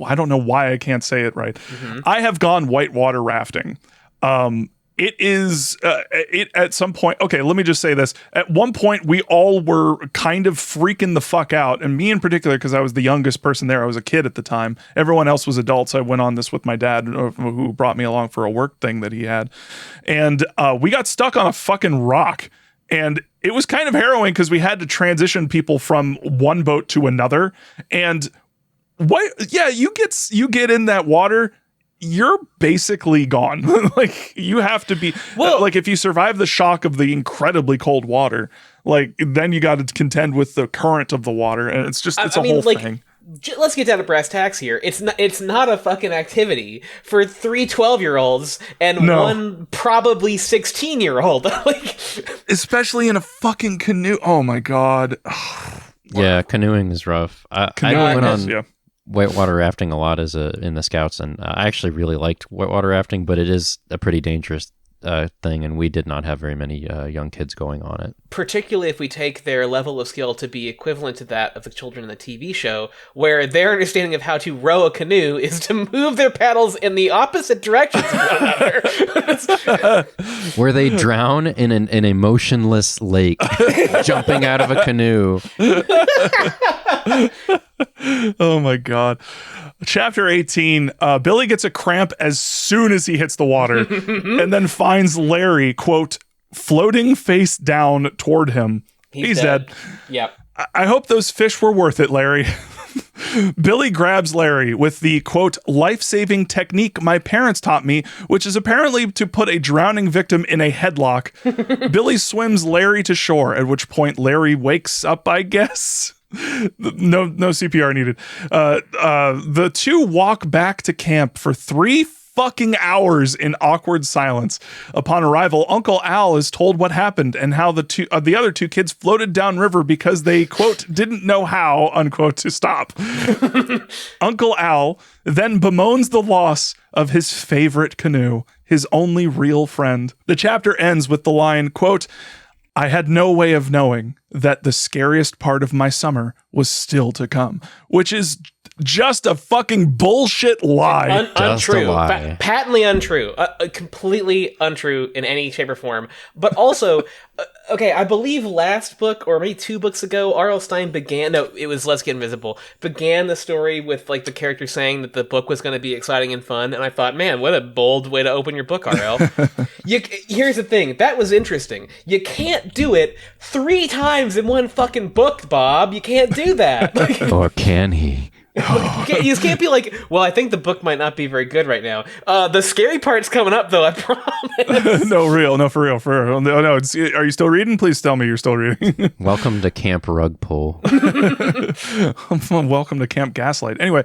I don't know why I can't say it right. Mm-hmm. I have gone whitewater rafting. It is at some point. Okay, let me just say this. At one point, we all were kind of freaking the fuck out, and me in particular, because I was the youngest person there. I was a kid at the time. Everyone else was adults. I went on this with my dad, who brought me along for a work thing that he had, and we got stuck on a fucking rock, and it was kind of harrowing because we had to transition people from one boat to another. And you get in that water, you're basically gone. Like, you have to be, like, if you survive the shock of the incredibly cold water, like, then you got to contend with the current of the water, and it's a whole thing. Let's get down to brass tacks here. It's not a fucking activity for 3 12-year-olds and one probably 16-year-old. Like, especially in a fucking canoe. Oh my god. Yeah, canoeing is rough. I went on whitewater rafting a lot in the Scouts, and I actually really liked whitewater rafting, but it is a pretty dangerous thing, and we did not have very many young kids going on it. Particularly if we take their level of skill to be equivalent to that of the children in the TV show, where their understanding of how to row a canoe is to move their paddles in the opposite directions of one another. Where they drown in a motionless lake, jumping out of a canoe. Oh my God. Chapter 18, Billy gets a cramp as soon as he hits the water and then finds Larry, quote, floating face down toward him. He's dead. Yep. I hope those fish were worth it, Larry. Billy grabs Larry with the, quote, life-saving technique my parents taught me, which is apparently to put a drowning victim in a headlock. Billy swims Larry to shore, at which point Larry wakes up, I guess. No CPR needed. The two walk back to camp for 3 fucking hours in awkward silence. Upon arrival, Uncle Al is told what happened and how the other two kids floated downriver because they, quote, didn't know how, unquote, to stop. Uncle Al then bemoans the loss of his favorite canoe, his only real friend. The chapter ends with the line, quote, I had no way of knowing that the scariest part of my summer was still to come, which is just a fucking bullshit lie. Untrue. Patently untrue. Completely untrue in any shape or form. But also, okay, I believe last book, or maybe 2 books ago, R.L. Stine began the story with like the character saying that the book was going to be exciting and fun. And I thought, man, what a bold way to open your book, R.L. Here's the thing. That was interesting. You can't do it 3 times in one fucking book, Bob. You can't do that. Or can he? You just can't be like, well, I think the book might not be very good right now. The scary part's coming up, though, I promise. No, for real. No, are you still reading? Please tell me you're still reading. Welcome to Camp Rug Pull. Welcome to Camp Gaslight. Anyway,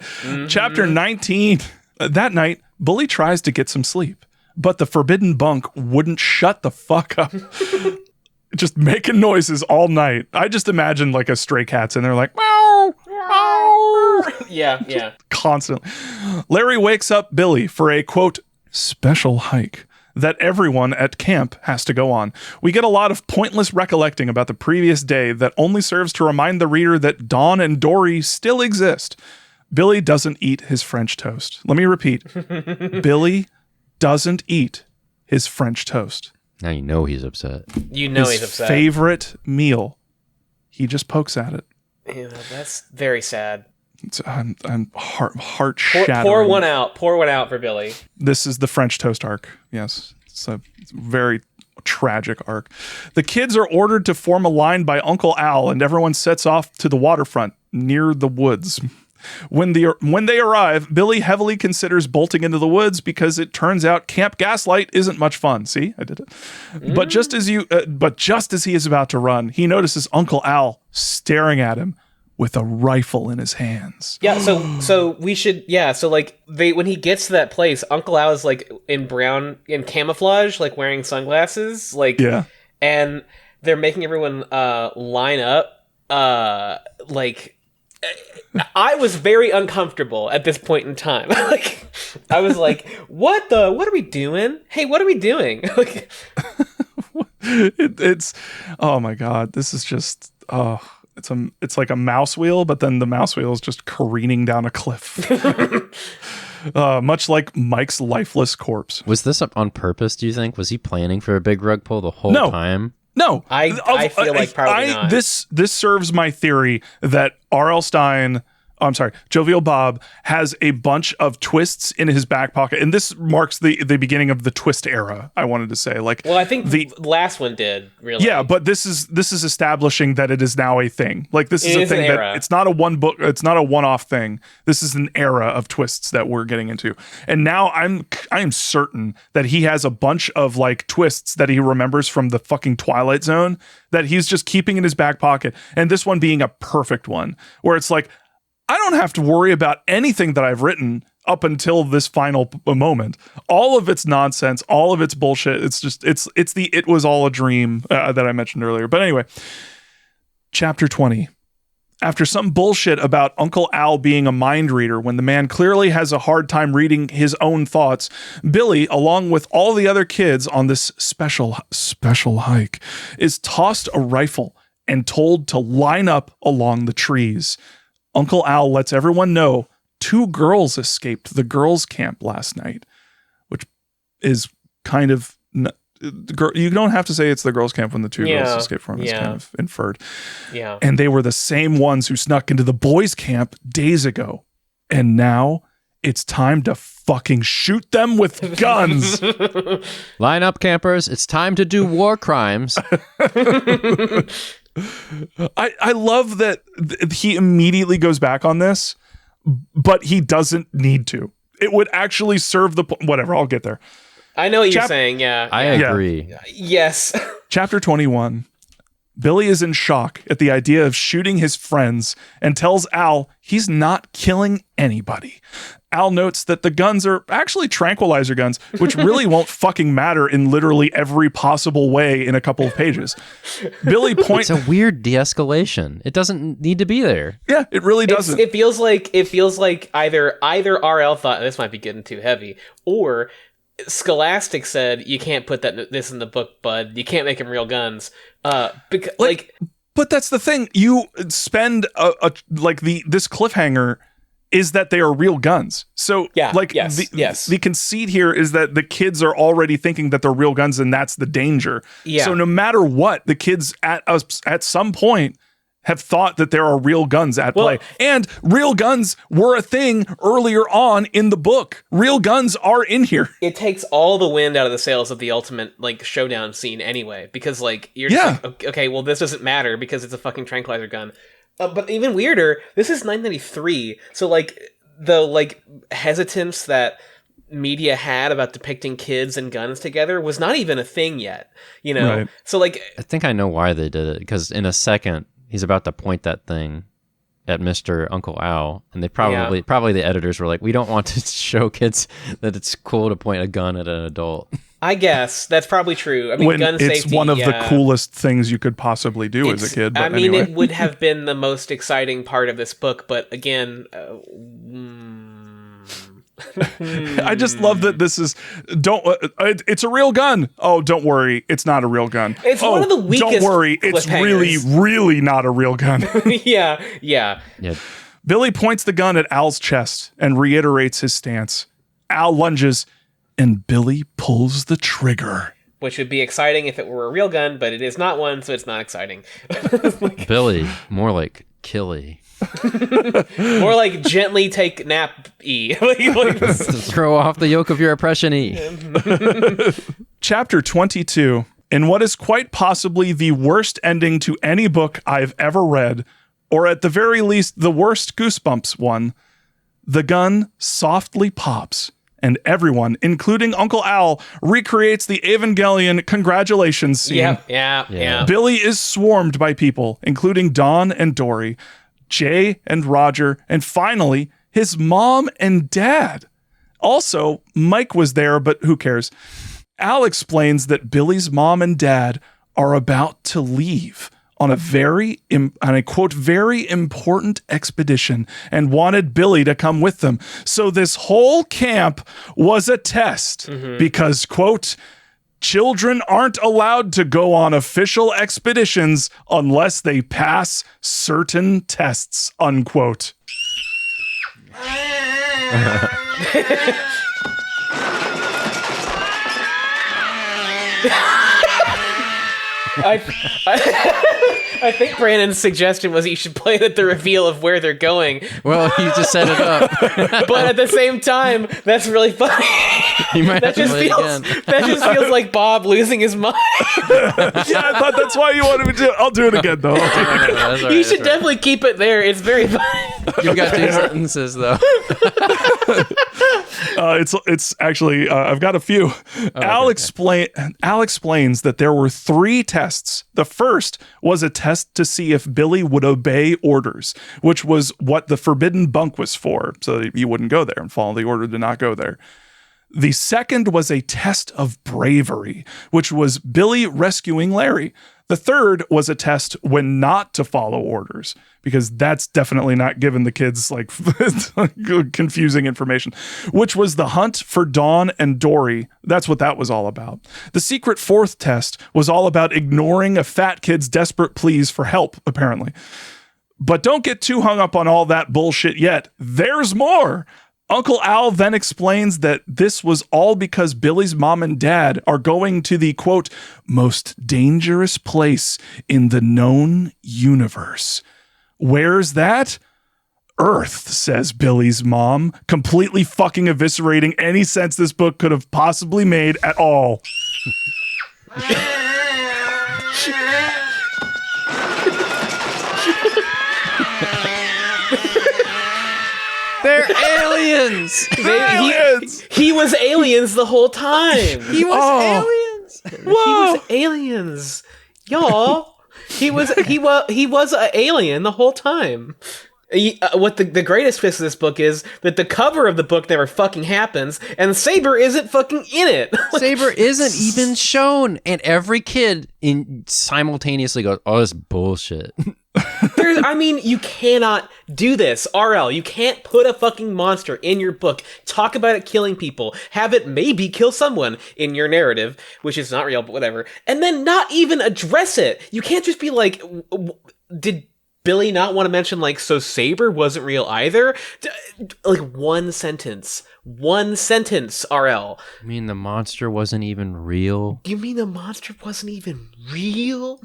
Chapter 19. That night, Bully tries to get some sleep, but the forbidden bunk wouldn't shut the fuck up. Just making noises all night. I just imagine like a stray cat's in there like, meow, meow. Yeah. Constantly. Larry wakes up Billy for a, quote, special hike that everyone at camp has to go on. We get a lot of pointless recollecting about the previous day that only serves to remind the reader that Dawn and Dory still exist. Billy doesn't eat his French toast. Let me repeat. Billy doesn't eat his French toast. Now you know he's upset. He's upset. Favorite meal. He just pokes at it. Yeah, that's very sad. It's heart shattering. Pour one out for Billy. This is the French toast arc. Yes, it's a very tragic arc. The kids are ordered to form a line by Uncle Al, and everyone sets off to the waterfront near the woods. When they arrive, Billy heavily considers bolting into the woods because it turns out Camp Gaslight isn't much fun. See, I did it. But just as he is about to run, he notices Uncle Al staring at him with a rifle in his hands. Yeah, so we should when he gets to that place, Uncle Al is like in camouflage, like wearing sunglasses, like yeah. And they're making everyone line up like I was very uncomfortable at this point in time. Like, I was like, what are we doing? Hey, what are we doing? Like, it's oh my God, this is just it's like a mouse wheel, but then the mouse wheel is just careening down a cliff. Much like Mike's lifeless corpse. Was this on purpose, do you think? Was he planning for a big rug pull the whole time? No, I feel like probably not. This serves my theory that R.L. Stine, Jovial Bob has a bunch of twists in his back pocket, and this marks the beginning of the twist era. I wanted to say, like, well, I think the last one did really. Yeah, but this is establishing that it is now a thing. Like, this is a thing that it's not a one-off thing. This is an era of twists that we're getting into, and now I am certain that he has a bunch of like twists that he remembers from the fucking Twilight Zone that he's just keeping in his back pocket, and this one being a perfect one where it's like, I don't have to worry about anything that I've written up until this final moment. All of it's nonsense. All of it's bullshit. It's just, it's the "it was all a dream" that I mentioned earlier. But anyway, chapter 20. After some bullshit about Uncle Al being a mind reader when the man clearly has a hard time reading his own thoughts, Billy, along with all the other kids on this special hike, is tossed a rifle and told to line up along the trees. Uncle Al lets everyone know 2 girls escaped the girls' camp last night, which is kind of... You don't have to say it's the girls' camp when the 2 girls escaped from it. It's kind of inferred. Yeah. And they were the same ones who snuck into the boys' camp days ago. And now it's time to fucking shoot them with guns. Line up, campers. It's time to do war crimes. I love that he immediately goes back on this, but he doesn't need to. It would actually serve the whatever. I'll get there. I know what you're saying. Yeah. I agree. Yes. Chapter 21. Billy is in shock at the idea of shooting his friends and tells Al he's not killing anybody. Al notes that the guns are actually tranquilizer guns, which really won't fucking matter in literally every possible way in a couple of pages. Billy points... It's a weird de-escalation. It doesn't need to be there. Yeah, it really doesn't. It feels like either RL thought this might be getting too heavy, or Scholastic said you can't put this in the book, bud. You can't make them real guns. Because but that's the thing. You spend this cliffhanger is that they are real guns. So the conceit here is that the kids are already thinking that they're real guns, and that's the danger. Yeah. So no matter what, the kids at some point have thought that there are real guns at play. And real guns were a thing earlier on in the book. Real guns are in here. It takes all the wind out of the sails of the ultimate showdown scene anyway, because you're just okay, well, this doesn't matter because it's a fucking tranquilizer gun. But even weirder, this is 993, so the hesitance that media had about depicting kids and guns together was not even a thing yet, you know? Right. So I think I know why they did it, because in a second he's about to point that thing at Mr. Uncle Al, and they probably the editors were like, we don't want to show kids that it's cool to point a gun at an adult. I guess that's probably true. I mean, gun safety. It's one of the coolest things you could possibly do as a kid. But anyway. It would have been the most exciting part of this book, but again, I just love that this is it's a real gun. Oh, don't worry, it's not a real gun. It's one of the weakest. Don't worry, it's really not a real gun. Yeah. Billy points the gun at Al's chest and reiterates his stance. Al lunges, and Billy pulls the trigger. Which would be exciting if it were a real gun, but it is not one, so it's not exciting. Billy, more like Killy. More like gently take nap E. Throw off the yoke of your oppression E. Chapter 22. In what is quite possibly the worst ending to any book I've ever read, or at the very least the worst Goosebumps one, the gun softly pops, and everyone, including Uncle Al, recreates the Evangelion congratulations scene. Yeah. Billy is swarmed by people, including Dawn and Dory, Jay and Roger, and finally, his mom and dad. Also, Mike was there, but who cares? Al explains that Billy's mom and dad are about to leave on a quote, very important expedition and wanted Billy to come with them. So this whole camp was a test because, quote, children aren't allowed to go on official expeditions unless they pass certain tests, unquote. I think Brandon's suggestion was you should play it at the reveal of where they're going. Well, you just set it up. But at the same time, that's really funny. You might have to play it again. That just feels like Bob losing his mind. Yeah, I thought that's why you wanted me to do it. I'll do it again, though. You should definitely keep it there. It's very funny. You've got 2 sentences, though. It's actually I've got a few. Al explains that there were 3 tests. The first was a test to see if Billy would obey orders, which was what the forbidden bunk was for, so that he wouldn't go there and follow the order to not go there. The second was a test of bravery, which was Billy rescuing Larry. The third was a test when not to follow orders, because that's definitely not giving the kids like confusing information, which was the hunt for Dawn and Dory. That's what that was all about. The secret fourth test was all about ignoring a fat kid's desperate pleas for help, apparently. But don't get too hung up on all that bullshit yet. There's more. Uncle Al then explains that this was all because Billy's mom and dad are going to the, quote, most dangerous place in the known universe. Where's that? Earth, says Billy's mom, completely fucking eviscerating any sense this book could have possibly made at all. They're aliens. He was aliens the whole time. He was aliens. He was aliens, y'all. He was an alien the whole time. What the greatest twist of this book is that the cover of the book never fucking happens, and Saber isn't fucking in it. Saber isn't even shown, and every kid simultaneously goes, "Oh, this bullshit." You cannot do this, RL. You can't put a fucking monster in your book, talk about it killing people, have it maybe kill someone in your narrative, which is not real, but whatever, and then not even address it. You can't just be like, did Billy not want to mention, like, so Saber wasn't real either? Like, one sentence, RL. You mean the monster wasn't even real? You mean the monster wasn't even real?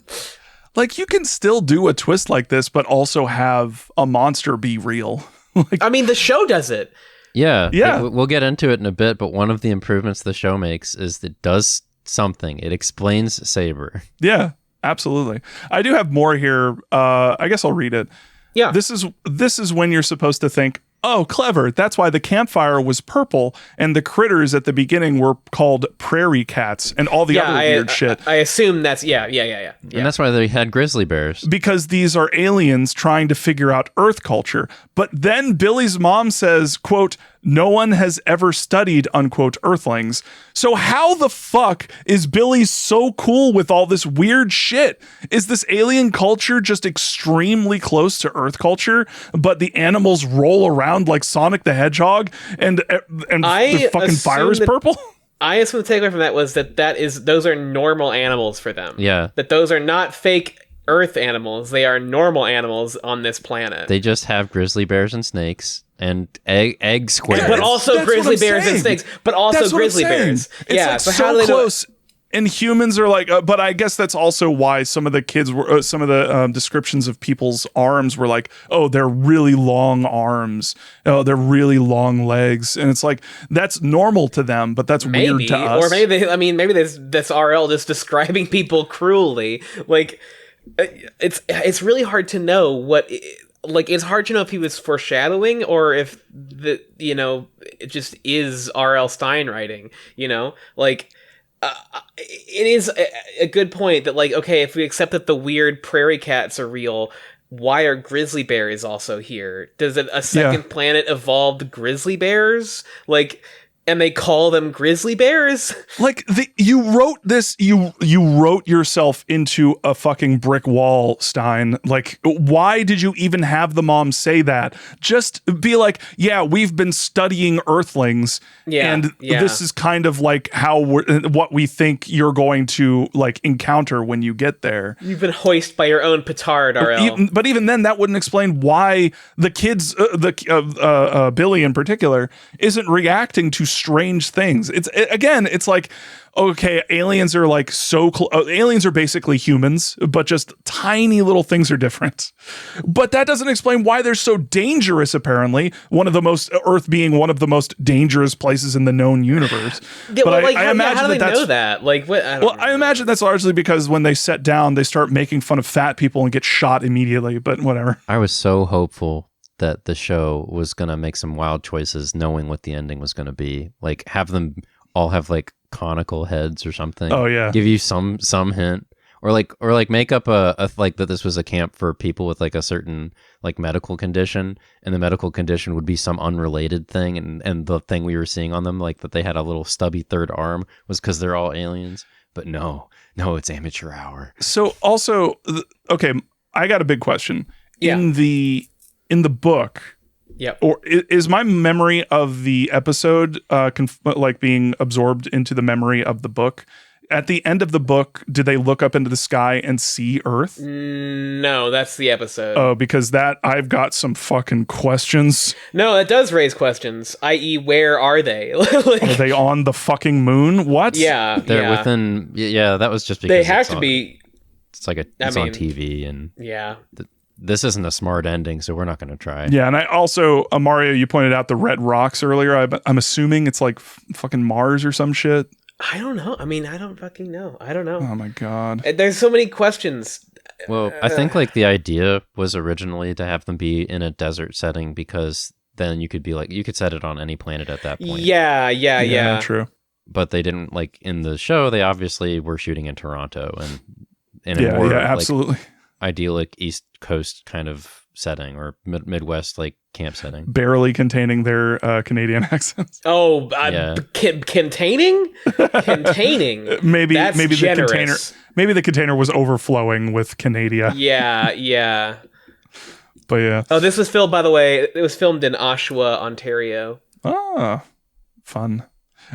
Like, you can still do a twist like this, but also have a monster be real. The show does it. Yeah. Yeah. We'll get into it in a bit, but one of the improvements the show makes is that it does something. It explains Saber. Yeah, absolutely. I do have more here. I guess I'll read it. Yeah. This is when you're supposed to think, oh, clever. That's why the campfire was purple and the critters at the beginning were called prairie cats and all the other weird shit. I assume that's, yeah. And that's why they had grizzly bears. Because these are aliens trying to figure out Earth culture. But then Billy's mom says, quote, no one has ever studied, unquote, Earthlings. So how the fuck is Billy so cool with all this weird shit? Is this alien culture just extremely close to Earth culture, but the animals roll around like Sonic the Hedgehog and the fucking fire is purple? I assume the takeaway from that was those are normal animals for them. Yeah. That those are not fake Earth animals. They are normal animals on this planet. They just have grizzly bears and snakes and egg squares. But also grizzly bears and snakes. But also grizzly bears. It's so how do they close. And humans are like, but I guess that's also why some of the kids were, some of the descriptions of people's arms were like, oh, they're really long arms. Oh, they're really long legs. And it's like, that's normal to them, but that's weird to us. Or maybe that's RL just describing people cruelly. Like, it's really hard to know what, like, it's hard to know if he was foreshadowing or if it just is R.L. Stine writing, like, it is a good point that, like, okay, if we accept that the weird prairie cats are real, why are grizzly bears also here? Does a second planet evolved grizzly bears? Like, and they call them grizzly bears? Like, you wrote this, you wrote yourself into a fucking brick wall, Stein. Like, why did you even have the mom say that? Just be like, yeah, we've been studying Earthlings, and this is kind of like what we think you're going to, like, encounter when you get there. You've been hoisted by your own petard, RL. But even then, that wouldn't explain why the kids, Billy in particular, isn't reacting to strange things. It's like, okay, aliens are like aliens are basically humans, but just tiny little things are different. But that doesn't explain why they're so dangerous. Apparently, Earth being one of the most dangerous places in the known universe. Yeah, but I imagine how do they know that? Like, what? I imagine that's largely because when they set down, they start making fun of fat people and get shot immediately. But whatever. I was so hopeful that the show was going to make some wild choices, knowing what the ending was going to be. Like, have them all have, like, conical heads or something. Oh, yeah. Give you some hint. Or make up a like that this was a camp for people with, like, a certain, like, medical condition, and the medical condition would be some unrelated thing, and the thing we were seeing on them, like, that they had a little stubby third arm, was because they're all aliens. But no, it's amateur hour. So also, okay, I got a big question. Yeah. In the book, Yep. or is my memory of the episode like being absorbed into the memory of the book? At the end of the book, do they look up into the sky and see Earth? No, that's the episode. Oh, because I've got some fucking questions. No, that does raise questions, i.e., where are they? Like, Are they on the fucking moon? What? yeah, They're yeah. within. Yeah, that was just because They have it's to on- be. It's like it's I on mean, TV, and Yeah. this isn't a smart ending, so we're not going to try. Yeah, and I also, Mario, you pointed out the red rocks earlier. I'm assuming it's like fucking Mars or some shit. I don't know. I mean, I don't fucking know. I don't know. Oh my god. There's so many questions. Well, I think like the idea was originally to have them be in a desert setting because then you could set it on any planet at that point. Yeah. True. But they didn't like in the show. They obviously were shooting in Toronto and in a more Yeah, like, absolutely. idyllic East Coast kind of setting or Midwest like camp setting. Barely containing their Canadian accents. Oh, Yeah. Containing? Maybe That's maybe generous. the container was overflowing with Canada. Yeah. But yeah. Oh, this was filmed, by the way, it was filmed in Oshawa, Ontario. Ah, fun.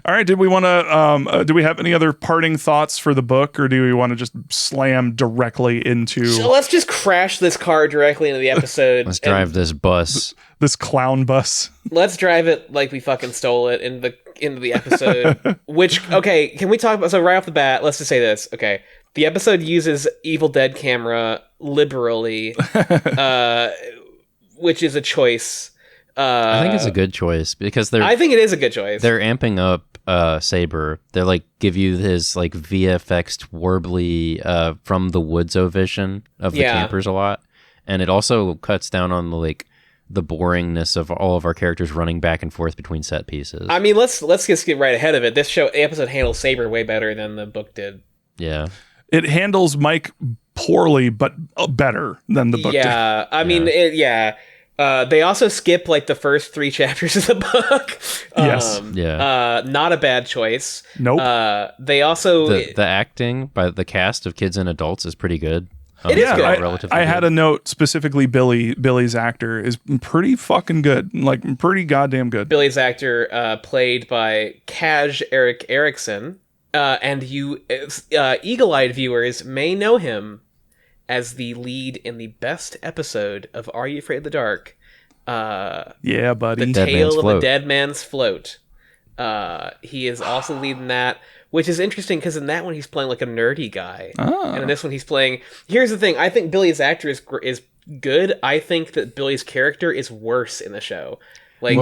All right. Did we want to? Do we have any other parting thoughts for the book, or do we want to just slam directly into So let's just crash this car directly into the episode. Let's drive this bus. this clown bus? Let's drive it like we fucking stole it into the episode. Which, okay, can we talk about, so right off the bat, let's just say this. Okay. The episode uses Evil Dead camera liberally, which is a choice. I think it's a good choice because I think it is a good choice. they're amping up Saber. They're like give you his like VFX warbly from the Woods-o vision of the Yeah. campers a lot, and it also cuts down on the boringness of all of our characters running back and forth between set pieces. I mean, let's just get right ahead of it. The episode handles Saber way better than the book did. Yeah, It handles Mike poorly, but better than the book did. Yeah, I mean, they also skip like the first 3 chapters of the book. Yes. Not a bad choice. Nope. They also the acting by the cast of kids and adults is pretty good. It is good. I had a note specifically. Billy's actor is pretty fucking good, like pretty goddamn good. Billy's actor, played by Kaj Eric Erickson, and you eagle-eyed viewers may know him as the lead in the best episode of Are You Afraid of the Dark? Yeah, buddy. The Dead Tale Man's of a Float. Dead Man's Float. He is also leading that, which is interesting because in that one he's playing like a nerdy guy, and in this one he's playing. Here's the thing: I think Billy's actor is good. I think that Billy's character is worse in the show. Like,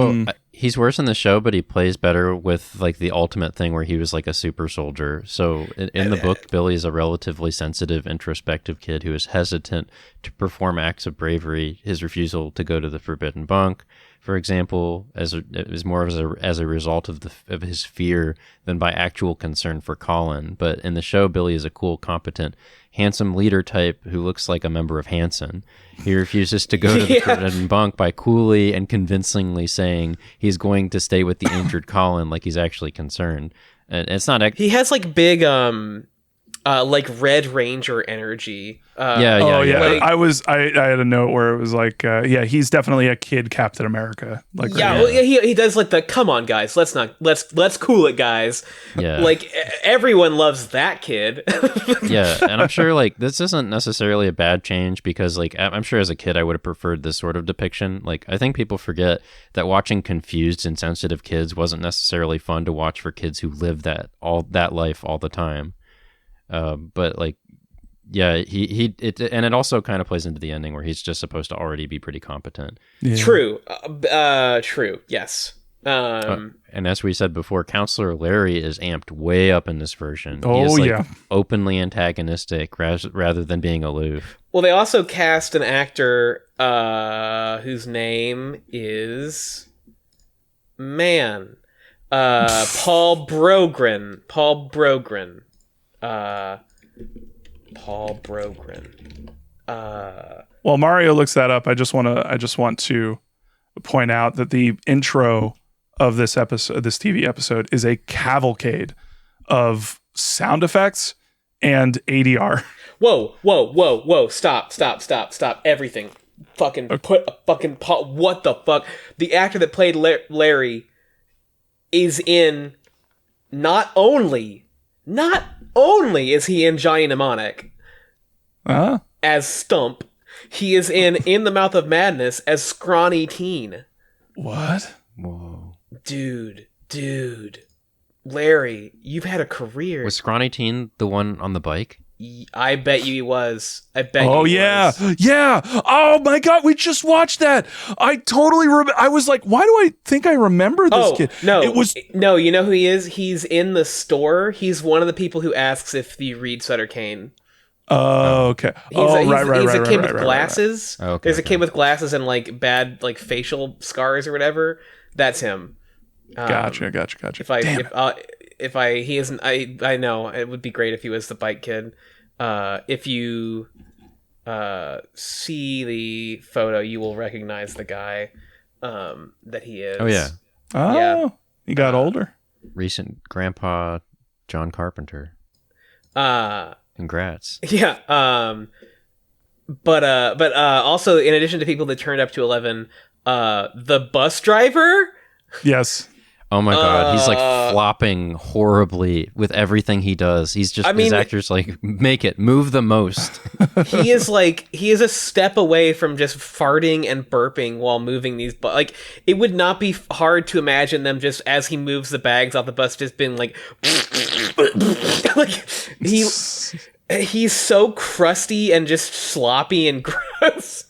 He's worse in the show, but he plays better with like the ultimate thing where he was like a super soldier. So in the book, Billy is a relatively sensitive, introspective kid who is hesitant to perform acts of bravery. His refusal to go to the Forbidden Bunk, for example, is more as a result of his fear than by actual concern for Colin. But in the show, Billy is a cool, competent, handsome leader type who looks like a member of Hanson. He refuses to go to the Forbidden Bunk by coolly and convincingly saying he's going to stay with the injured Colin like he's actually concerned. And it's not... he has like big like Red Ranger energy. Yeah. Like- I had a note where it was like, he's definitely a kid Captain America. Like, Yeah, well, he does like the come on guys, let's cool it guys. Yeah. Like everyone loves that kid. Yeah, and I'm sure like this isn't necessarily a bad change because like I'm sure as a kid I would have preferred this sort of depiction. Like I think people forget that watching confused and sensitive kids wasn't necessarily fun to watch for kids who live that life all the time. But like, yeah, it also kind of plays into the ending where he's just supposed to already be pretty competent. Yeah. True. True. Yes. And as we said before, Counselor Larry is amped way up in this version. Oh, he is, like, yeah. openly antagonistic rather than being aloof. Well, they also cast an actor whose name is Paul Brogren. Paul Brogren. While Mario looks that up, I just want to point out that the intro of this TV episode is a cavalcade of sound effects and ADR. Whoa. Stop. Everything. Fucking put a fucking what the fuck? The actor that played Larry is in not only is he in Johnny Mnemonic as Stump, he is in The Mouth of Madness as Scrawny Teen. What? Whoa. Dude. Larry, you've had a career. Was Scrawny Teen the one on the bike? I bet you he was. Oh, yeah. Yeah. Oh, my God. We just watched that. I totally remember. I was like, why do I think I remember this kid? No. It was. No, you know who he is? He's in the store. He's one of the people who asks if you read Sutter Kane. Oh, okay. He's a kid with glasses. Right. Okay, There's a kid with glasses and like bad like facial scars or whatever. That's him. Gotcha. He isn't. I know it would be great if he was the bike kid. If you see the photo, you will recognize the guy that he is. Oh yeah. Oh, yeah. He got older. Recent Grandpa John Carpenter. Congrats. Yeah. But also in addition to people that turned up to 11, the bus driver. Yes. Oh my God, he's like flopping horribly with everything he does. He's just, his actor's like, move the most. He is a step away from just farting and burping while moving these, like, it would not be hard to imagine them just, as he moves the bags off the bus, just being like, like, he's so crusty and just sloppy and gross.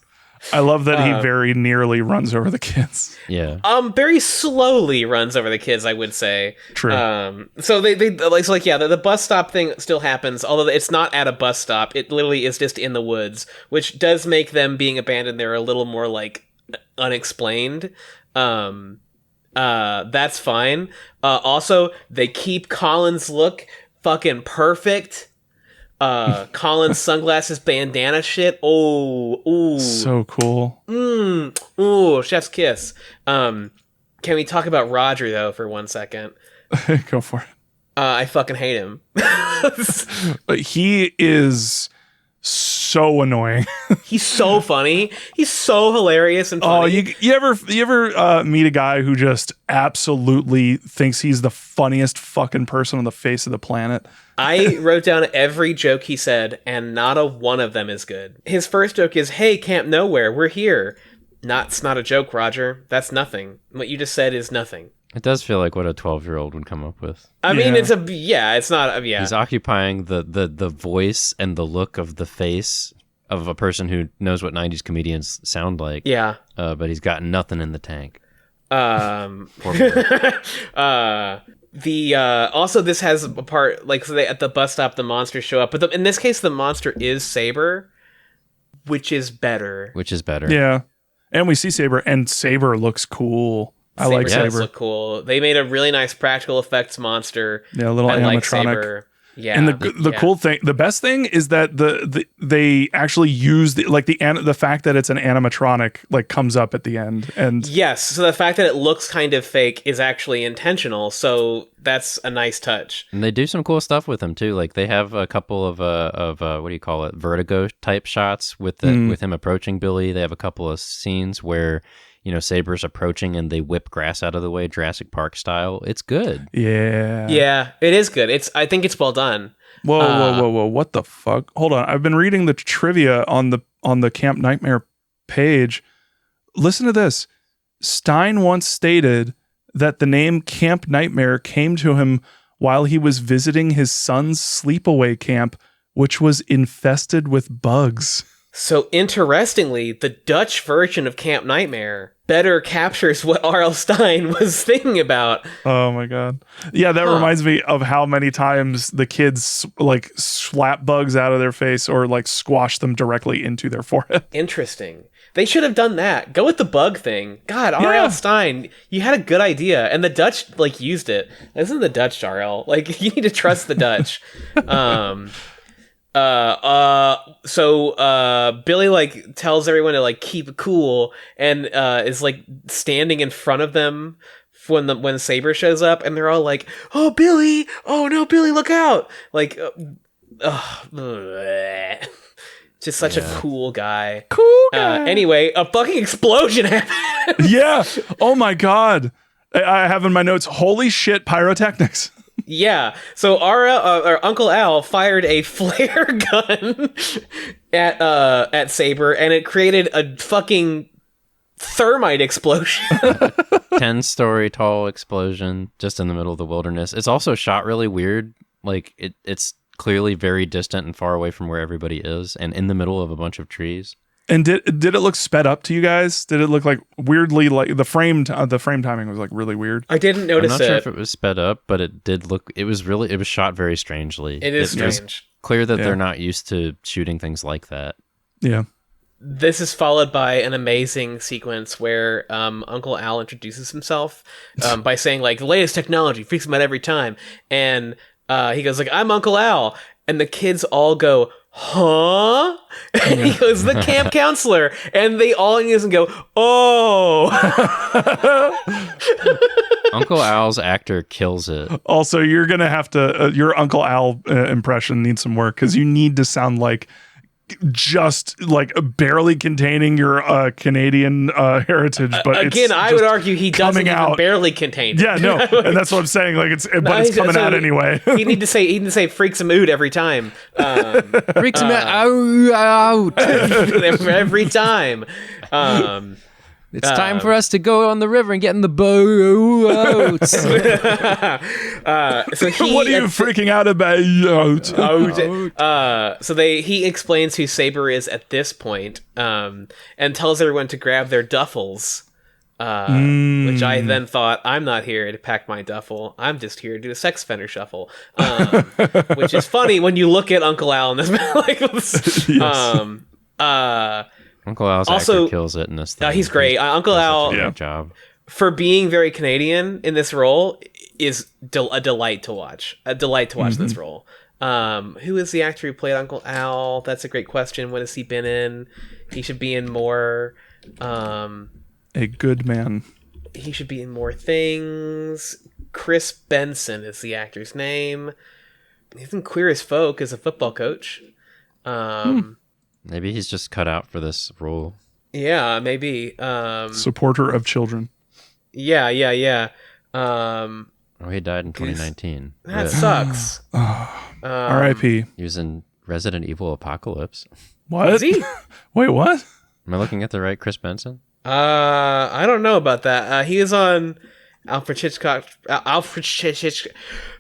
I love that he very nearly runs over the kids. Yeah. Very slowly runs over the kids, I would say. True. So the bus stop thing still happens, although it's not at a bus stop. It literally is just in the woods, which does make them being abandoned there a little more like unexplained. That's fine. Also, they keep Colin's look fucking perfect. Colin's sunglasses, bandana shit. Ooh. So cool. Ooh, chef's kiss. Can we talk about Roger, though, for 1 second? Go for it. I fucking hate him. He is so annoying. He's so funny. He's so hilarious and funny. Oh, you ever meet a guy who just absolutely thinks he's the funniest fucking person on the face of the planet? I wrote down every joke he said, and not a one of them is good. His first joke is, "Hey, Camp Nowhere, we're here." It's not a joke, Roger. That's nothing. What you just said is nothing. It does feel like what a 12-year-old would come up with. I mean, it's not. He's occupying the voice and the look of the face of a person who knows what 90s comedians sound like. Yeah. But he's got nothing in the tank. Also this has a part, like, so at the bus stop the monsters show up, but in this case the monster is Saber, which is better. Yeah. And we see Saber, and Saber looks cool. I like Saber. Look cool. They made a really nice practical effects monster. Yeah, a little animatronic. Like Saber. Yeah, and the cool thing, the best thing is that they actually use the fact that it's an animatronic like comes up at the end, and yes, so the fact that it looks kind of fake is actually intentional. So that's a nice touch. And they do some cool stuff with him too. Like they have a couple of what do you call it, vertigo type shots with him approaching Billy. They have a couple of scenes where, you know, Saber's approaching and they whip grass out of the way, Jurassic Park style. It's good. Yeah, it is good. I think it's well done. Whoa! What the fuck? Hold on. I've been reading the trivia on the Camp Nightmare page. Listen to this. Stein once stated that the name Camp Nightmare came to him while he was visiting his son's sleepaway camp, which was infested with bugs. So interestingly, the Dutch version of Camp Nightmare better captures what R.L. Stein was thinking about. Oh my God. Yeah, that reminds me of how many times the kids like slap bugs out of their face or like squash them directly into their forehead. Interesting. They should have done that. Go with the bug thing. God, R.L. Stein, you had a good idea. And the Dutch like used it. This isn't the Dutch, R.L. Like, you need to trust the Dutch. So Billy like tells everyone to like keep cool and is like standing in front of them when Saber shows up, and they're all like, "Oh, Billy! Oh no, Billy, look out!" Like, just such a cool guy. Cool guy. Anyway, a fucking explosion happened. Yeah. Oh my god. I have in my notes. Holy shit! Pyrotechnics. Yeah. So our Uncle Al fired a flare gun at Saber, and it created a fucking thermite explosion. 10-story tall explosion just in the middle of the wilderness. It's also shot really weird. Like it's clearly very distant and far away from where everybody is, and in the middle of a bunch of trees. And did it look sped up to you guys? Did it look like weirdly like the frame timing was like really weird? I didn't notice I'm not sure if it was sped up, but it did look. It was shot very strangely. It is was strange. Clear that they're not used to shooting things like that. Yeah. This is followed by an amazing sequence where Uncle Al introduces himself by saying like, the latest technology freaks him out every time, and he goes like, "I'm Uncle Al," and the kids all go, "Huh?" And he goes, "The camp counselor," and they all use and go, "Oh." Uncle Al's actor kills it. Also, you're gonna have to your Uncle Al impression needs some work because you need to sound like just like barely containing your Canadian heritage. But again, I would argue he doesn't even out. barely contain it. Yeah, no, and that's what I'm saying. Like it's coming out anyway. He need to say "freaks him out" every time. Freaks him out. Every time. It's time for us to go on the river and get in the boat. So What are you freaking out about? So he explains who Saber is at this point, and tells everyone to grab their duffels. Which I then thought, I'm not here to pack my duffel. I'm just here to do a sex offender shuffle. Which is funny when you look at Uncle Al in this. Uncle Al's also actor kills it in this thing. He's great. Uncle Al, Great job. for being very Canadian in this role, is a delight to watch. A delight to watch this role. Who is the actor who played Uncle Al? That's a great question. What has he been in? He should be in more. A good man. He should be in more things. Chris Benson is the actor's name. He's in Queer as Folk as a football coach. Maybe he's just cut out for this role. Yeah, maybe. Supporter of children. Yeah. He died in 2019. That sucks. R.I.P. He was in Resident Evil Apocalypse. What? Is he? Wait, what? Am I looking at the right Chris Benson? I don't know about that. He is on Alfred Hitchcock.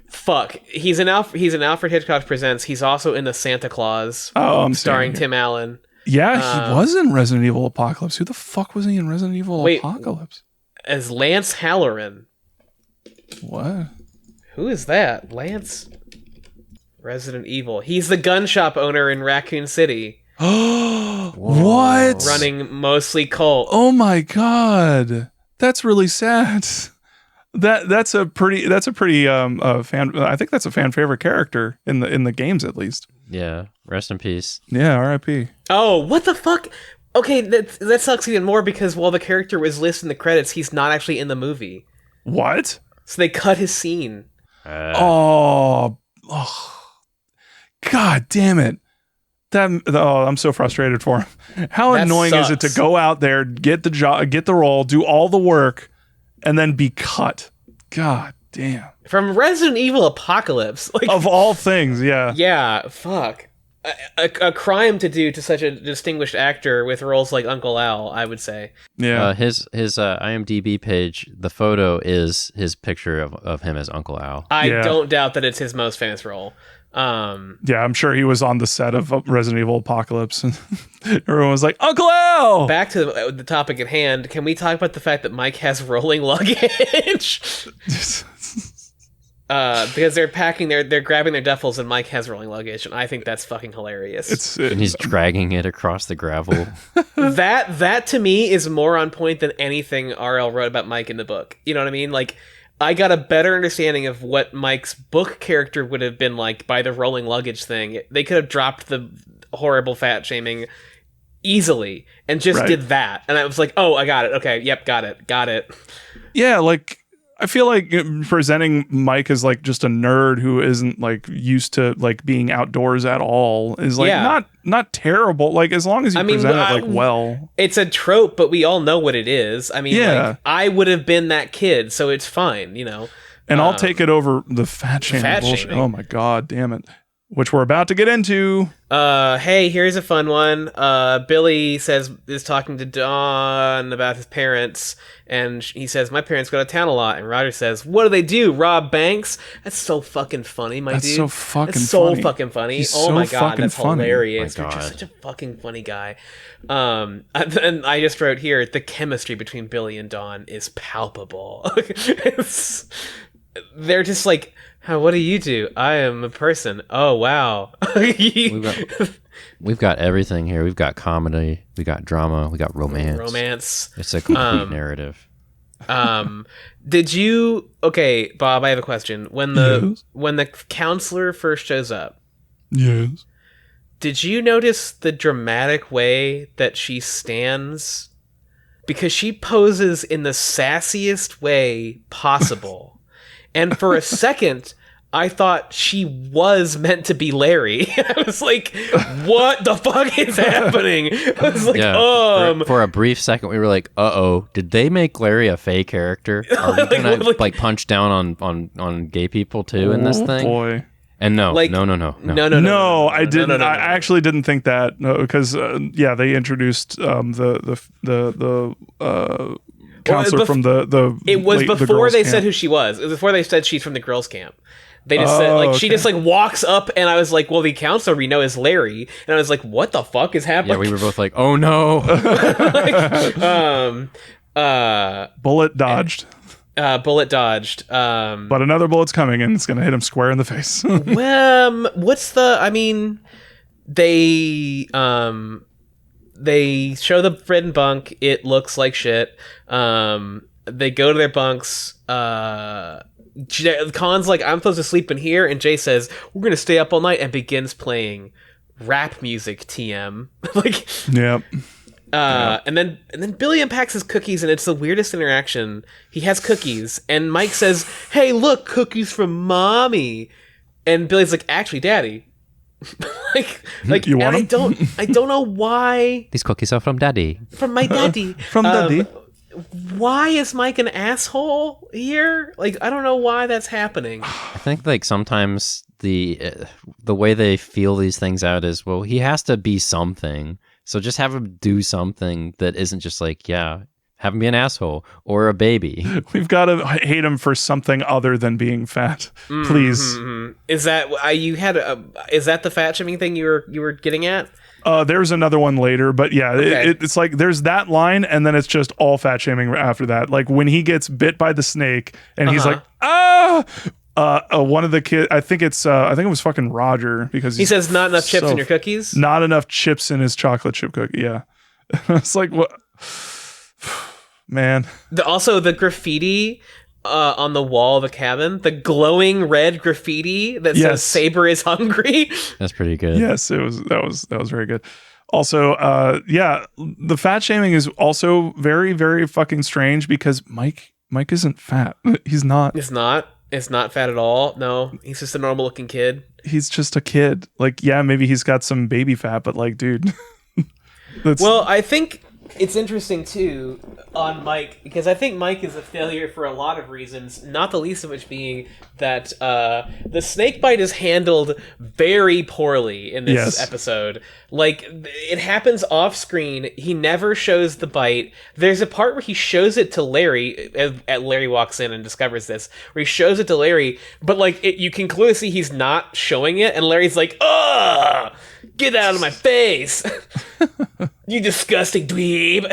Fuck. He's in Alfred Hitchcock Presents. He's also in the Santa Claus. I'm starring seeing Tim Allen. Yeah, he was in Resident Evil Apocalypse. Who the fuck was he in Resident Evil Apocalypse? As Lance Halloran. What? Who is that? Lance? Resident Evil. He's the gun shop owner in Raccoon City. What? Running mostly cult. Oh my god. That's really sad. That's a pretty fan. I think that's a fan favorite character in the games, at least. Yeah. Rest in peace. Yeah. R.I.P. Oh, what the fuck? Okay, that sucks even more because while the character was listed in the credits, he's not actually in the movie. What? So they cut his scene. Oh, god damn it. I'm so frustrated for him. How That annoying is it to sucks. go out there, get the job, get the role, do all the work, and then be cut? God damn. From Resident Evil Apocalypse. Like, Of all things, yeah. yeah, fuck. A crime to do to such a distinguished actor with roles like Uncle Al, I would say. Yeah. His IMDb page, the photo is his picture of him as Uncle Al. I Yeah. don't doubt that it's his most famous role. Yeah, I'm sure he was on the set of Resident Evil Apocalypse, and everyone was like, Uncle Al! Back to the topic at hand, can we talk about the fact that Mike has rolling luggage? Because they're grabbing their duffels and Mike has rolling luggage, and I think that's fucking hilarious. And he's dragging it across the gravel. That to me is more on point than anything RL wrote about Mike in the book. You know what I mean? Like, I got a better understanding of what Mike's book character would have been like by the rolling luggage thing. They could have dropped the horrible fat shaming easily and just did that. And I was like, oh, I got it. Okay, yep, got it. Yeah, like, I feel like presenting Mike as like just a nerd who isn't like used to like being outdoors at all is like not terrible. Like as long as you present it like well. It's a trope, but we all know what it is. I mean, like, I would have been that kid, so it's fine, you know. And I'll take it over the fat shaming bullshit. Oh my god, damn it. Which we're about to get into. Hey, here's a fun one. Billy is talking to Don about his parents, and he says, "My parents go to town a lot." And Roger says, "What do they do? Rob banks?" That's so fucking funny, my dude. That's so fucking fucking funny. He's oh so my god, that's funny. hilarious. Oh You're my just God. such a fucking funny guy. And I just wrote here, the chemistry between Billy and Don is palpable. They're just like, what do you do? I am a person. Oh, wow. We've got everything here. We've got comedy, we got drama, we got romance. It's a complete narrative. Did you... Okay, Bob, I have a question. When the counselor first shows up, Yes. did you notice the dramatic way that she stands? Because she poses in the sassiest way possible. And for a second, I thought she was meant to be Larry. I was like, what the fuck is happening? I was like, for a brief second, we were like, uh-oh, did they make Larry a fake character? Are we gonna like punch down on gay people too in this thing? Boy. And no, Like, no. No, I didn't. I actually didn't think that because they introduced the counselor from the. It was the before girls' they camp. said who she was. It was before they said she's from the girls' camp. They just said like she just like walks up, and I was like, well, the counselor we know is Larry, and I was like, what the fuck is happening? Yeah, we were both like, oh no. Bullet dodged. Bullet dodged. But another bullet's coming, and it's gonna hit him square in the face. What's the? I mean, they show the red bunk. It looks like shit. They go to their bunks. Khan's like, I'm supposed to sleep in here, and Jay says, we're gonna stay up all night, and begins playing rap music. TM. Like, Yep. and then Billy unpacks his cookies, and it's the weirdest interaction. He has cookies, and Mike says, "Hey, look, cookies from mommy," and Billy's like, "Actually, Daddy." like You want and them? I don't know why. These cookies are from Daddy. From my daddy. From Daddy. Why is Mike an asshole here? Like, I don't know why that's happening. I think like sometimes the way they feel these things out is, well, he has to be something. So just have him do something that isn't just like, have him be an asshole or a baby. We've got to hate him for something other than being fat. Please. Mm-hmm. Is that is that the fat shaming thing you were getting at? There's another one later, but yeah, Okay. it's like there's that line, and then it's just all fat shaming after that. Like when he gets bit by the snake, and he's like, ah. One of the kids, I think it was fucking Roger, because He says, "Not enough chips in your cookies." Not enough chips in his chocolate chip cookie. Yeah, it's like what, man. Also, the graffiti on the wall of the cabin, the glowing red graffiti that says "Saber is hungry." That's pretty good. Yes, that was very good. Also, the fat shaming is also very, very fucking strange because Mike isn't fat. He's not. It's not fat at all. No, he's just a normal looking kid. He's just a kid. Like, yeah, maybe he's got some baby fat, but like, dude. Well, I think it's interesting too on Mike, because I think Mike is a failure for a lot of reasons, not the least of which being that the snake bite is handled very poorly in this episode. Like, it happens off screen. He never shows the bite. There's a part where he shows it to Larry, as Larry walks in and discovers this, where he shows it to Larry, but like you can clearly see he's not showing it, and Larry's like, "Ugh! Get out of my face! You disgusting dweeb!"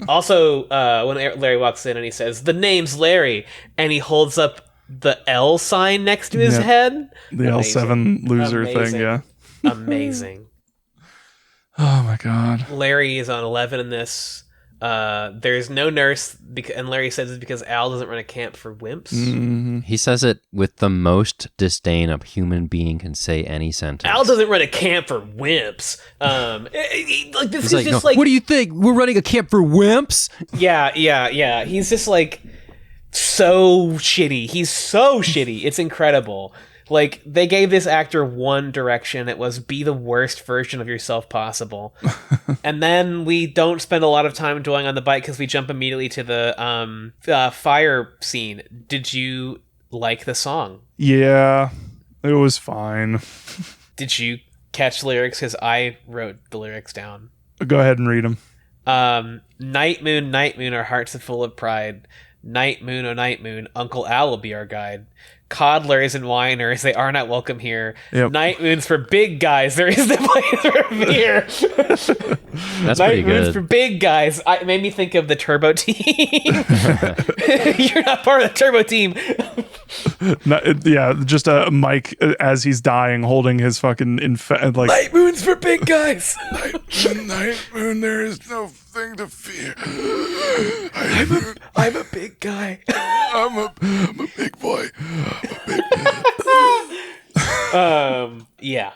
Also, when Larry walks in and he says, "The name's Larry," and he holds up the L sign next to his head. The L7 loser thing, yeah. Amazing. Oh my god. Larry is on 11 in this. There's no nurse, and Larry says it's because Al doesn't run a camp for wimps. Mm-hmm. He says it with the most disdain a human being can say any sentence. Al doesn't run a camp for wimps. Like, this He's is like, just no, like, what do you think? We're running a camp for wimps? yeah. He's just like, so shitty. He's so shitty. It's incredible. Like, they gave this actor one direction. It was be the worst version of yourself possible. And then we don't spend a lot of time dwelling on the bite because we jump immediately to the fire scene. Did you like the song? Yeah, it was fine. Did you catch lyrics? Because I wrote the lyrics down. Go ahead and read them. Night moon, our hearts are full of pride. Night moon, oh night moon, Uncle Al will be our guide. Coddlers and whiners, they are not welcome here. Yep. Night moons for big guys, there is no place for fear. That's Night pretty moons good. for big guys. It made me think of the Turbo Team. You're not part of the Turbo Team. Just Mike as he's dying, holding his fucking Night moons for big guys. Night moon, there is no thing to fear. I'm a big guy. I'm a big boy. Yeah.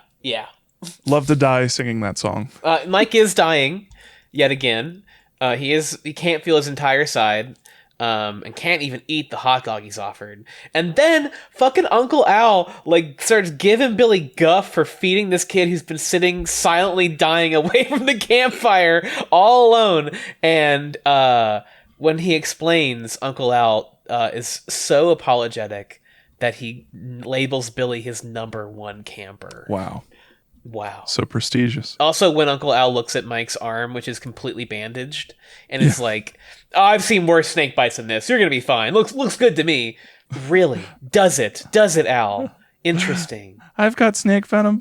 Love to die singing that song. Mike is dying yet again. He can't feel his entire side. And can't even eat the hot dog he's offered. And then fucking Uncle Al starts giving Billy guff for feeding this kid who's been sitting silently dying away from the campfire all alone. And when he explains, Uncle Al is so apologetic that he labels Billy his number one camper. Wow. So prestigious. Also, when Uncle Al looks at Mike's arm, which is completely bandaged, and is like, oh, I've seen worse snake bites than this. You're going to be fine. Looks good to me. Really? Does it, Al? Interesting. I've got snake venom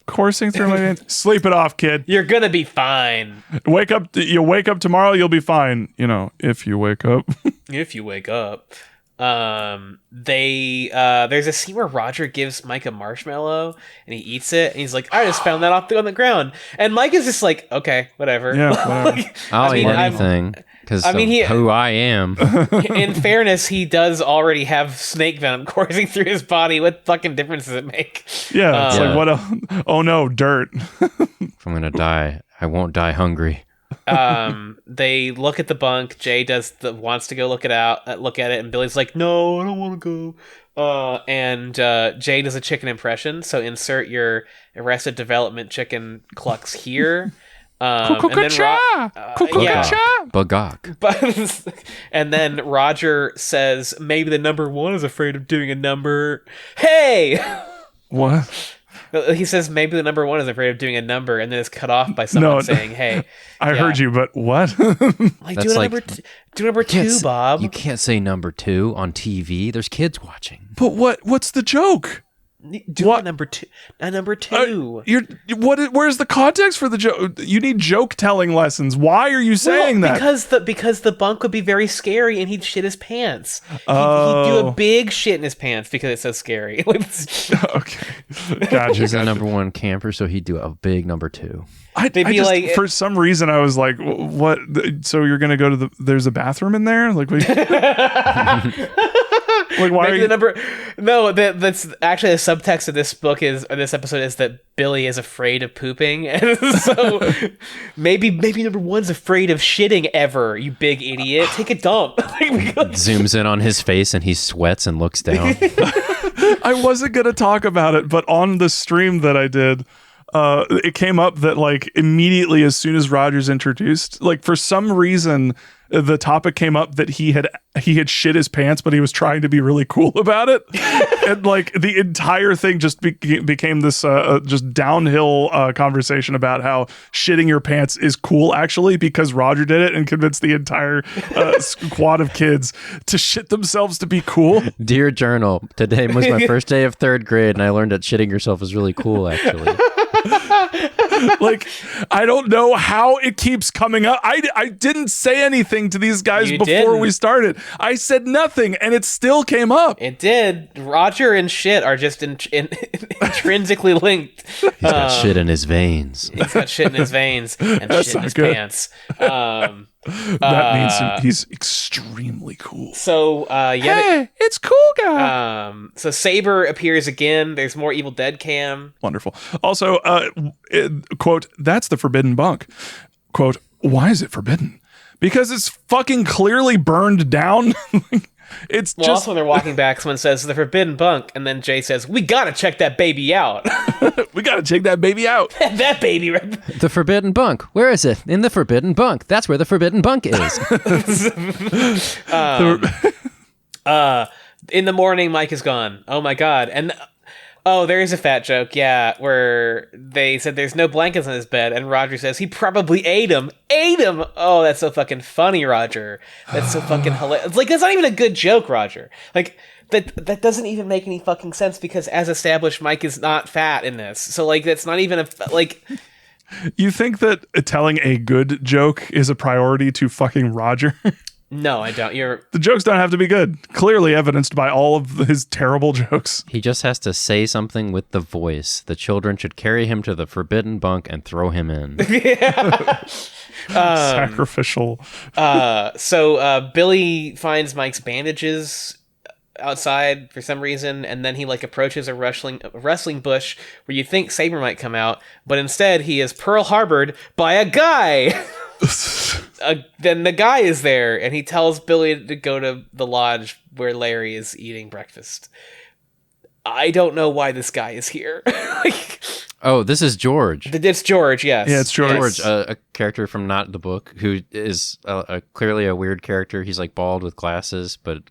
coursing through my veins. Sleep it off, kid. You're going to be fine. You'll wake up tomorrow, you'll be fine. If you wake up. If you wake up. There's a scene where Roger gives Mike a marshmallow and he eats it and he's like, I just found that on the ground, and Mike is just like, okay, whatever. Yeah, whatever. I'll eat anything because who I am. In fairness, he does already have snake venom coursing through his body. What fucking difference does it make? Yeah, it's like, what oh no, dirt. If I'm gonna die, I won't die hungry. They look at the bunk. Jay wants to go look at it, and Billy's like, no, I don't want to go. And Jay does a chicken impression, so insert your Arrested Development chicken clucks here. Bagok. And then Roger says, maybe the number one is afraid of doing a number. Hey! What? He says maybe the number one is afraid of doing a number, and then it's cut off by someone saying, hey. I heard you, but what? Like, do number two, Bob. You can't say number two on TV. There's kids watching. But what's the joke? Do a number two. Where's the context for the joke? You need joke telling lessons. Why are you saying that? Because the bunk would be very scary and he'd shit his pants. He'd do a big shit in his pants because it's so scary. Okay, gotcha. He's a number one camper, so he'd do a big number two. For some reason I was like, what? So you're gonna go to there's a bathroom in there? Like, like, why maybe are you... No, that's actually the subtext of this episode is that Billy is afraid of pooping, and so maybe number one's afraid of shitting ever. You big idiot, take a dump. Zooms in on his face and he sweats and looks down. I wasn't gonna talk about it, but on the stream that I did, it came up that like immediately as soon as Roger's introduced, like for some reason the topic came up that he had shit his pants, but he was trying to be really cool about it. And like the entire thing just became this just downhill conversation about how shitting your pants is cool actually because Roger did it and convinced the entire squad of kids to shit themselves to be cool. Dear Journal, today was my first day of third grade and I learned that shitting yourself is really cool actually. Like, I don't know how it keeps coming up. I didn't say anything to these guys before we started. I said nothing, and it still came up. It did. Roger and shit are just intrinsically linked. He's got shit in his veins. He's got shit in his veins and shit in his pants. That means he's extremely cool. So, hey, it's cool, guy. So Saber appears again. There's more Evil Dead cam. Wonderful. Also, quote, that's the forbidden bunk. Quote, why is it forbidden? because it's fucking clearly burned down. It's Well, just also when they're walking back, someone says the forbidden bunk, and then Jay says, "We gotta check that baby out." we gotta check that baby out. That baby. The forbidden bunk. Where is it? In the forbidden bunk. That's where the forbidden bunk is. In the morning, Mike is gone. Oh my god. And there is a fat joke, yeah, where they said there's no blankets on his bed, and Roger says he probably ate him. Ate him! Oh, that's so fucking funny, Roger. That's so fucking hilarious. Like, that's not even a good joke, Roger. Like, that doesn't even make any fucking sense, because as established, Mike is not fat in this. So, like, that's not even like... You think that telling a good joke is a priority to fucking Roger? No, I don't. The jokes don't have to be good. Clearly evidenced by all of his terrible jokes. He just has to say something with the voice. The children should carry him to the forbidden bunk and throw him in. Sacrificial. So Billy finds Mike's bandages outside for some reason, and then he like approaches a wrestling bush where you think Saber might come out, but instead he is Pearl Harbored by a guy. Then the guy is there, and he tells Billy to go to the lodge where Larry is eating breakfast. I don't know why this guy is here. Oh, this is George. It's George, yes. Yeah, it's George. George, a character from not the book, who is clearly a weird character. He's like bald with glasses, but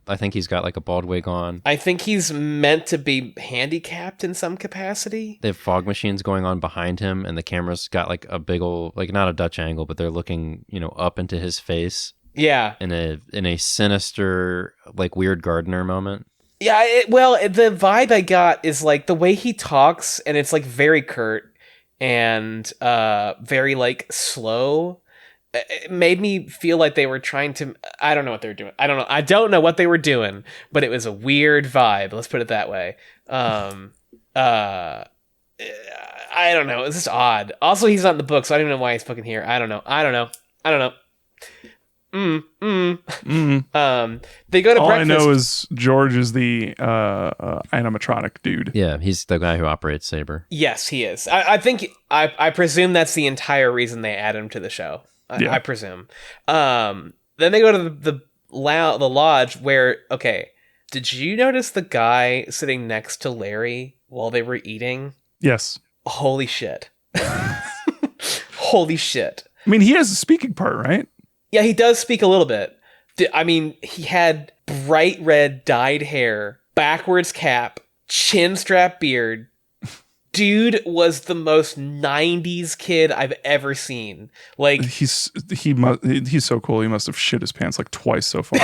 I think he's got like a bald wig on. I think he's meant to be handicapped in some capacity. They have fog machines going on behind him, and the camera's got like a big old, like not a Dutch angle, but they're looking, up into his face. Yeah. In a sinister, like weird gardener moment. Yeah, the vibe I got is like the way he talks, and it's like very curt and very like slow. It made me feel like they were trying to... I don't know what they were doing. I don't know what they were doing, but it was a weird vibe. Let's put it that way. I don't know. It's just odd. Also, he's not in the book, so I don't even know why he's fucking here. I don't know. They go to All breakfast. I know is George is the animatronic dude. Yeah, he's the guy who operates Saber. Yes, he is. I think... I presume that's the entire reason they add him to the show. I presume. Then they go to the lodge where, okay, did you notice the guy sitting next to Larry while they were eating? Yes. Holy shit. Holy shit. I mean, he has a speaking part, right? Yeah, he does speak a little bit. I mean, he had bright red dyed hair, backwards cap, chin strap beard. Dude was the most 90s kid I've ever seen. Like, he's so cool. He must have shit his pants like twice so far.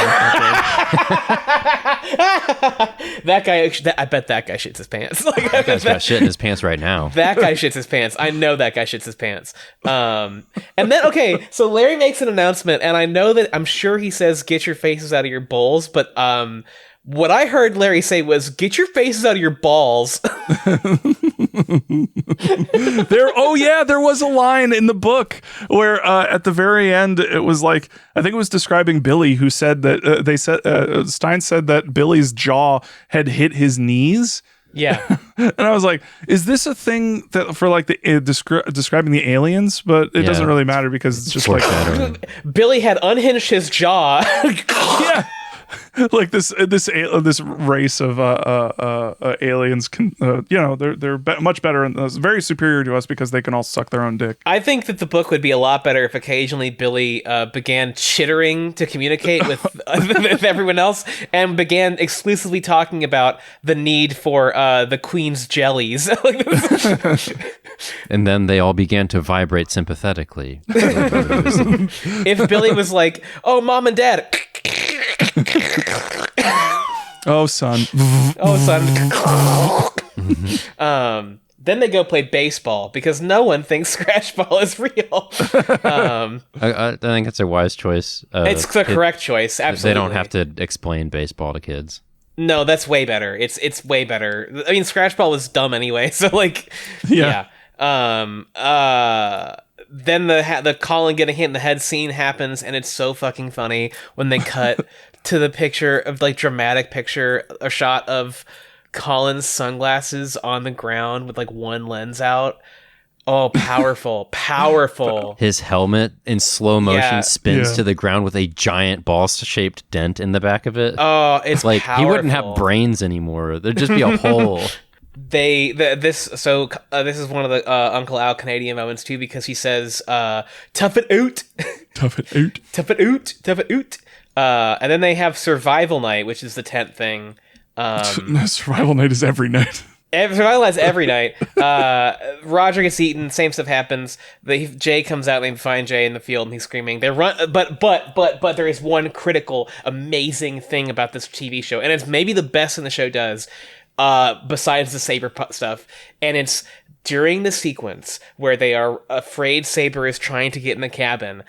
That guy, I bet that guy shits his pants. Like, That guy's got shit in his pants right now. That guy shits his pants. I know that guy shits his pants. And then, okay, so Larry makes an announcement, and I'm sure he says, "Get your faces out of your bowls," but what I heard Larry say was, "Get your faces out of your balls." There was a line in the book where at the very end it was like, I think it was describing Billy, who said that Stein said that Billy's jaw had hit his knees. Yeah. And I was like, is this a thing that for like the describing the aliens? But it doesn't really matter because it's just like Billy had unhinged his jaw. Yeah. Like this race of aliens can they're much better and very superior to us because they can all suck their own dick. I think that the book would be a lot better if occasionally Billy began chittering to communicate with, with everyone else and began exclusively talking about the need for the Queen's jellies. And then they all began to vibrate sympathetically. If Billy was like, "Oh, Mom and Dad." Oh, son. Oh, son. Then they go play baseball because no one thinks scratch ball is real. I think it's a wise choice. It's the correct choice. Absolutely. They don't have to explain baseball to kids. No, that's way better. It's way better. I mean, scratch ball was dumb anyway. So like, yeah. Then the Colin getting hit in the head scene happens, and it's so fucking funny when they cut to the picture of like dramatic picture, a shot of Colin's sunglasses on the ground with like one lens out. Oh, powerful. His helmet in slow motion Yeah. spins Yeah. to the ground with a giant ball-shaped dent in the back of it. Oh, it's like powerful. he wouldn't have brains anymore. There'd just be a hole. This is one of the Uncle Al Canadian moments too, because he says tough it out. Tough it out. Tough it out. Tough it out. And then they have survival night, which is the tent thing. Survival night is every night. Survival night's every night. Roger gets eaten. Same stuff happens. Jay comes out. They find Jay in the field, and he's screaming. They run, but there is one critical, amazing thing about this TV show, and it's maybe the best thing the show does, besides the Saber stuff. And it's during the sequence where they are afraid Saber is trying to get in the cabin.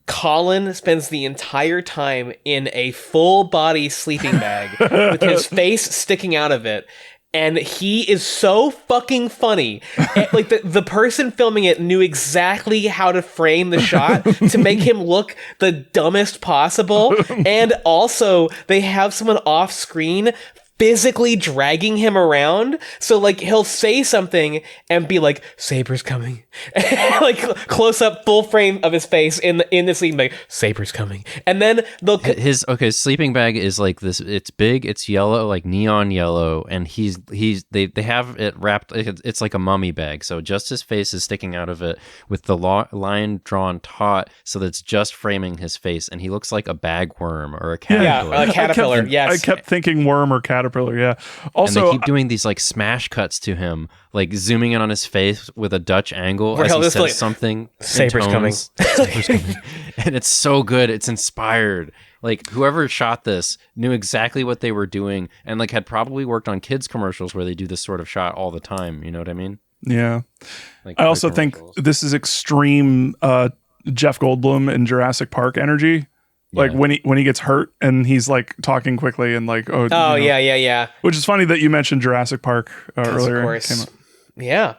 Colin spends the entire time in a full body sleeping bag with his face sticking out of it. And he is so fucking funny. And, like, the person filming it knew exactly how to frame the shot to make him look the dumbest possible. And also, they have someone off screen physically dragging him around. So, like, he'll say something and be like, Saber's coming. Like, close up, full frame of his face in the scene, like, Saber's coming. And then they'll... His sleeping bag is like this. It's big. It's yellow, like neon yellow, and they have it wrapped. It's like a mummy bag. So just his face is sticking out of it with the line drawn taut, so that it's just framing his face, and he looks like a bagworm or a caterpillar. Yeah, a caterpillar. Yes, I kept thinking worm or caterpillar. Yeah. Also, and they keep doing these like smash cuts to him, like zooming in on his face with a Dutch angle as he says like, something. Saber's coming. Saber's coming. And it's so good. It's inspired. Like whoever shot this knew exactly what they were doing, and like had probably worked on kids commercials where they do this sort of shot all the time. You know what I mean? Yeah. Like I also think this is extreme Jeff Goldblum in Jurassic Park energy. Like when he gets hurt and he's like talking quickly and like yeah. Which is funny that you mentioned Jurassic Park earlier. Of course. Yeah.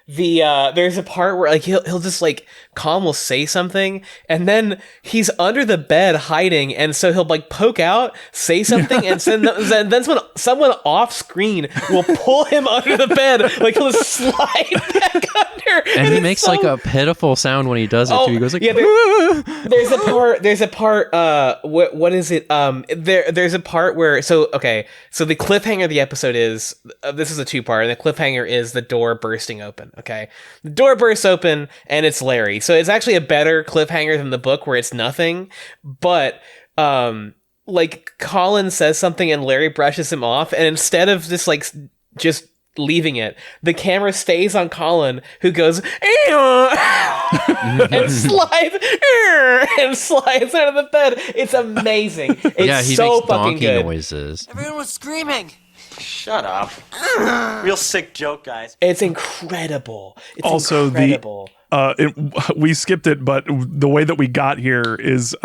There's a part where like he'll just like Colin will say something and then he's under the bed hiding, and so he'll like poke out, say something, and then someone off screen will pull him under the bed, like he'll just slide back under. And he makes like a pitiful sound when he does it too. He goes like, there's a part what is it? There's a part where so the cliffhanger of the episode is this is a 2-part, and the cliffhanger is the door bursting open. Okay, the door bursts open and it's Larry. So it's actually a better cliffhanger than the book where it's nothing. But like Colin says something and Larry brushes him off, and instead of just leaving it, the camera stays on Colin, who goes and slides out of the bed. It's amazing. It's he so makes fucking donkey good. noises. Everyone was screaming. Shut up. Real sick joke, guys. It's incredible. It's also incredible. We skipped it, but the way that we got here is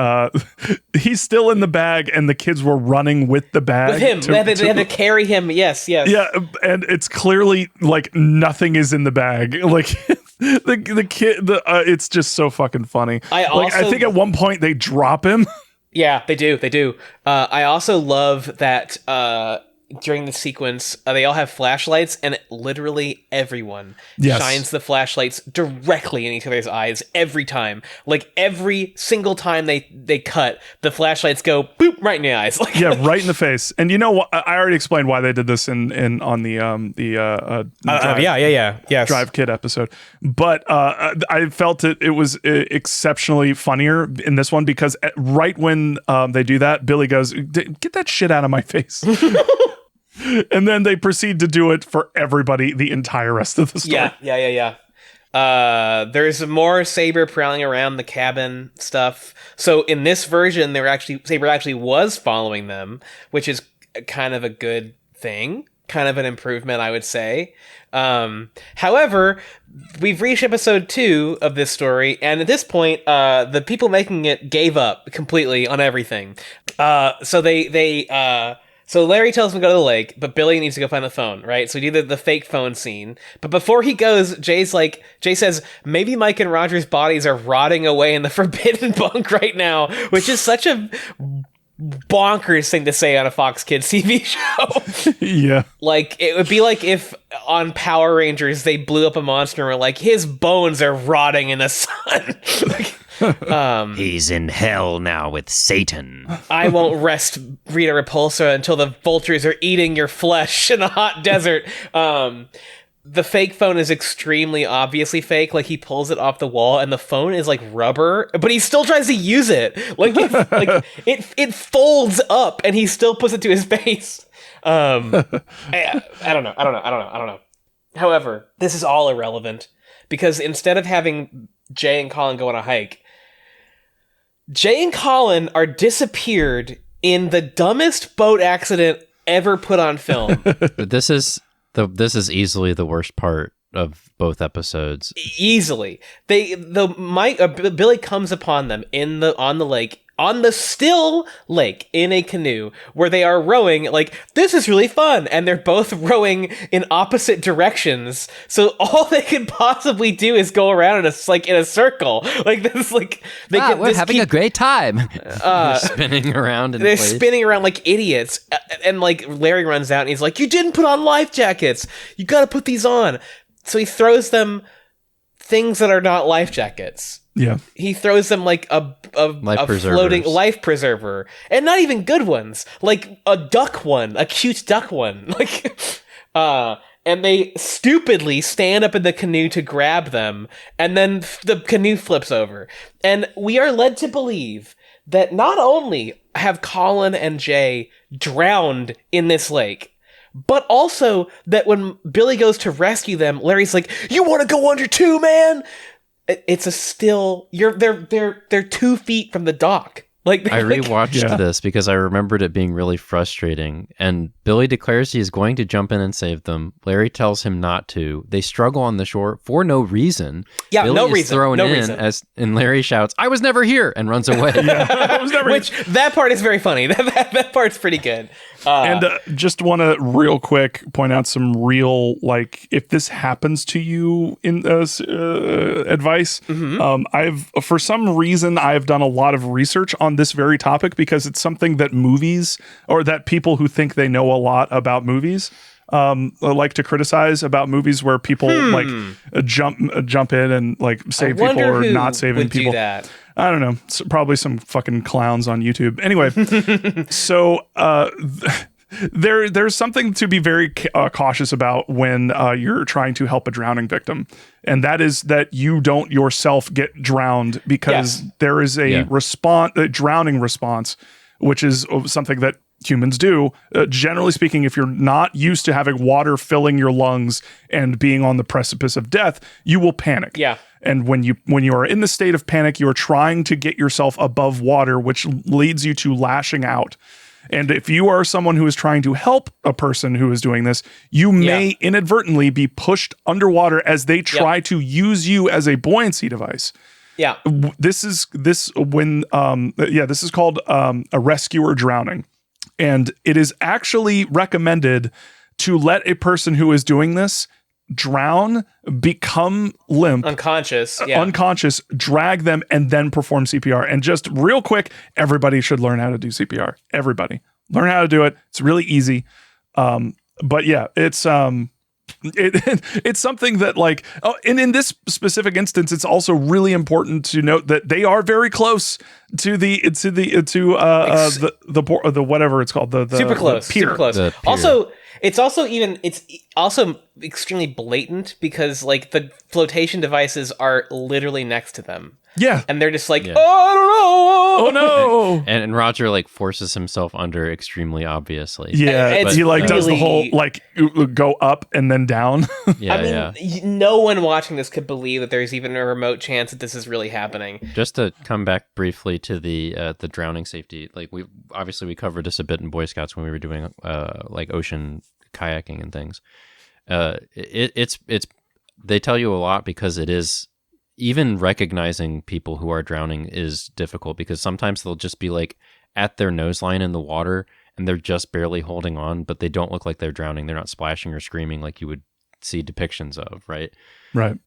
he's still in the bag and the kids were running with the bag. With him. They had to carry him. Yes. Yeah, and it's clearly like nothing is in the bag. Like the kid, it's just so fucking funny. I think at one point they drop him. Yeah, they do. I also love that during the sequence, they all have flashlights, and literally everyone shines the flashlights directly in each other's eyes every time. Like every single time they cut, the flashlights go boop right in the eyes. Like, yeah, right in the face. And you know what? I already explained why they did this on the Drive Kid episode. But I felt it was exceptionally funnier in this one because right when they do that, Billy goes, "Get that shit out of my face." And then they proceed to do it for everybody the entire rest of the story. Yeah. There's more Saber prowling around the cabin stuff. So in this version, Saber actually was following them, which is kind of a good thing, kind of an improvement, I would say. However, we've reached episode 2 of this story, and at this point, the people making it gave up completely on everything. So Larry tells him to go to the lake, but Billy needs to go find the phone, right? So we do the fake phone scene. But before he goes, Jay says, maybe Mike and Roger's bodies are rotting away in the forbidden bunk right now, which is such a bonkers thing to say on a Fox Kids TV show. Yeah. Like, it would be like if on Power Rangers they blew up a monster and were like, his bones are rotting in the sun. He's in hell now with Satan. I won't rest Rita Repulsa until the vultures are eating your flesh in a hot desert. The fake phone is extremely obviously fake. Like, he pulls it off the wall and the phone is like rubber, but he still tries to use it. Like, it folds up and he still puts it to his face. I don't know. However, this is all irrelevant because instead of having Jay and Colin go on a hike, Jay and Colin are disappeared in the dumbest boat accident ever put on film. This is easily the worst part of both episodes. Easily. Billy comes upon them on the lake, on the still lake, in a canoe where they are rowing. Like, this is really fun, and they're both rowing in opposite directions. So all they could possibly do is go around in a circle. Like, this, like we're having a great time. They're spinning around. They're spinning around like idiots, and like Larry runs out and he's like, "You didn't put on life jackets. You got to put these on." So he throws them things that are not life jackets. Yeah. He throws them like a floating life preserver, and not even good ones, like a cute duck one. Like, and they stupidly stand up in the canoe to grab them, and then the canoe flips over. And we are led to believe that not only have Colin and Jay drowned in this lake, but also that when Billy goes to rescue them, Larry's like, "You want to go under too, man?" It's a still. They're 2 feet from the dock. Like, I rewatched this because I remembered it being really frustrating. And Billy declares he is going to jump in and save them. Larry tells him not to. They struggle on the shore for no reason. Yeah, Billy no is reason. thrown no in reason. and Larry shouts, "I was never here," and runs away. Which that part is very funny. That part's pretty good. And just want to real quick point out some real, like, if this happens to you in advice. For some reason, I've done a lot of research on this very topic because it's something that movies, or that people who think they know a lot about movies, like to criticize about movies where people like jump in and like save people or not saving people. Do that. I don't know. Probably some fucking clowns on YouTube. Anyway, so there's something to be very cautious about when you're trying to help a drowning victim, and that is that you don't yourself get drowned, because there is a drowning response, which is something that humans do. Generally speaking, if you're not used to having water filling your lungs and being on the precipice of death, you will panic. Yeah. And when you are in the state of panic, you're trying to get yourself above water, which leads you to lashing out. And if you are someone who is trying to help a person who is doing this, you may inadvertently be pushed underwater as they try to use you as a buoyancy device. Yeah. This is called a rescuer drowning. And it is actually recommended to let a person who is doing this drown, become limp, unconscious, drag them, and then perform CPR. And just real quick, everybody should learn how to do CPR. Everybody learn how to do it. It's really easy. But yeah, it's it's something that, like, and in this specific instance, it's also really important to note that they are very close to the whatever it's called, the super close, the pier. super close. Also, it's also extremely blatant because, like, the flotation devices are literally next to them. Yeah. And they're just like, oh, I don't know. Oh no. And Roger, like, forces himself under extremely obviously. Yeah. He like does the whole, like, go up and then down. I mean, no one watching this could believe that there's even a remote chance that this is really happening. Just to come back briefly to the drowning safety, like, we covered this a bit in Boy Scouts when we were doing like ocean kayaking and things. It's they tell you a lot, because it is, even recognizing people who are drowning is difficult, because sometimes they'll just be like at their nose line in the water and they're just barely holding on, but they don't look like they're drowning. They're not splashing or screaming like you would see depictions of, right? Right.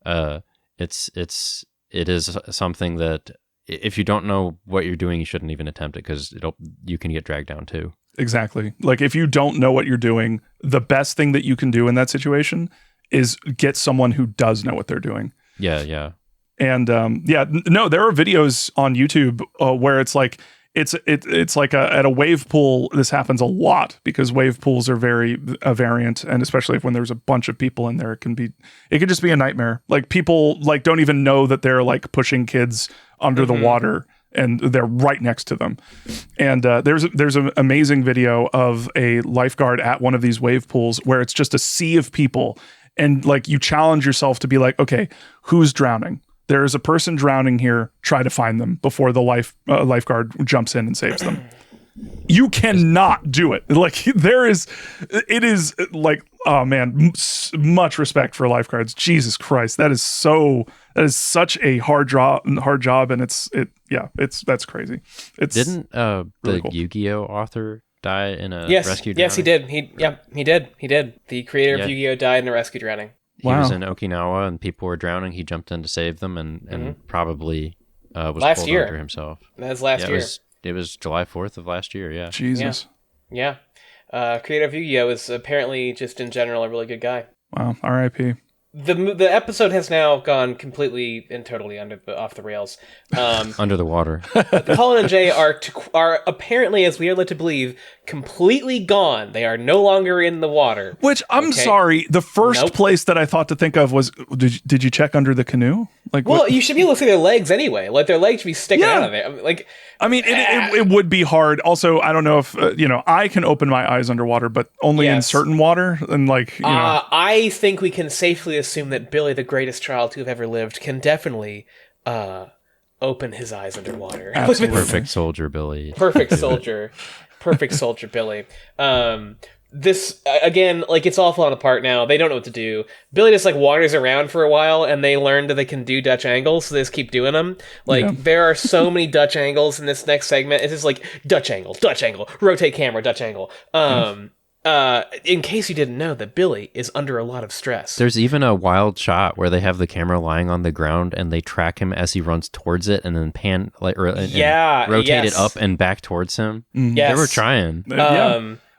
It is something that if you don't know what you're doing, you shouldn't even attempt it because you can get dragged down too. Exactly. Like if you don't know what you're doing, the best thing that you can do in that situation is get someone who does know what they're doing. Yeah. And no, there are videos on YouTube where it's like it's like at a wave pool. This happens a lot because wave pools are very variant, and especially when there's a bunch of people in there, it can just be a nightmare. Like people like don't even know that they're like pushing kids under the water, and they're right next to them. And there's an amazing video of a lifeguard at one of these wave pools where it's just a sea of people, and like you challenge yourself to be like, okay, who's drowning? There is a person drowning here. Try to find them before the lifeguard jumps in and saves them. You cannot do it. Like it is like, oh man, much respect for lifeguards. Jesus Christ, that is such a hard job, and that's crazy. Didn't the really cool. Yu-Gi-Oh author die in a rescue drowning? Yes, he did. He did. The creator of Yu-Gi-Oh died in a rescue drowning. He was in Okinawa and people were drowning. He jumped in to save them and probably was pulled under himself. That was last year. It was July 4th of last year, yeah. Jesus. Yeah. Creator of Yu-Gi-Oh! Is apparently just in general a really good guy. Wow, R.I.P. The episode has now gone completely and totally off the rails. Under the water. Colin and Jay are apparently, as we are led to believe, completely gone. They are no longer in the water. Which I'm sorry, the first place that I thought to think of was, did you check under the canoe? Like, well, you should be able to see their legs anyway. Like their legs should be sticking out of it. I mean, it would be hard. Also, I don't know if I can open my eyes underwater, but only in certain water. And I think we can safely assume that Billy, the greatest child to have ever lived, can definitely open his eyes underwater. Perfect soldier, Billy. Perfect soldier Billy. This again, like it's all falling apart now. They don't know what to do. Billy just like wanders around for a while, and they learn that they can do Dutch angles, so they just keep doing them. There are so many Dutch angles in this next segment. It's just like Dutch angle, rotate camera, Dutch angle. In case you didn't know that Billy is under a lot of stress. There's even a wild shot where they have the camera lying on the ground and they track him as he runs towards it and then rotate it up and back towards him. They were trying.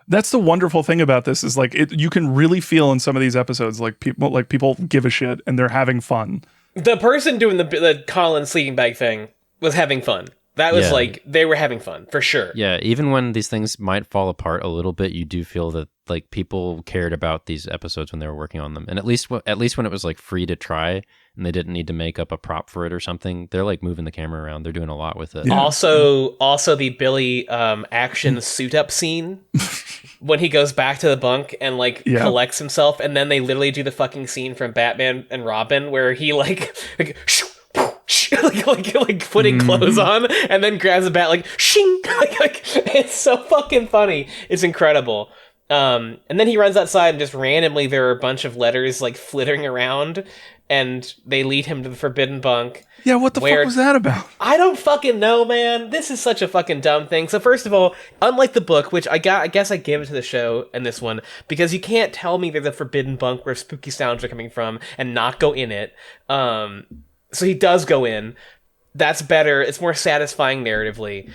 That's the wonderful thing about this is like you can really feel in some of these episodes like people give a shit and they're having fun. The person doing the Colin sleeping bag thing was having fun. That was like they were having fun for sure. Yeah, even when these things might fall apart a little bit, you do feel that like people cared about these episodes when they were working on them, and at least when it was like free to try and they didn't need to make up a prop for it or something, they're like moving the camera around. They're doing a lot with it. Yeah. Also the Billy action suit up scene when he goes back to the bunk and collects himself, and then they literally do the fucking scene from Batman and Robin where he like putting clothes on and then grabs a bat like shing. It's so fucking funny. It's incredible. And then he runs outside and just randomly there are a bunch of letters like flittering around and they lead him to the forbidden bunk. Yeah, what the fuck was that about? I don't fucking know, man. This is such a fucking dumb thing. So first of all, unlike the book, which I guess I gave it to the show in this one, because you can't tell me there's a forbidden bunk where spooky sounds are coming from and not go in it. So he does go in. That's better. It's more satisfying narratively.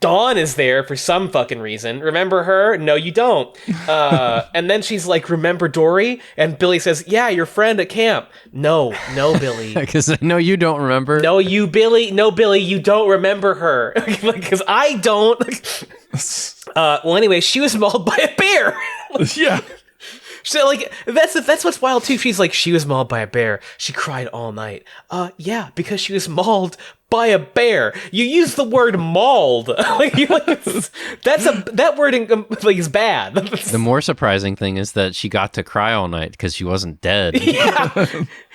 Dawn is there for some fucking reason. Remember her? No, you don't. And then she's like, remember Dory? And Billy says, yeah, your friend at camp. No, Billy. Because I know you don't remember. No, Billy, you don't remember her. Because I don't. Well, anyway, she was mauled by a bear. Yeah. So, that's what's wild, too. She's like, she was mauled by a bear. She cried all night. Yeah, because she was mauled by a bear. You use the word mauled. That wording is bad. The more surprising thing is that she got to cry all night because she wasn't dead.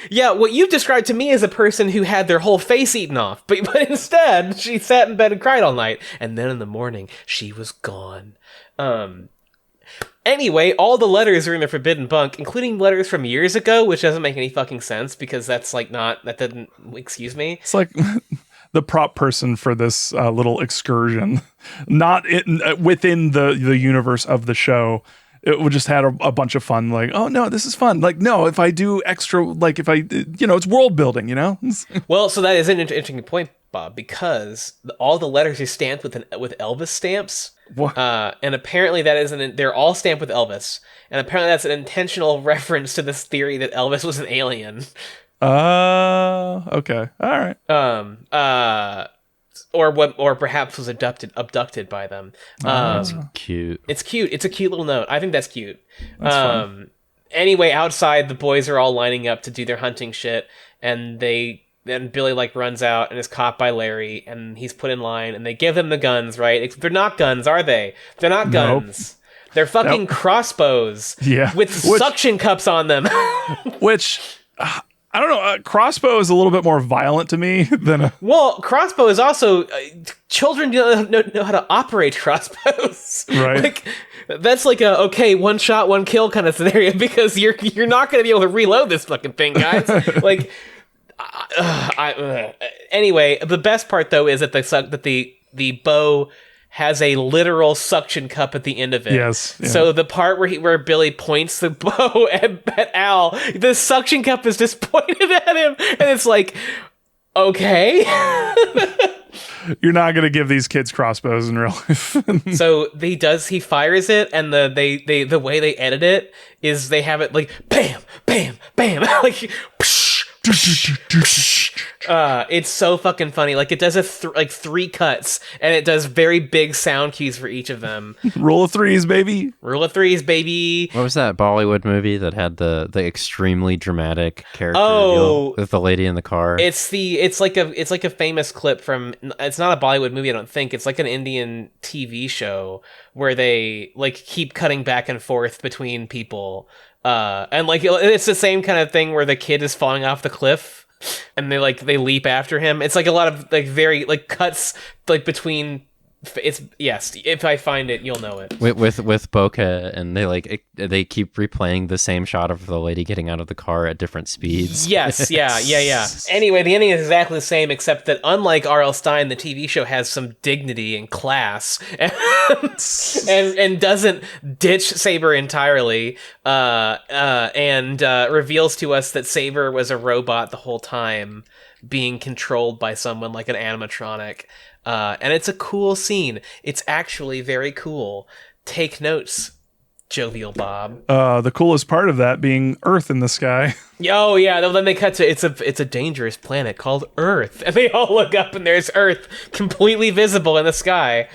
Yeah, what you've described to me is a person who had their whole face eaten off. But instead, she sat in bed and cried all night. And then in the morning, she was gone. Anyway, all the letters are in the forbidden bunk, including letters from years ago, which doesn't make any fucking sense because that's excuse me. It's like the prop person for this little excursion, not within the universe of the show. It would just had a bunch of fun. Like, oh no, this is fun. Like, no, if I do extra, like if I, it's world building, Well, so that is an interesting point. Bob, because all the letters are stamped with Elvis stamps. What? And apparently they're all stamped with Elvis, and apparently that's an intentional reference to this theory that Elvis was an alien. Okay, all right. Or perhaps was abducted by them. That's cute. It's cute. It's a cute little note. I think that's cute. That's fun. Anyway, outside, the boys are all lining up to do their hunting shit, and Billy like runs out and is caught by Larry, and he's put in line, and they give him the guns, right? They're not guns, are they? They're not guns. Nope. They're fucking crossbows. Yeah. With suction cups on them. Which, I don't know, crossbow is a little bit more violent to me than a... Well, crossbow is also... children don't know how to operate crossbows. Right. Like, that's like a, okay, one shot, one kill kind of scenario, because you're not going to be able to reload this fucking thing, guys. Like... Anyway, the best part though is that the bow has a literal suction cup at the end of it. Yes. Yeah. So the part where Billy points the bow at Al, the suction cup is just pointed at him, and it's like, okay. You're not going to give these kids crossbows in real life. So he fires it, and the way they edit it is they have it like bam, bam, bam, like. It's so fucking funny. Like, it does three cuts, and it does very big sound cues for each of them. Rule of threes, baby. Rule of threes, baby. What was that Bollywood movie that had the extremely dramatic character reveal with the lady in the car? It's like a famous clip from. It's not a Bollywood movie, I don't think. It's like an Indian TV show where they like keep cutting back and forth between people. And like it's the same kind of thing where the kid is falling off the cliff and they leap after him. It's like a lot of like very like cuts like between. It's yes. If I find it, you'll know it. With bokeh, and they keep replaying the same shot of the lady getting out of the car at different speeds. Yes, yeah. Anyway, the ending is exactly the same, except that unlike R.L. Stine, the TV show has some dignity and class, and doesn't ditch Saber entirely, and reveals to us that Saber was a robot the whole time, being controlled by someone like an animatronic. And it's a cool scene. It's actually very cool. Take notes, Jovial Bob. The coolest part of that being Earth in the sky. Oh yeah, then they cut to it's a dangerous planet called Earth, and they all look up and there's Earth completely visible in the sky.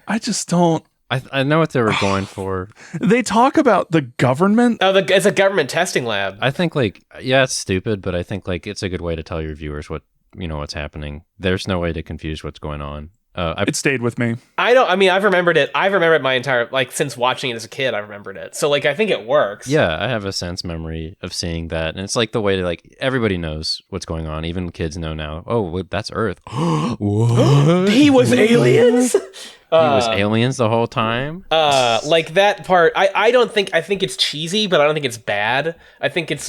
I just don't. I know what they were going for. They talk about the government. Oh, it's a government testing lab. I think it's stupid, but I think it's a good way to tell your viewers what's happening. There's no way to confuse what's going on. It stayed with me. I've remembered it. I've remembered my entire, since watching it as a kid, I remembered it. So, I think it works. Yeah, I have a sense memory of seeing that. And it's the way to, everybody knows what's going on. Even kids know now. Oh, that's Earth. What? He was aliens? He was aliens the whole time? That part, I think it's cheesy, but I don't think it's bad. I think it's,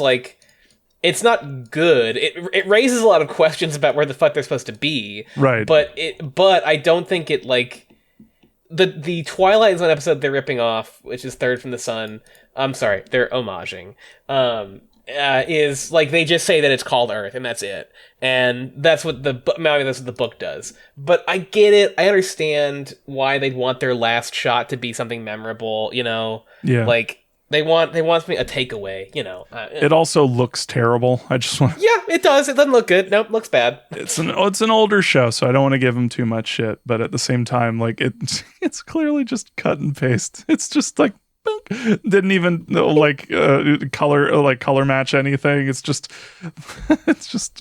it's not good. It raises a lot of questions about where the fuck they're supposed to be. Right. But I don't think it the Twilight Zone episode they're ripping off, which is Third from the Sun. I'm sorry, they're homaging. Is they just say that it's called Earth and that's it. And that's what the book does. But I get it. I understand why they'd want their last shot to be something memorable, Yeah. They want something, a takeaway, It also looks terrible. I just want. Yeah, it does. It doesn't look good. Nope, looks bad. It's an older show, so I don't want to give them too much shit. But at the same time, it's clearly just cut and paste. It's just didn't even color match anything. It's just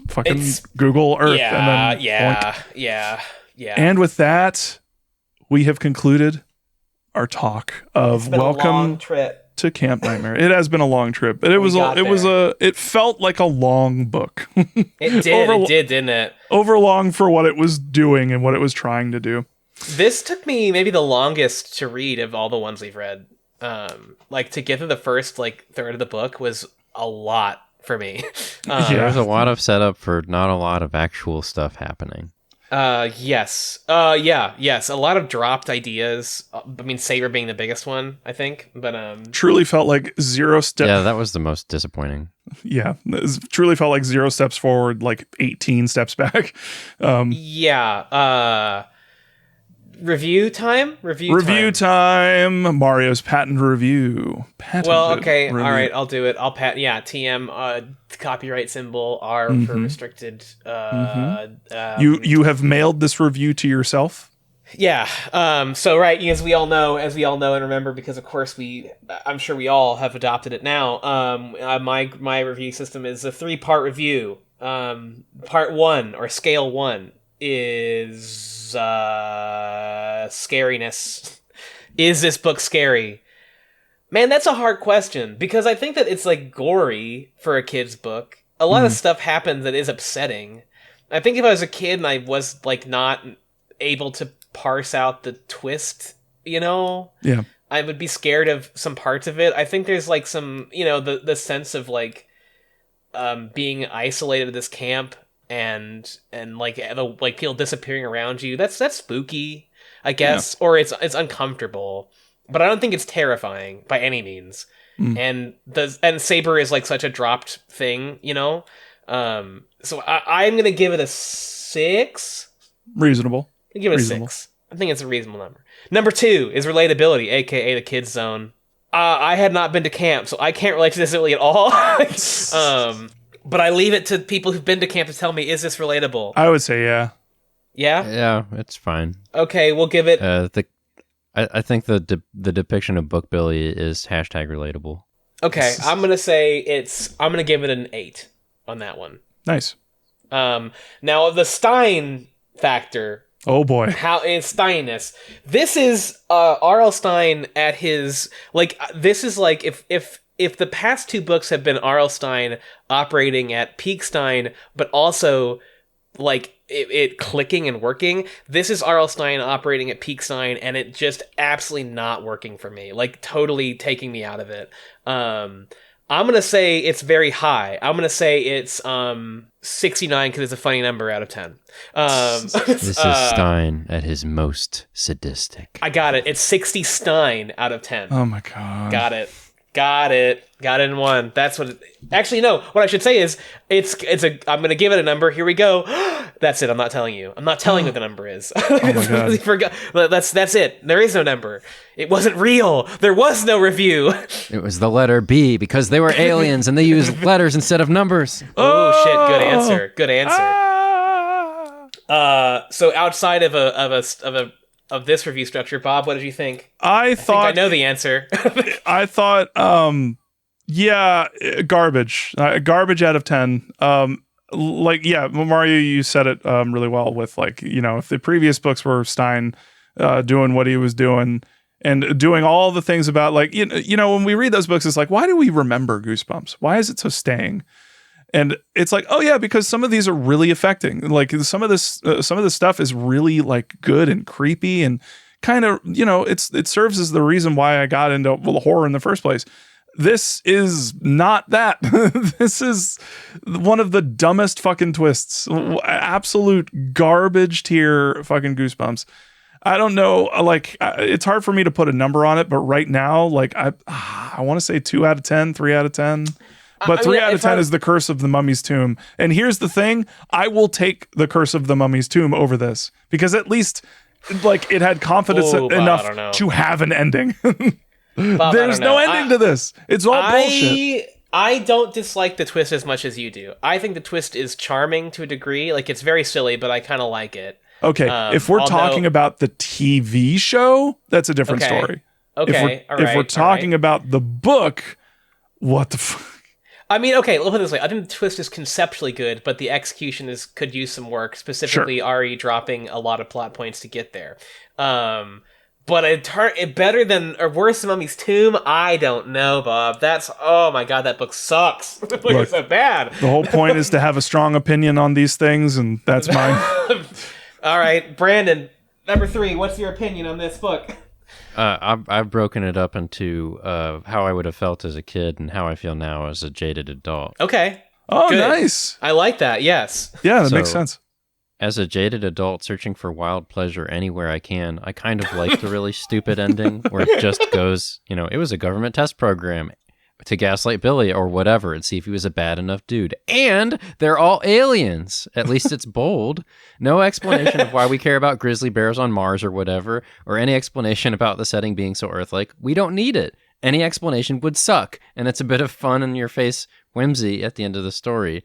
fucking Google Earth. Yeah, and then yeah. And with that, we have concluded our talk of welcome. A long trip to Camp Nightmare. It has been a long trip, but it felt like a long book. It did, didn't it? Over long for what it was doing and what it was trying to do. This took me maybe the longest to read of all the ones we've read. To get to the first third of the book was a lot for me. There's a lot of setup for not a lot of actual stuff happening. Yes. Yes. A lot of dropped ideas. I mean, Saber being the biggest one, I think. But Truly felt like zero step. Yeah, that was the most disappointing. Yeah, truly felt like 0 steps forward, like 18 steps back. Yeah. Review time. Time. Mario's patent review. Well, okay. Review. All right. I'll do it. I'll patent. Yeah. TM. Copyright symbol R for restricted. You have mailed this review to yourself. Yeah. So right, as we all know and remember, because of course I'm sure we all have adopted it now. My review system is a 3-part review. Part 1, or scale 1, is scariness. Is this book scary? Man, that's a hard question, because I think that it's like gory for a kid's book. A lot of stuff happens that is upsetting. I think if I was a kid and I was like not able to parse out the twist, yeah, I would be scared of some parts of it. I think there's like some, the sense of like being isolated at this camp and like people disappearing around you. That's spooky, I guess, or it's uncomfortable, but I don't think it's terrifying by any means. And Saber is like such a dropped thing, so I'm gonna give it a 6. Reasonable. I give it a 6. I think it's a reasonable number. Number 2 is relatability, aka the kids zone. I had not been to camp, so I can't relate to this really at all. But I leave it to people who've been to camp to tell me, is this relatable? I would say yeah. Yeah? Yeah, it's fine. Okay, we'll give it... I think the depiction of Book Billy is #relatable. Okay, I'm going to give it an 8 on that one. Nice. Now, the Stein factor... Oh boy. How is Steinness? This is R.L. Stein at his... Like, this is like if the past 2 books have been R.L. Stein operating at peak Stein, but also like it clicking and working, this is R.L. Stein operating at peak Stein, and it just absolutely not working for me. Like totally taking me out of it. I'm gonna say it's very high. I'm gonna say it's 69 because it's a funny number out of 10. This is Stein at his most sadistic. I got it. It's 60 Stein out of 10. Oh my god. Got it in one. That's what actually, no, what I should say is I'm gonna give it a number. Here we go. That's it. I'm not telling you what the number is. Oh my god. Forgot. That's it. There is no number. It wasn't real. There was no review. It was the letter B, because they were aliens and they used letters instead of numbers. Oh shit, good answer. So outside of this review structure, Bob, what did you think? I think I know the answer. I thought, garbage. Garbage out of 10. Mario, you said it really well with if the previous books were Stein doing what he was doing and doing all the things about when we read those books, it's like, why do we remember Goosebumps? Why is it so staying? And it's like, oh yeah, because some of these are really affecting. Like some of this stuff is really like good and creepy and kind of, it serves as the reason why I got into horror in the first place. This is not that. This is one of the dumbest fucking twists. Absolute garbage tier fucking Goosebumps. I don't know, it's hard for me to put a number on it, but right now, I want to say 2 out of 10, 3 out of 10. But 3 out of 10 is The Curse of the Mummy's Tomb. And here's the thing, I will take The Curse of the Mummy's Tomb over this, because at least it had confidence enough to have an ending. Bob, there's no ending to this. It's all bullshit. I don't dislike the twist as much as you do. I think the twist is charming to a degree. Like, it's very silly, but I kind of like it. Okay, if we're talking about the TV show, that's a different story. Okay, if we're talking about the book, what the fuck? I mean, okay, let's put it this way. I think the twist is conceptually good, but the execution could use some work, specifically Ari dropping a lot of plot points to get there. But it better than or worse than Mummy's Tomb? I don't know, Bob. Oh my god, that book sucks. The book is so bad. The whole point is to have a strong opinion on these things, and that's mine. All right, Brandon, number 3, what's your opinion on this book? I've broken it up into how I would have felt as a kid and how I feel now as a jaded adult. Okay. Oh, good. Nice. I like that, yes. Yeah, that makes sense. as a jaded adult searching for wild pleasure anywhere I can, I kind of like the really stupid ending where it just goes, it was a government test program to gaslight Billy or whatever and see if he was a bad enough dude. And they're all aliens. At least it's bold. No explanation of why we care about grizzly bears on Mars or whatever, or any explanation about the setting being so Earth-like. We don't need it. Any explanation would suck. And it's a bit of fun in your face whimsy at the end of the story.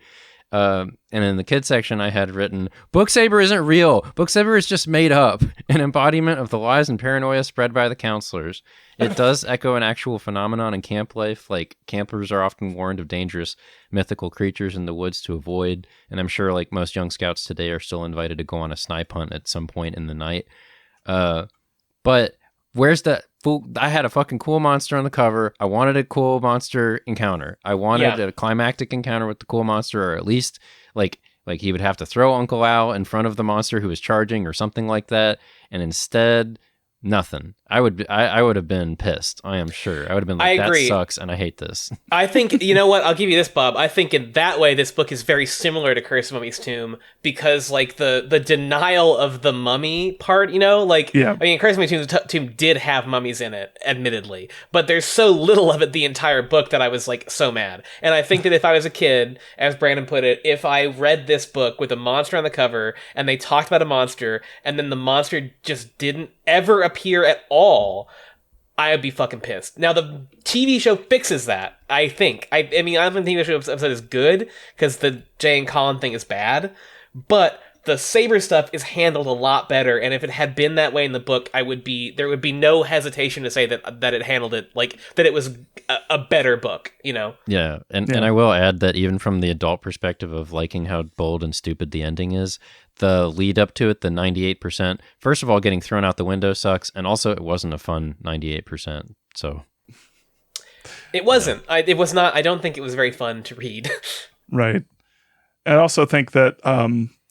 And in the kids section, I had written, Book Saber isn't real. Book Saber is just made up, an embodiment of the lies and paranoia spread by the counselors. It does echo an actual phenomenon in camp life, like campers are often warned of dangerous mythical creatures in the woods to avoid, and I'm sure like most young scouts today are still invited to go on a snipe hunt at some point in the night. But where's that? I had a fucking cool monster on the cover. I wanted a cool monster encounter. I wanted a climactic encounter with the cool monster, or at least like he would have to throw Uncle Al in front of the monster who was charging or something like that. And instead, nothing. I would have been pissed. I am sure. I would have been like, that sucks, and I hate this. I think, you know what? I'll give you this, Bob. I think in that way, this book is very similar to Curse of Mummy's Tomb because, like, the denial of the mummy part, I mean, Curse of Mummy's Tomb did have mummies in it, admittedly, but there's so little of it the entire book that I was, like, so mad. And I think that if I was a kid, as Brandon put it, if I read this book with a monster on the cover and they talked about a monster and then the monster just didn't ever appear at all, I would be fucking pissed. Now, the TV show fixes that, I think. I mean, I don't think the TV show episode is good, because the Jay and Colin thing is bad, but the Saber stuff is handled a lot better, and if it had been that way in the book, there would be no hesitation to say that it handled it, like, that it was a better book, Yeah, and I will add that even from the adult perspective of liking how bold and stupid the ending is, the lead up to it, the 98%, first of all, getting thrown out the window sucks, and also it wasn't a fun 98%, so. It wasn't. It was not. I don't think it was very fun to read. Right. I also think that,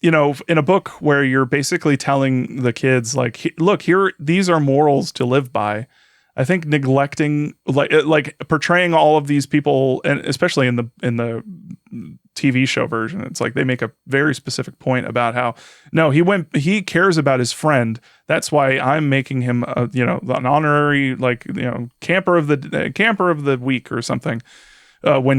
in a book where you're basically telling the kids, like, look, here, these are morals to live by. I think neglecting, like portraying all of these people, and especially in the TV show version, it's like they make a very specific point about how, no, he cares about his friend. That's why I'm making him, an honorary, camper of the week or something. When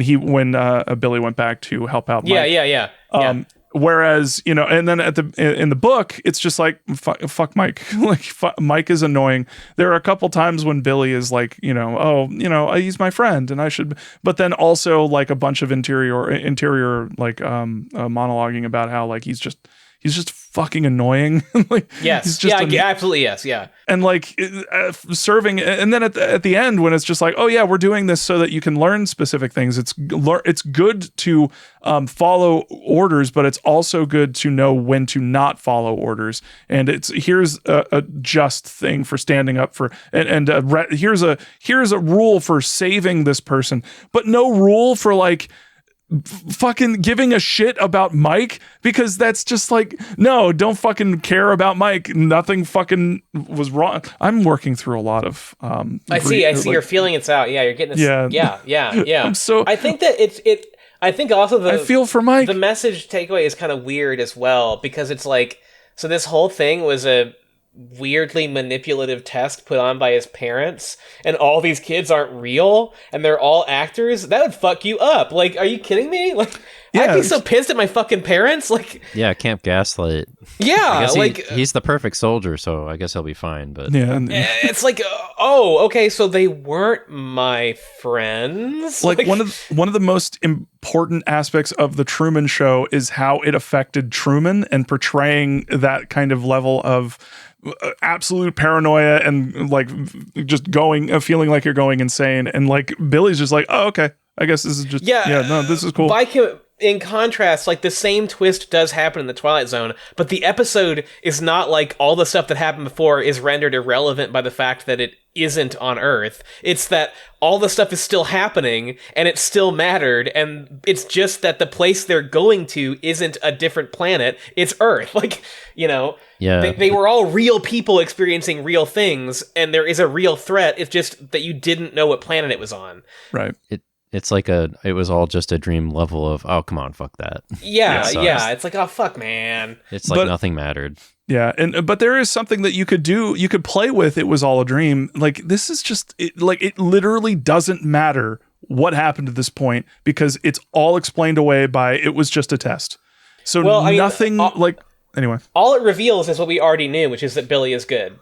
Billy went back to help out Mike. Yeah. Whereas, and then in the book, it's just like, fuck Mike. Mike is annoying. There are a couple times when Billy is like, he's my friend and I should, but then also like a bunch of interior monologuing about how like he's just fucking annoying. Yes. Absolutely. Yes. Yeah. And like serving. And then at the end, when it's just like, oh yeah, we're doing this so that you can learn specific things. It's good to follow orders, but it's also good to know when to not follow orders. And here's a just thing for standing up for, and here's a rule for saving this person, but no rule for like, fucking giving a shit about Mike, because that's just like, no, don't fucking care about Mike. Nothing fucking was wrong. I'm working through a lot of I see you're feeling it's out. Yeah, you're getting this. Yeah. I think that I think also I feel for Mike. The message takeaway is kind of weird as well, because it's like, so this whole thing was a weirdly manipulative test put on by his parents, and all these kids aren't real and they're all actors. That would fuck you up. Like, are you kidding me? Like, I'd be so pissed at my fucking parents. Like, yeah, Camp Gaslight. Yeah, he's the perfect soldier, so I guess he'll be fine. But yeah, it's like, oh, okay, so they weren't my friends. Like one of the most important aspects of the Truman Show is how it affected Truman, and portraying that kind of level of absolute paranoia and like just feeling like you're going insane. And like Billy's just like, oh, okay, I guess this is just this is cool. In contrast, like the same twist does happen in the Twilight Zone, but the episode is not like all the stuff that happened before is rendered irrelevant by the fact that it isn't on Earth. It's that all the stuff is still happening and it still mattered, and it's just that the place they're going to isn't a different planet, it's Earth. Like, yeah, they were all real people experiencing real things, and there is a real threat. It's just that you didn't know what planet it was on. Right. It's like it was all just a dream level of, oh, come on, fuck that. Yeah, yeah. It's like, oh, fuck, man. It's like nothing mattered. Yeah, but there is something that you could do. You could play with. It was all a dream. Like, this is just it literally doesn't matter what happened to this point because it's all explained away by it was just a test. So nothing anyway. All it reveals is what we already knew, which is that Billy is good.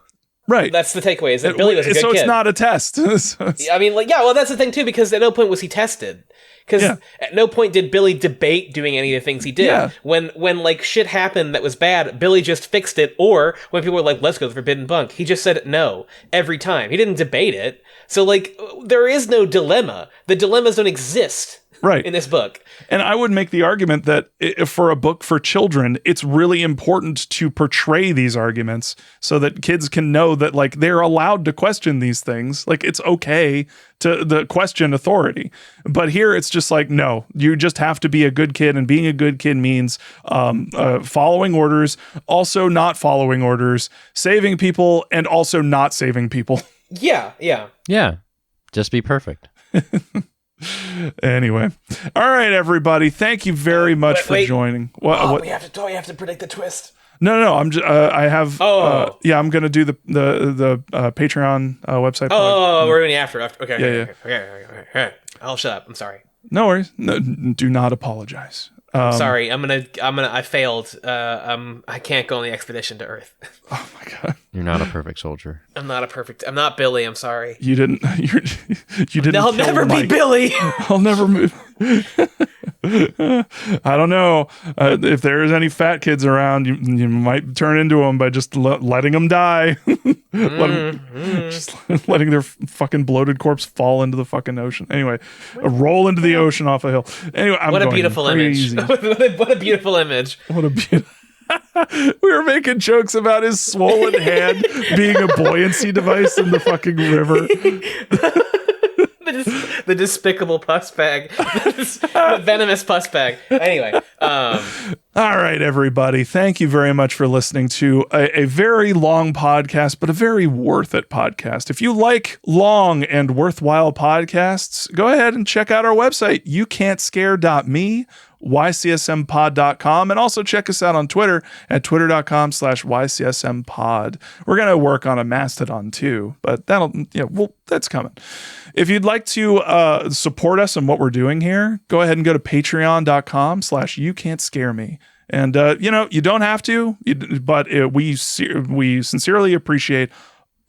Right. That's the takeaway, is that Billy was a good kid. So it's not a test. I mean, that's the thing, too, because at no point was he tested. Because at no point did Billy debate doing any of the things he did. Yeah. When shit happened that was bad, Billy just fixed it. Or when people were like, let's go to the Forbidden Bunk, he just said no every time. He didn't debate it. So, there is no dilemma. The dilemmas don't exist. Right. In this book. And I would make the argument that for a book for children, it's really important to portray these arguments so that kids can know that they're allowed to question these things. It's okay to question authority. But here it's just no, you just have to be a good kid, and being a good kid means following orders, also not following orders, saving people, and also not saving people. Yeah. Yeah. Just be perfect. Anyway, all right, everybody. Thank you very much for joining. What? We have to predict the twist. No. I'm just. I have. I'm gonna do the Patreon website. We're doing after. Okay. Okay. I'll shut up. I'm sorry. No worries. No, do not apologize. Sorry. I failed. I can't go on the expedition to Earth. Oh my god. You're not a perfect soldier. I'm not Billy. I'm sorry. You didn't. You didn't. I'll never be Billy. I'll never move. I don't know if there's any fat kids around. You might turn into them by just letting them die. Just letting their fucking bloated corpse fall into the fucking ocean. Anyway, roll into the ocean off a hill. Anyway, what a beautiful image. What a beautiful image. What a beautiful. We were making jokes about his swollen hand being a buoyancy device in the fucking river. The despicable pus bag. The venomous pus bag. Anyway. All right, everybody. Thank you very much for listening to a very long podcast, but a very worth it podcast. If you like long and worthwhile podcasts, go ahead and check out our website, youcan'tscare.me, YCSMpod.com, and also check us out on Twitter at twitter.com/YCSMpod. We're going to work on a Mastodon too, but that's coming. If you'd like to support us in what we're doing here, go ahead and go to patreon.com/youcan'tscareme. And, you don't have to, but we sincerely appreciate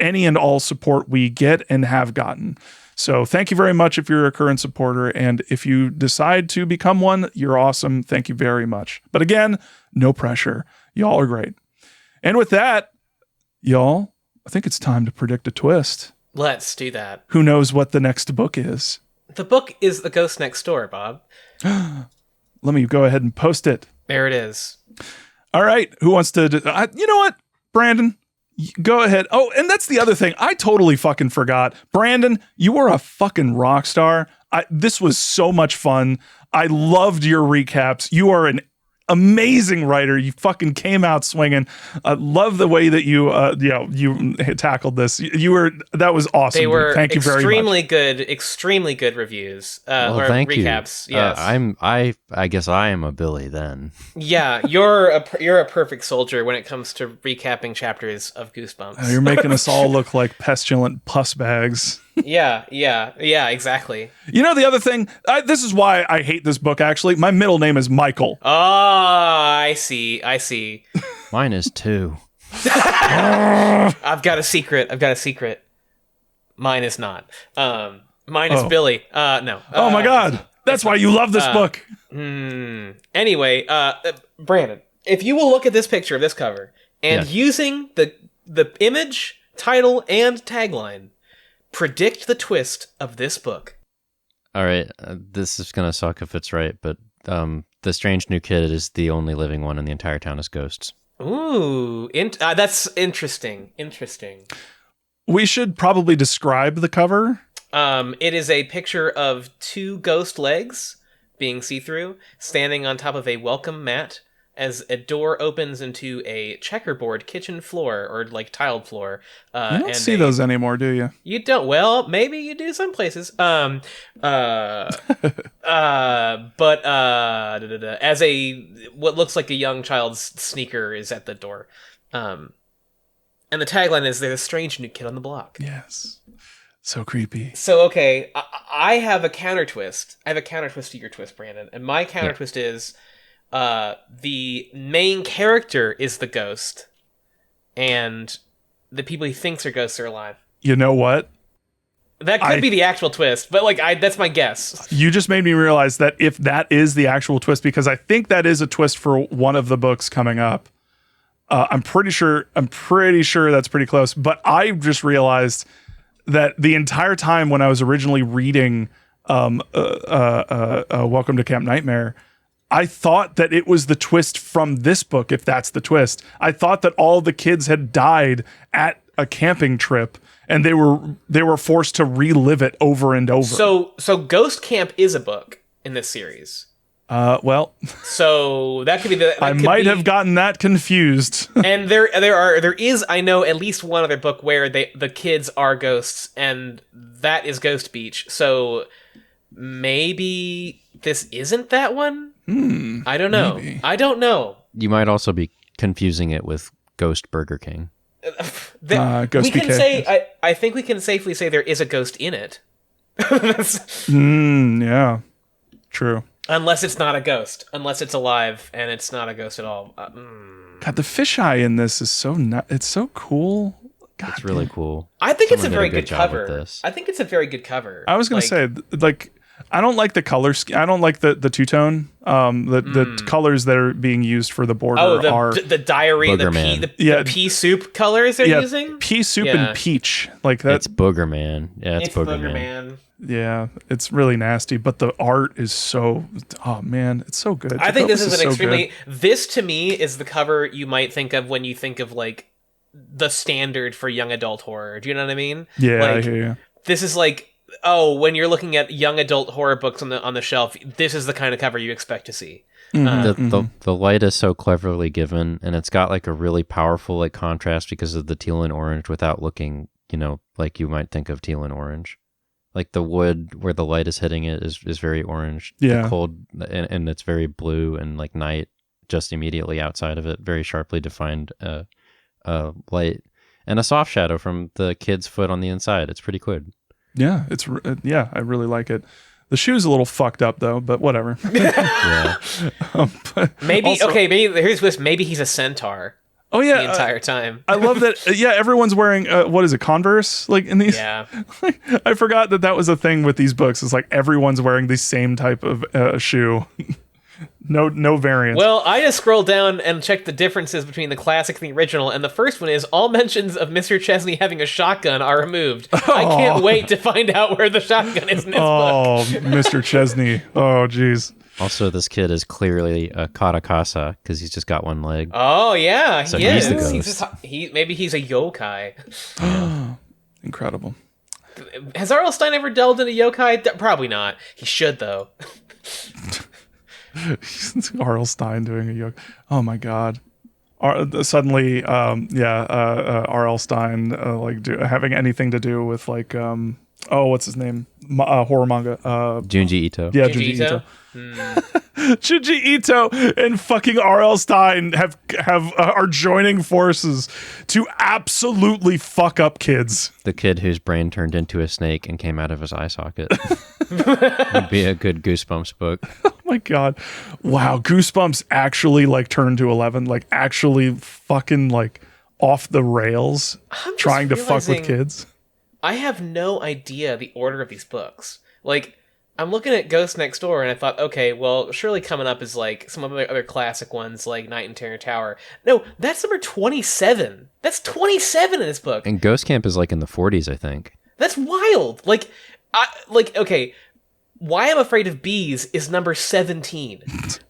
any and all support we get and have gotten. So thank you very much if you're a current supporter. And if you decide to become one, you're awesome. Thank you very much. But again, no pressure. Y'all are great. And with that, y'all, I think it's time to predict a twist. Let's do that. Who knows what the next book is? The book is The Ghost Next Door, Bob. Let me go ahead and post it. There it is. All right. Who wants to... you know what, Brandon? Go ahead. Oh, and that's the other thing. I totally fucking forgot. Brandon, you are a fucking rock star. This was so much fun. I loved your recaps. You are an amazing writer. You fucking came out swinging. I love the way that you tackled this. That was awesome. They were Thank you very much. extremely good reviews. Thank recaps. You. Yes. I guess I am a Billy then. Yeah, you're a perfect soldier when it comes to recapping chapters of Goosebumps. You're making us all look like pestilent pus bags. Yeah, exactly. You know, the other thing, this is why I hate this book, actually. My middle name is Michael. Oh, I see. Mine is too. I've got a secret. Mine is not. Mine is Billy. No. Oh my God. That's why you love this book. Anyway, Brandon, if you will look at this picture of this cover and using the image, title, and tagline, predict the twist of this book. All right, this is gonna suck if it's right, but the strange new kid is the only living one, and the entire town is ghosts. Ooh, that's interesting. We should probably describe the cover. It is a picture of two ghost legs being see-through, standing on top of a welcome mat as a door opens into a checkerboard kitchen floor, or like tiled floor. You don't see those anymore, do you? You don't. Well, maybe you do some places. But as what looks like a young child's sneaker is at the door. And the tagline is, "There's a strange new kid on the block." Yes. So creepy. So, okay, I have a counter twist. I have a counter twist to your twist, Brandon. And my counter twist is the main character is the ghost, and the people he thinks are ghosts are alive. You know what? That could be the actual twist, but that's my guess. You just made me realize that if that is the actual twist, because I think that is a twist for one of the books coming up. I'm pretty sure that's pretty close. But I just realized that the entire time when I was originally reading Welcome to Camp Nightmare, I thought that it was the twist from this book, if that's the twist. I thought that all the kids had died at a camping trip, and they were forced to relive it over and over. So Ghost Camp is a book in this series. Well, so that could be the. I might have gotten that confused. And there is, I know, at least one other book where the kids are ghosts, and that is Ghost Beach. So maybe this isn't that one. I don't know. Maybe. I don't know. You might also be confusing it with Ghost Burger King. Ghost we can BK. say. I think we can safely say there is a ghost in it. Yeah. True. Unless it's not a ghost. Unless it's alive and it's not a ghost at all. God, the fisheye in this is it's so cool. God, it's really cool. I think Someone it's a very good job cover. with this. I think it's a very good cover. I was going to say, like, I don't like the color I don't like the two-tone. The colors that are being used for the border are... the diary, the pea soup colors they're using? Pea soup and peach. Like that. It's Booger Man. Yeah, it's Booger Man. Yeah, it's really nasty, but the art is so... Oh, man, it's so good. I think this is an extremely... This, to me, is the cover you might think of when you think of, like, the standard for young adult horror. Do you know what I mean? Yeah, like, I hear you. This is like... Oh, when you're looking at young adult horror books on the shelf, this is the kind of cover you expect to see. The light is so cleverly given, and it's got like a really powerful like contrast because of the teal and orange without looking, like you might think of teal and orange. Like the wood where the light is hitting it is very orange. Yeah. The cold and it's very blue, and like night just immediately outside of it, very sharply defined light, and a soft shadow from the kid's foot on the inside. It's pretty good. Yeah, I really like it. The shoe's a little fucked up though, but whatever. Yeah. Maybe here's this. Maybe he's a centaur. Oh yeah, the entire time. I love that. Yeah, everyone's wearing what is it, Converse? Like in these. Yeah. I forgot that was a thing with these books. It's like everyone's wearing the same type of shoe. No variants. Well, I just scrolled down and checked the differences between the classic and the original, and the first one is all mentions of Mr. Chesney having a shotgun are removed. I can't wait to find out where the shotgun is in this book. Oh, Mr. Chesney. Oh, jeez. Also, this kid is clearly a katakasa because he's just got one leg. Oh yeah, So he he's is. the ghost. Maybe he's a yokai. Incredible. Has R.L. Stine ever delved into yokai? Probably not. He should though. R.L. Stine doing a yoke. Oh my god. Suddenly, R.L. Stine having anything to do with like what's his name? Horror manga. Junji Ito. Yeah, Junji Ito. Junji Ito and fucking R.L. Stine are joining forces to absolutely fuck up kids. The kid whose brain turned into a snake and came out of his eye socket. Would be a good Goosebumps book. Oh my god. Wow, Goosebumps actually like turned to 11, like actually fucking like off the rails trying to fuck with kids. I have no idea the order of these books. Like, I'm looking at Ghost Next Door, and I thought, okay, well, surely coming up is like some of the other classic ones, like Night in Terror Tower. No, that's number 27. That's 27 in this book. And Ghost Camp is like in the 40s, I think. That's wild. Okay, Why I'm Afraid of Bees is number 17.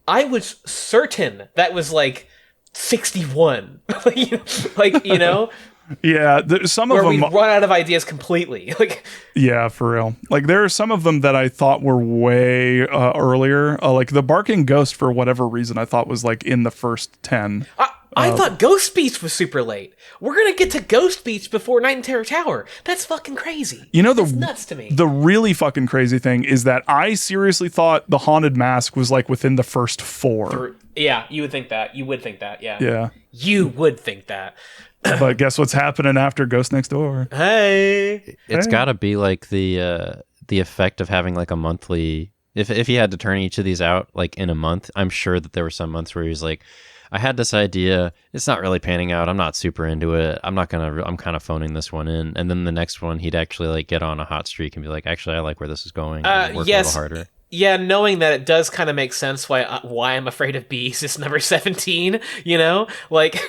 I was certain that was like 61. Yeah, some of where them we run out of ideas completely. Like, yeah, for real. Like there are some of them that I thought were way earlier. Like the barking ghost, for whatever reason, I thought was like in the first 10. I thought Ghost Beach was super late. We're gonna get to Ghost Beach before Night in Terror Tower. That's fucking crazy. You know, That's nuts to me. The really fucking crazy thing is that I seriously thought the Haunted Mask was like within the first 4. Yeah, you would think that. You would think that. Yeah. Yeah. You would think that. But guess what's happening after Ghost Next Door? Hey. It's got to be like the effect of having like a monthly. If he had to turn each of these out like in a month, I'm sure that there were some months where he's like, I had this idea. It's not really panning out. I'm not super into it. I'm kind of phoning this one in. And then the next one, he'd actually like get on a hot streak and be like, actually, I like where this is going. And work a little harder. Yeah, knowing that, it does kind of make sense why I'm Afraid of Bees is number 17, you know? Like,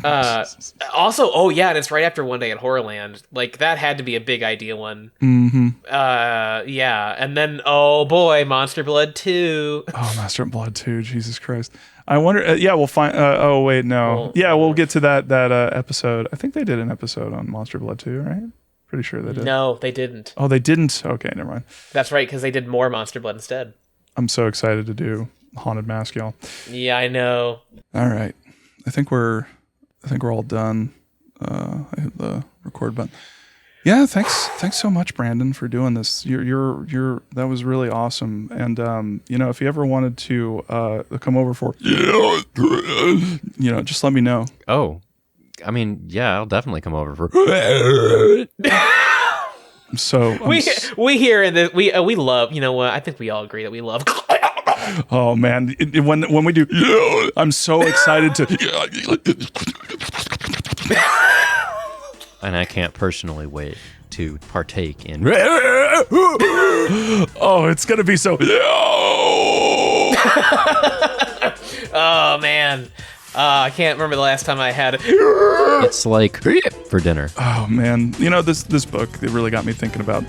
also, oh yeah, and it's right after One Day at Horrorland. Like, that had to be a big idea one. Mm-hmm. Yeah, and then, oh boy, Monster Blood 2. Oh, Monster Blood 2, Jesus Christ. I wonder, yeah, we'll find, oh wait, no. Yeah, we'll get to that episode. I think they did an episode on Monster Blood 2, right? Pretty sure they did. No, they didn't. Oh, they didn't? Okay, never mind. That's right, because they did more Monster Blood instead. I'm so excited to do Haunted Mask, y'all. Yeah, I know. All right. I think we're all done. I hit the record button. Yeah, thanks so much, Brandon, for doing this. You're that was really awesome. And you know, if you ever wanted to come over for just let me know. Oh, I mean, yeah, I'll definitely come over for. We hear in this we love. You know what? I think we all agree that we love. Oh man, when we do, I'm so excited to. And I can't personally wait to partake in. Oh, it's gonna be so. Oh man. I can't remember the last time I had it. It's like for dinner. Oh man, you know this book, it really got me thinking about